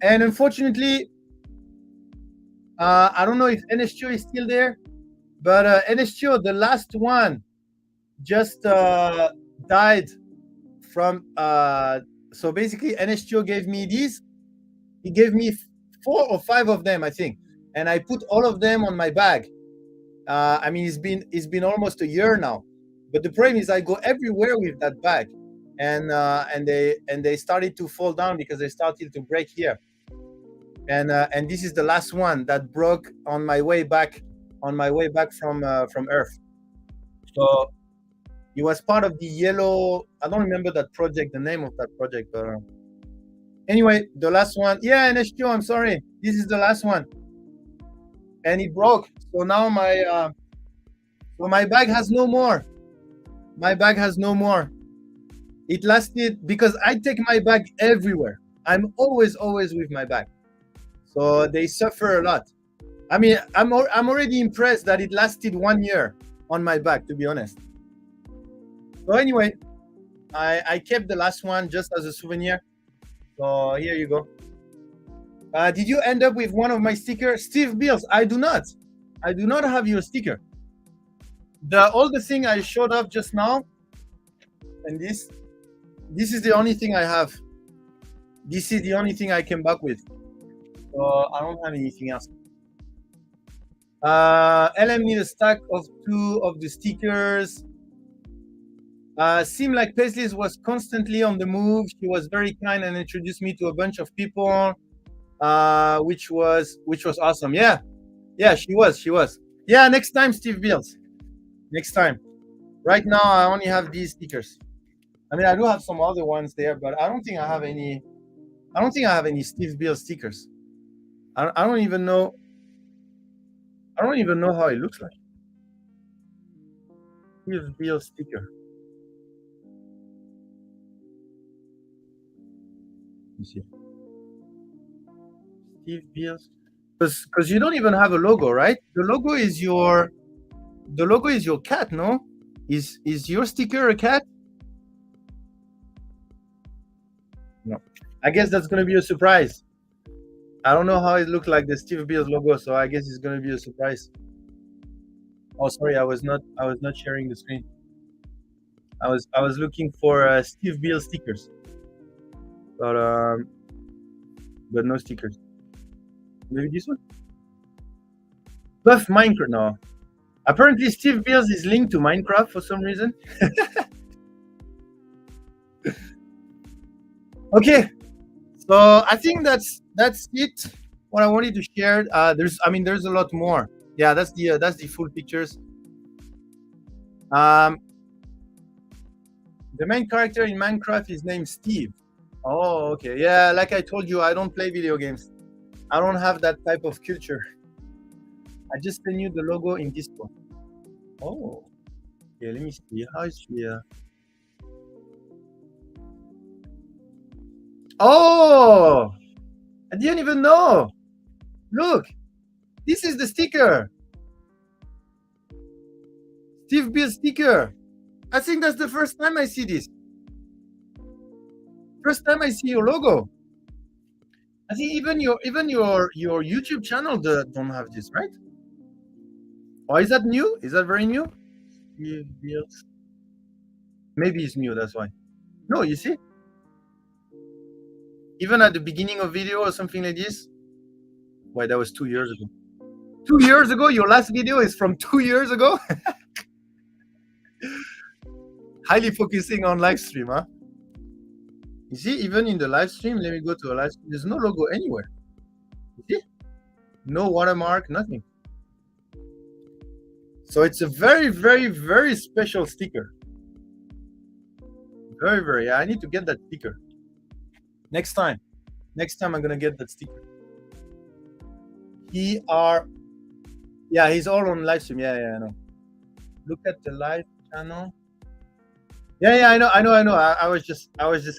And unfortunately, I don't know if NSTO is still there, but NSTO, the last one, just died from. So basically, NSTO gave me these. He gave me 4 or 5 of them, I think, and I put all of them on my bag. I mean, it's been almost a year now, but the problem is I go everywhere with that bag, and they started to fall down because they started to break here, and this is the last one that broke on my way back from Earth. So it was part of the yellow. I don't remember that project, the name of that project, but anyway, the last one. Yeah, NHQ. I'm sorry. This is the last one, and it broke. So now my bag has no more. My bag has no more. It lasted because I take my bag everywhere. I'm always with my bag. So they suffer a lot. I mean, I'm already impressed that it lasted 1 year on my bag, to be honest. So anyway, I kept the last one just as a souvenir. So here you go. Did you end up with one of my stickers? Steve Bills, I do not. I do not have your sticker. All the thing I showed up just now, and this is the only thing I have. This is the only thing I came back with. So I don't have anything else. LM need a stack of 2 of the stickers. Seemed like Paisley's was constantly on the move. She was very kind and introduced me to a bunch of people, which was awesome. Yeah, she was. Yeah, next time, Steve Bills. Next time. Right now, I only have these stickers. I mean, I do have some other ones there, but I don't think I have any. I don't think I have any Steve Bills stickers. I don't even know. I don't even know how it looks like. Steve Bills sticker. Let me see. Steve Bills. Because you don't even have a logo, right? The logo is your cat, no? Is your sticker a cat? No. I guess that's gonna be a surprise. I don't know how it looked like the Steve Bills logo, so I guess it's gonna be a surprise. Oh, sorry, I was not sharing the screen. I was looking for Steve Bills stickers, but no stickers. Maybe this one. Buff Minecraft. No. Apparently, Steve Bills is linked to Minecraft for some reason. Okay, so I think that's it. What I wanted to share. There's a lot more. Yeah, that's the full pictures. The main character in Minecraft is named Steve. Oh, okay. Yeah, like I told you, I don't play video games. I don't have that type of culture. I just sent you the logo in Discord. Oh, okay. Let me see. How is she? Oh, I didn't even know. Look, this is the sticker. Steve Bills sticker. I think that's the first time I see this. First time I see your logo. I think even your YouTube channel don't have this, right? Or is that new? Is that very new? Steve Bills. Maybe it's new, that's why. No, you see? Even at the beginning of video or something like this. Why, that was 2 years ago. 2 years ago? Your last video is from 2 years ago? Highly focusing on live stream, huh? You see, even in the live stream, let me go to a live stream. There's no logo anywhere. You see? No watermark, nothing. So it's a very, very, very special sticker. Very, very. I need to get that sticker. Next time I'm gonna get that sticker. Yeah, he's all on live stream. Yeah, I know. Look at the live channel. Yeah, I know. I was just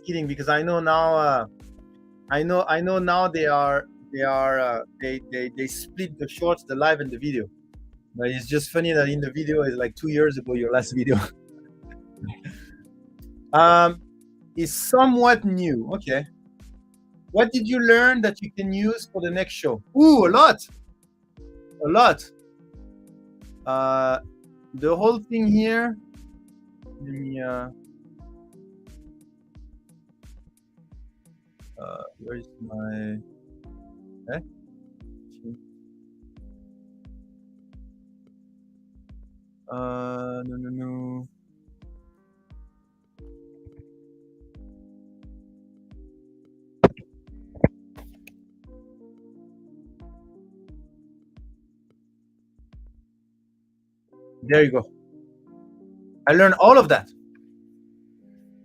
kidding because I know now. I know now they split the shorts, the live and the video. But it's just funny that in the video is like 2 years ago, your last video. Is somewhat new. Okay. What did you learn that you can use for the next show? Ooh, a lot. The whole thing here. Let me. Where is my? Okay. No. There you go. I learned all of that.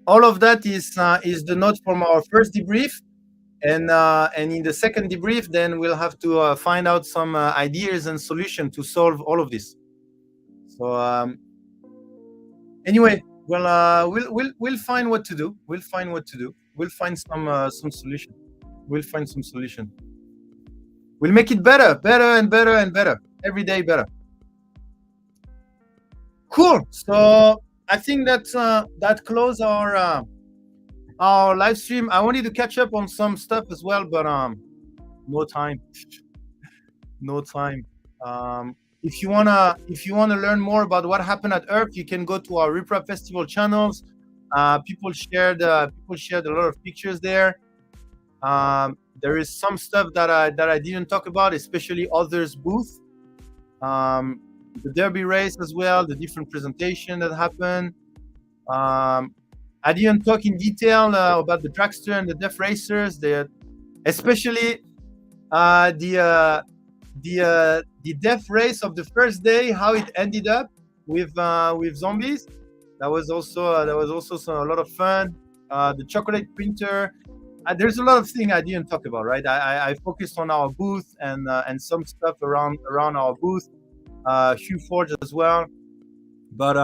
All of that is the note from our first debrief, and in the second debrief, then we'll have to find out some ideas and solution to solve all of this. So anyway, well, we'll find what to do. We'll find some solution. We'll make it better and better every day, better. Cool. So I think that close our live stream. I wanted to catch up on some stuff as well, but no time. If you wanna learn more about what happened at ERRF, you can go to our Repra Festival channels. People shared a lot of pictures there. There is some stuff that I didn't talk about, especially others' booth. The Derby race as well, the different presentation that happened. I didn't talk in detail about the dragster and the deaf racers, especially the deaf race of the first day, how it ended up with zombies. That was also a lot of fun. The chocolate printer. There's a lot of things I didn't talk about, right? I focused on our booth and some stuff around our booth. Hugh Forge as well, but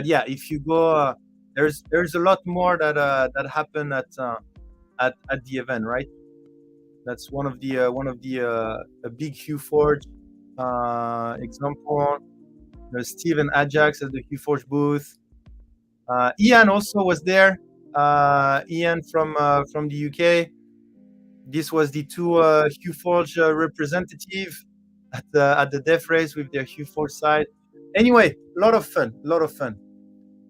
yeah, if you go, there's a lot more that happened at the event, right? That's one of the a big Hugh Forge example. There's Steve and Ajax at the Hugh Forge booth. Ian also was there. Ian from the UK. This was the two Hugh Forge representative at the deaf race with their Hugh Forge side. Anyway, a lot of fun.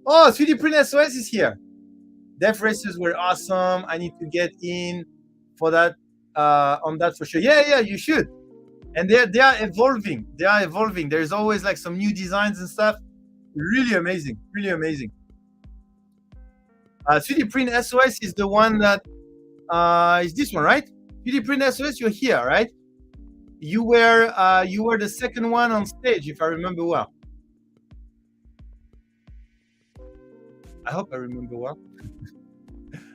Oh, 3D Print SOS is here. Deaf races were awesome. I need to get in for that on that for sure. Yeah, you should. And they are evolving. There's always like some new designs and stuff. Really amazing. 3D Print SOS is the one that is this one, right? 3D Print SOS, you're here, right? You were the second one on stage, if I remember well. I hope I remember well.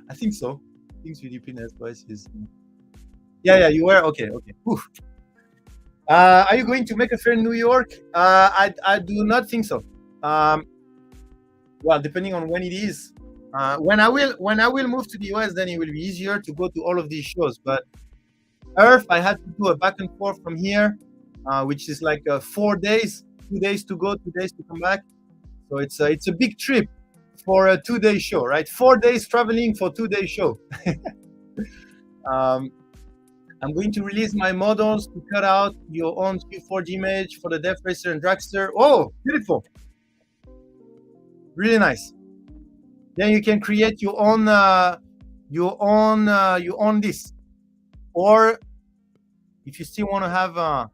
I think so. I think 3D Print SOS is. Yeah, you were okay. Oof. Are you going to make a fair in New York? I do not think so. Well, depending on when it is. When I will move to the US, then it will be easier to go to all of these shows. But ERRF, I had to do a back and forth from here, which is like 4 days, 2 days to go, 2 days to come back. So it's a big trip for a 2-day show, right? 4 days traveling for 2-day show. I'm going to release my models to cut out your own Q4 image for the Death Racer and Dragster. Oh, beautiful. Really nice. Then you can create your own this. Or if you still want to have, I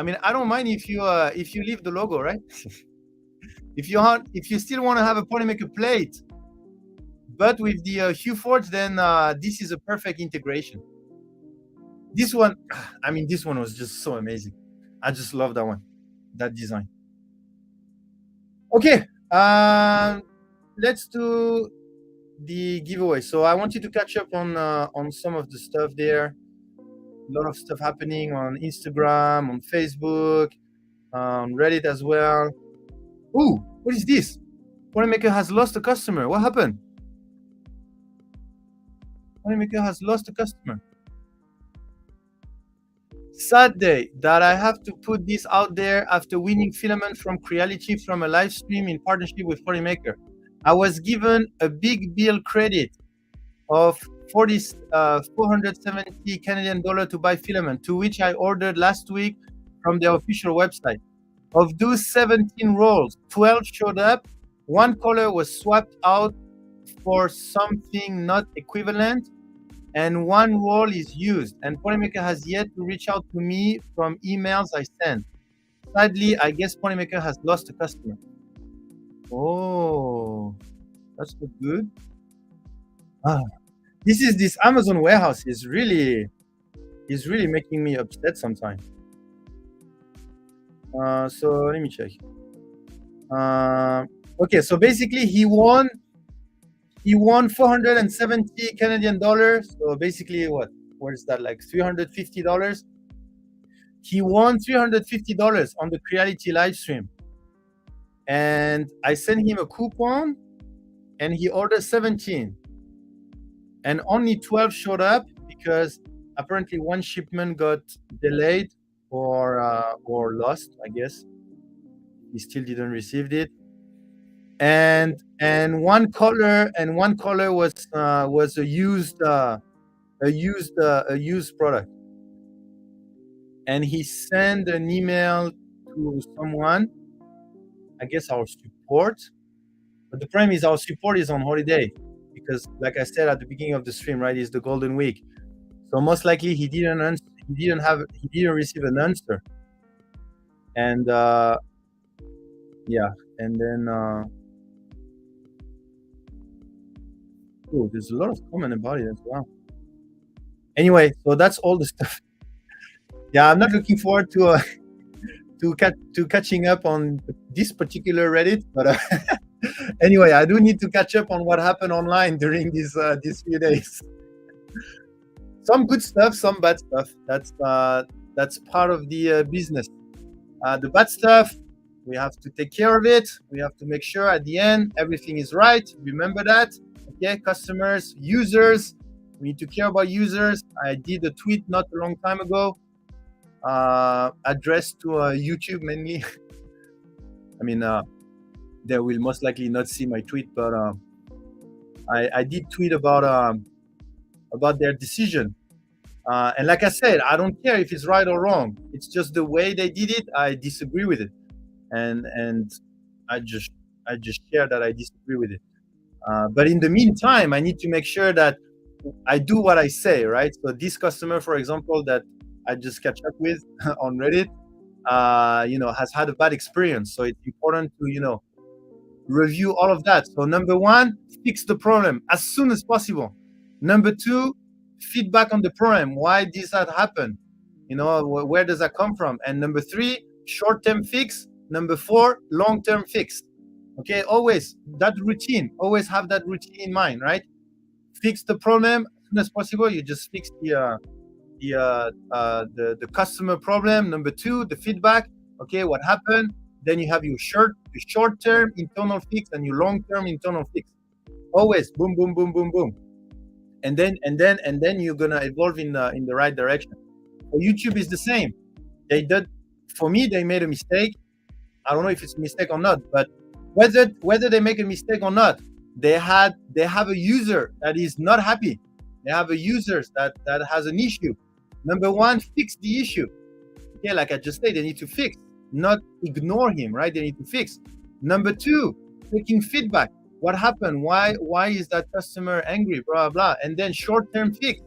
mean, I don't mind if you leave the logo, right? if you still want to have a Polymaker plate, but with the Hue Forge, then this is a perfect integration. This one, I mean, this one was just so amazing. I just love that one, that design. Okay, let's do the giveaway. So I want you to catch up on some of the stuff there. A lot of stuff happening on Instagram, on Facebook, on Reddit as well. Ooh, what is this? Polymaker has lost a customer. What happened? Polymaker has lost a customer. Sad day that I have to put this out there after winning filament from Creality from a live stream in partnership with Polymaker. I was given a big bill credit of 470 Canadian dollar to buy filament, to which I ordered last week from their official website. Of those 17 rolls, 12 showed up. One color was swapped out for something not equivalent, and one roll is used. And Polymaker has yet to reach out to me from emails I sent. Sadly, I guess Polymaker has lost a customer. Oh, that's not good. This Amazon warehouse is really making me upset sometimes. So let me check. Okay, so basically he won 470 Canadian dollars. So basically what is that, like $350? He won $350 on the Creality live stream. And I sent him a coupon and he ordered 17. And only 12 showed up because apparently one shipment got delayed or lost, I guess. He still didn't receive it. And one color was a used product. And he sent an email to someone, I guess our support. But the problem is our support is on holiday because, like I said at the beginning of the stream, right, is the Golden Week. So most likely he didn't receive an answer. And yeah, and then there's a lot of comment about it as well. Anyway, so that's all the stuff. Yeah, I'm not looking forward to catching up on this particular Reddit, but anyway, I do need to catch up on what happened online during these few days. Some good stuff, some bad stuff. That's part of the business. The bad stuff, we have to take care of it. We have to make sure at the end everything is right. Remember that. Okay, customers, users. We need to care about users. I did a tweet not a long time ago, addressed to YouTube mainly. I mean, they will most likely not see my tweet, but I did tweet about their decision. And like I said, I don't care if it's right or wrong. It's just the way they did it. I disagree with it, and I just share that I disagree with it. But in the meantime, I need to make sure that I do what I say, right? So this customer, for example, that I just catch up with on Reddit, has had a bad experience. So it's important to, review all of that. So number one, fix the problem as soon as possible. Number two, feedback on the problem. Why does that happen? Where does that come from? And number three, short-term fix. Number four, long-term fix. Okay, always that routine. Always have that routine in mind, right? Fix the problem as soon as possible. You just fix the customer problem. Number two, the feedback. Okay, what happened? Then you have your short-term internal fix and your long-term internal fix. Always boom, boom, boom, boom, boom. And then you're gonna evolve in the right direction. For YouTube is the same. They made a mistake. I don't know if it's a mistake or not, but whether they make a mistake or not, they have a user that is not happy. They have a user that has an issue. Number one, fix the issue. Okay, like I just said, they need to fix, not ignore him, right? They need to fix. Number two, taking feedback. What happened? Why is that customer angry? Blah blah. And then short-term fix.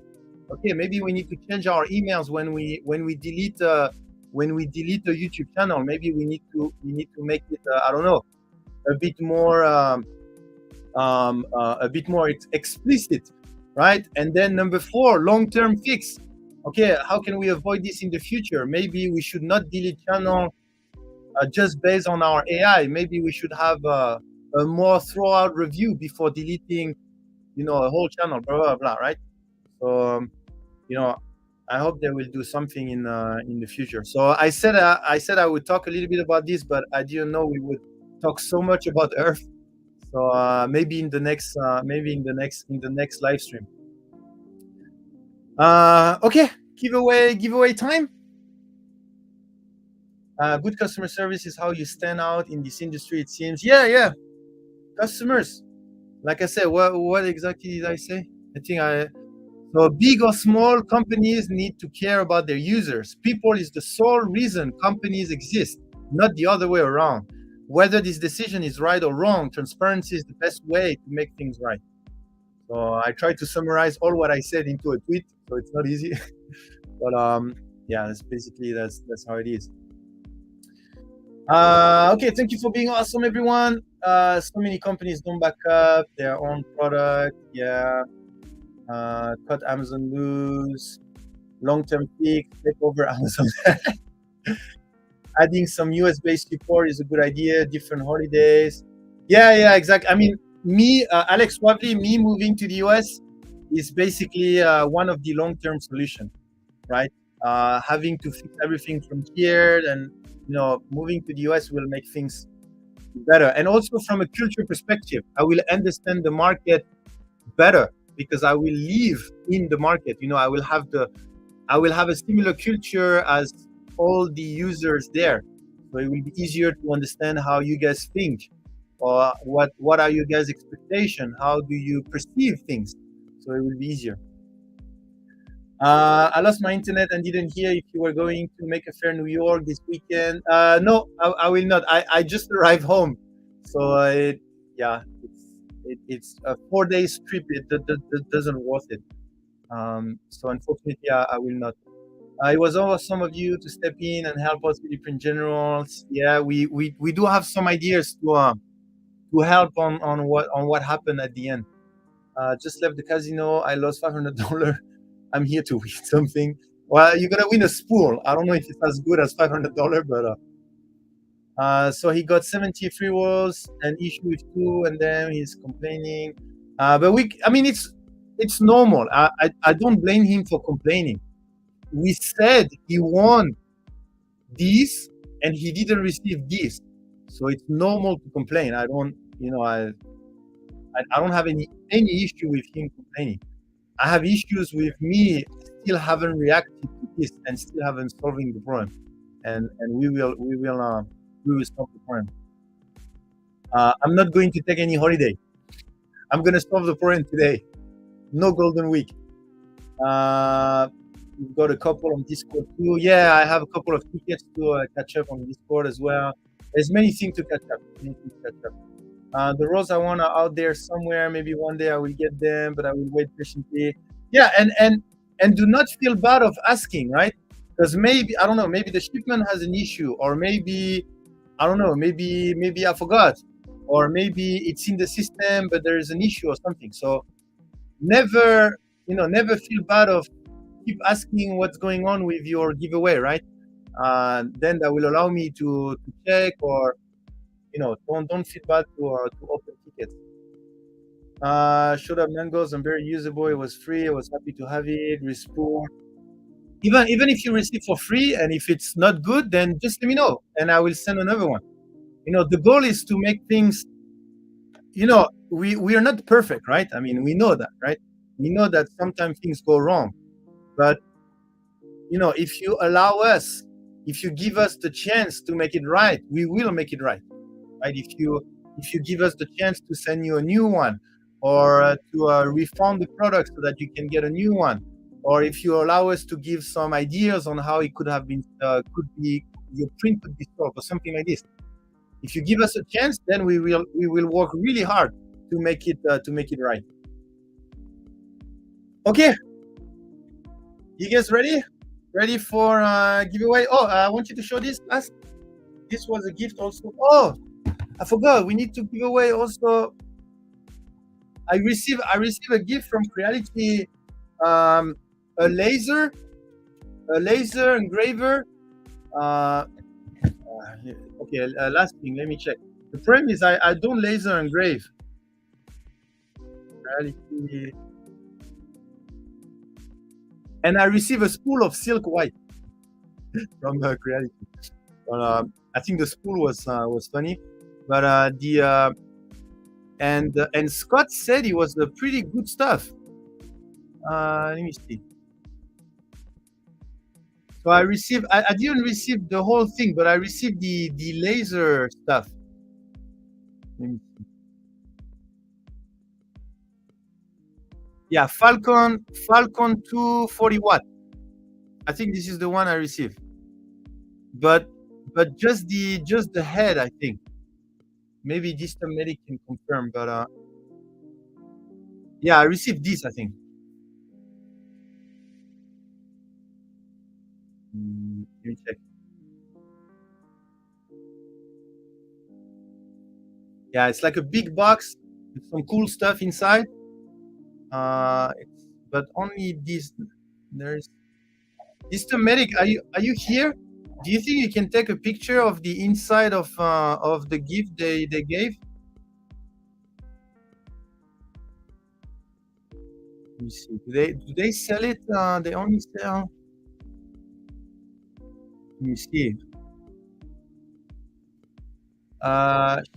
Okay, maybe we need to change our emails when we delete a YouTube channel. Maybe we need to make it I don't know, a bit more explicit, right? And then number 4, long-term fix. Okay, how can we avoid this in the future? Maybe we should not delete channel just based on our AI. Maybe we should have a more thorough review before deleting, a whole channel, blah blah blah, right? So, I hope they will do something in the future. So I said I would talk a little bit about this, but I didn't know we would talk so much about Earth. So maybe in the next live stream. Okay, giveaway time. Good customer service is how you stand out in this industry, it seems. Yeah. Customers, like I said, what exactly did I say? So big or small companies need to care about their users. People is the sole reason companies exist, not the other way around. Whether this decision is right or wrong, transparency is the best way to make things right. So I try to summarize all what I said into a tweet, so it's not easy. But yeah, that's how it is. Okay, thank you for being awesome, everyone. So many companies don't back up their own product. Yeah. Cut Amazon loose, long-term fix, take over Amazon. Adding some US-based support is a good idea. Different holidays. Yeah, exactly. I mean, Alex Wavely, me moving to the US is basically one of the long-term solutions, right? Having to fix everything from here, and moving to the US will make things better. And also from a culture perspective, I will understand the market better because I will live in the market. I will have a similar culture as all the users there, so it will be easier to understand how you guys think, or what are your guys' expectations, how do you perceive things, so it will be easier. I lost my internet and didn't hear if you were going to make a fair New York this weekend. No, I will not. I just arrived home, so it's a 4-day trip. It doesn't worth it. So unfortunately, I will not. It was awesome of you to step in and help us with different generals. Yeah, we do have some ideas to help on what happened at the end. Just left the casino. I lost $500. I'm here to win something. Well, you're gonna win a spool. I don't know if it's as good as $500, but so he got 73 rolls and issue with 2, and then he's complaining. But it's normal. I don't blame him for complaining. We said he won this and he didn't receive this, so it's normal to complain. I don't have any issue with him complaining. I have issues with me still haven't reacted to this and still haven't solving the problem, and we will solve the problem. I'm not going to take any holiday. I'm gonna solve the problem today. No golden week. We've got a couple on Discord too. Yeah, I have a couple of tickets to catch up on Discord as well. There's many things to catch up. The roles I want are out there somewhere. Maybe one day I will get them, but I will wait patiently. Yeah, and do not feel bad of asking, right? Because maybe, I don't know, maybe the shipment has an issue, or maybe, I don't know, maybe I forgot, or maybe it's in the system, but there is an issue or something. So never feel bad of keep asking what's going on with your giveaway, right? Then that will allow me to check, or don't feel bad to open tickets. Showed up mangoes and very usable. It was free. I was happy to have it. Respoon. Even if you receive for free, and if it's not good, then just let me know and I will send another one. The goal is to make things, we are not perfect, right? I mean, we know that, right? We know that sometimes things go wrong, but if you allow us, if you give us the chance to make it right, we will make it right. Right? If you give us the chance to send you a new one, or to refund the product so that you can get a new one, or if you allow us to give some ideas on how it could have been, your print could be solved, or something like this. If you give us a chance, then we will work really hard make it right. Okay, you guys ready? Ready for giveaway? Oh, I want you to show this. This was a gift also. Oh, I forgot. We need to give away also. I receive a gift from Creality, a laser engraver. Okay, last thing. Let me check. The problem is I don't laser engrave. Creality. And I receive a spool of silk white from Creality. I think the spool was funny, but and Scott said it was a pretty good stuff. Let me see. So I didn't receive the whole thing, but I received the laser stuff. Let me see. Yeah, Falcon 240 watt. I think this is the one I received. But just the head, I think. Maybe Distant Medic can confirm, but yeah, I received this, I think. Let me check. Yeah, it's like a big box with some cool stuff inside. But only this. There's Distant Medic. Are you here? Do you think you can take a picture of the inside of the gift they gave? Let me see. Do they sell it? They only sell. Let me see.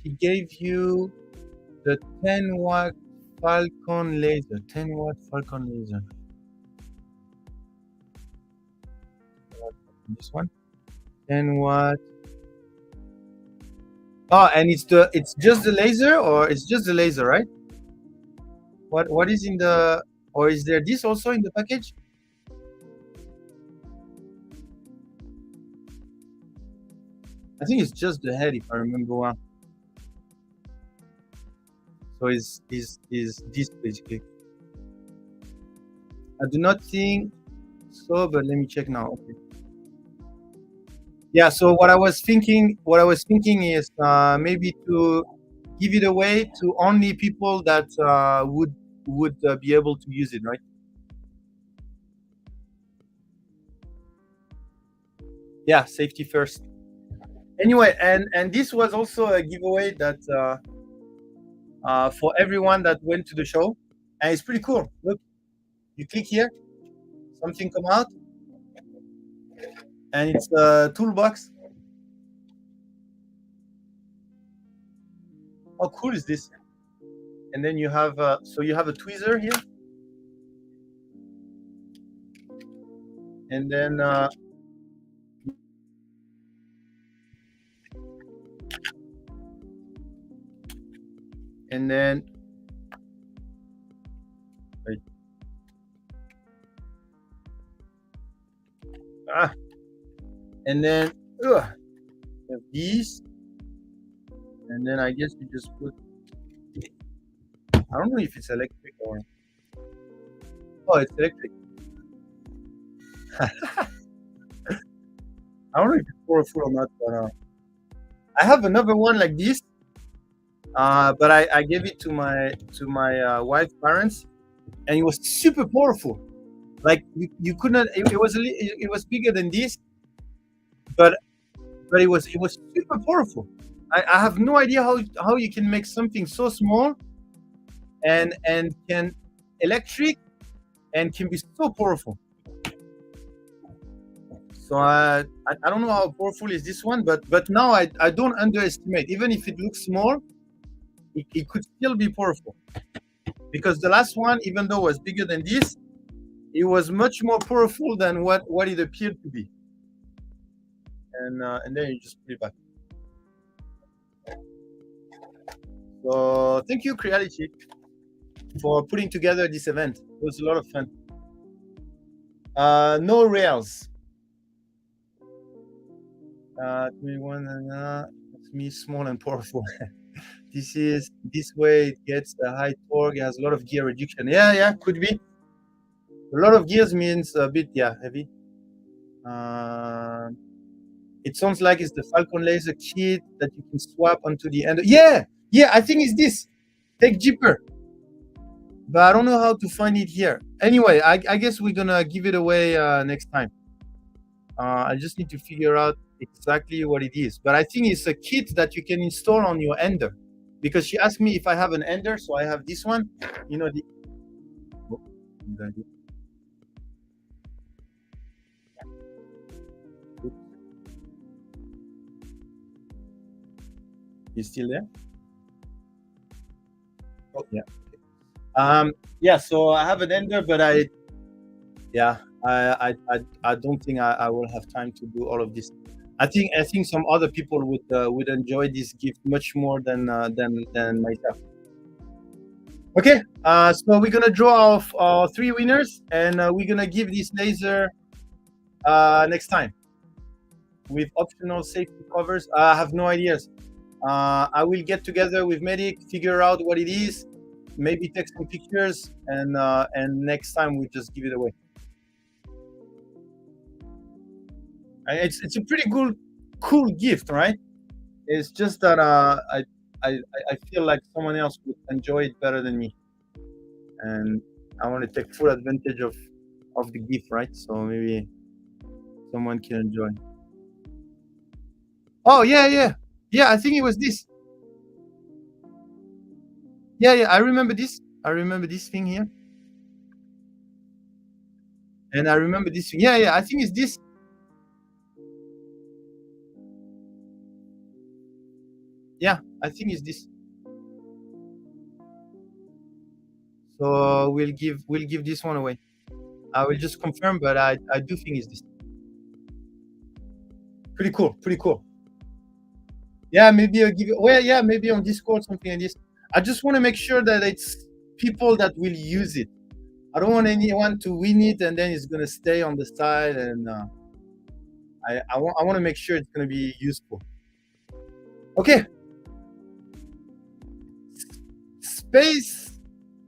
She gave you the 10-watt Falcon laser. 10-watt Falcon laser. This one. 10-watt. Oh, and it's just the laser, or it's just the laser, right? What is in the, or is there this also in the package? I think it's just the head, if I remember well. So is this basically? I do not think so, but let me check now. Okay. Yeah. So what I was thinking is maybe to give it away to only people that would be able to use it, right? Yeah, safety first. Anyway, and this was also a giveaway that for everyone that went to the show, and it's pretty cool. Look, you click here, something come out, and it's a toolbox. How cool is this? And then you have so you have a tweezer here, and then wait. And then these, and then I guess you just put. I don't know if it's electric or. Oh, it's electric. I don't know if it's powerful or not, but I have another one like this. But I gave it to my wife's parents, and it was super powerful. Like you could not. It was bigger than this, but it was super powerful. I have no idea how you can make something so small and can electric and can be so powerful. So I don't know how powerful is this one, but now I don't underestimate. Even if it looks small, it could still be powerful. Because the last one, even though it was bigger than this, it was much more powerful than what it appeared to be. And then you just put it back. So thank you, Creality, for putting together this event. It was a lot of fun. No rails. 21 and It's me, small and powerful. This way it gets a high torque. It has a lot of gear reduction. Yeah, could be. A lot of gears means a bit, heavy. Uh, it sounds like it's the Falcon laser kit that you can swap onto the end. Yeah, I think it's this. Take Jeeper. But I don't know how to find it here. Anyway, I guess we're gonna give it away next time. I just need to figure out exactly what it is. But I think it's a kit that you can install on your Ender. Because she asked me if I have an Ender, so I have this one. You know, oh, you still there? Oh, yeah. So I have an Ender, but I don't think I will have time to do all of this. I think some other people would enjoy this gift much more than myself. Okay, so we're gonna draw our 3 winners, and we're gonna give this laser next time with optional safety covers. I have no ideas. I will get together with Medic, figure out what it is, maybe take some pictures, and next time we just give it away. It's a pretty cool gift, right? It's just that I feel like someone else would enjoy it better than me, and I want to take full advantage of the gift, right? So maybe someone can enjoy. Oh yeah. I think it was this. Yeah. I remember this. I remember this thing here, and I remember this thing. Yeah. I think it's this. Yeah, I think it's this. So we'll give this one away. I will just confirm, but I do think it's this. Pretty cool. Yeah, maybe I'll give it. Well, yeah, maybe on Discord, something like this. I just want to make sure that it's people that will use it. I don't want anyone to win it and then it's gonna stay on the side. And I want to make sure it's gonna be useful. Okay. Space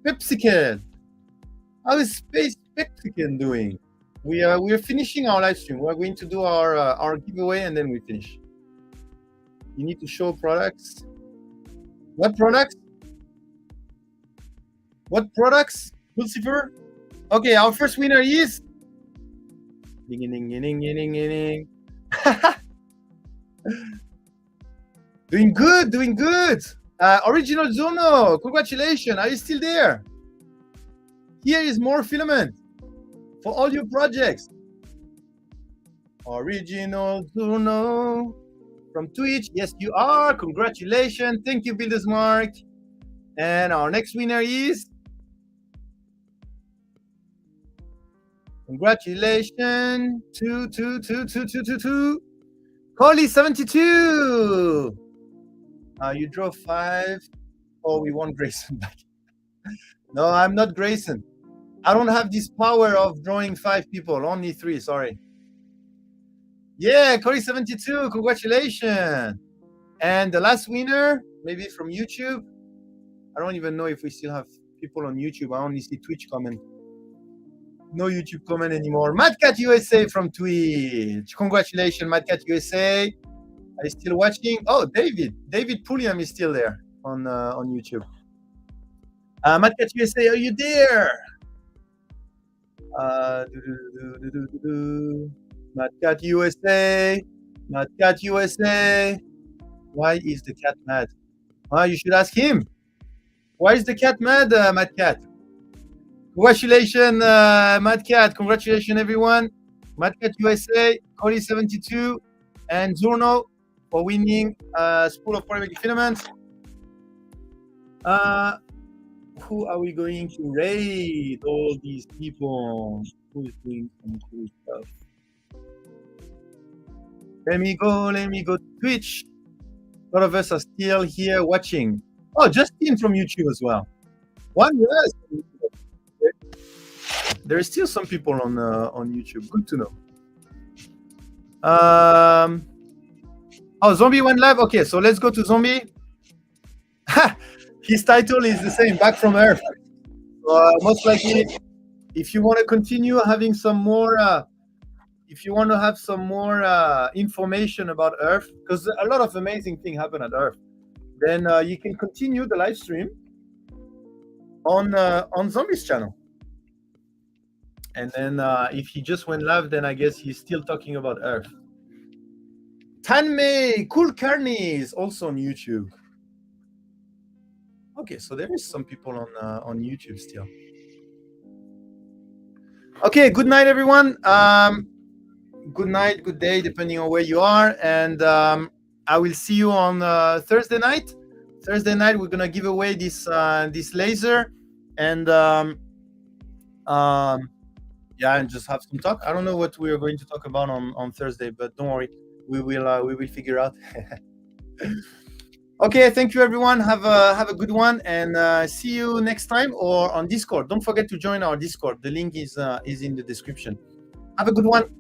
Pepsican. How is Space Pepsican doing? We are finishing our live stream. We're going to do our giveaway and then we finish. You need to show products. What products? What products? Lucifer? Okay, our first winner is ding ding ding ding ding ding. Doing good. Original Zono, congratulations. Are you still there? Here is more filament for all your projects. Original Zono from Twitch. Yes, you are. Congratulations. Thank you, Builders Mark. And our next winner is. Congratulations. 2. Coley 72. You draw 5. Oh, we want Grayson back. No, I'm not Grayson. I don't have this power of drawing 5 people. Only 3. Sorry. Yeah, Coley 72. Congratulations. And the last winner, maybe from YouTube. I don't even know if we still have people on YouTube. I only see Twitch comment. No YouTube comment anymore. MadCat USA from Twitch. Congratulations, MadCat USA. Are you still watching? Oh, David Pulliam is still there on YouTube. MadCat USA, are you there? MadCat USA. MadCat USA. Why is the cat mad? You should ask him. Why is the cat mad, MadCat? Congratulations, MadCat. Congratulations, everyone. MadCat USA, Coley 72, and Zurno for winning Spool of Polymeric Filaments. Who are we going to raid? All these people. Who is doing some cool stuff? Let me go to Twitch. A lot of us are still here watching. Oh, Justin from YouTube as well. Yes. There is still some people on YouTube. Good to know. Oh, Zombie went live. Okay, so let's go to Zombie. His title is the same, Back from Earth. So, most likely, if you want to continue having some more, if you want to have some more information about Earth, because a lot of amazing things happen at Earth, then you can continue the live stream on Zombie's channel. And then if he just went live, then I guess he's still talking about Earth. Tanmay Kulkarni is also on YouTube. Okay, so there is some people on YouTube still. Okay, good night, everyone. Good night, good day, depending on where you are. And I will see you on Thursday night. Thursday night, we're gonna give away this laser, and yeah, and just have some talk. I don't know what we are going to talk about on Thursday, but don't worry, we will figure out. Okay, thank you, everyone. Have a good one, and see you next time or on Discord. Don't forget to join our Discord. The link is in the description. Have a good one.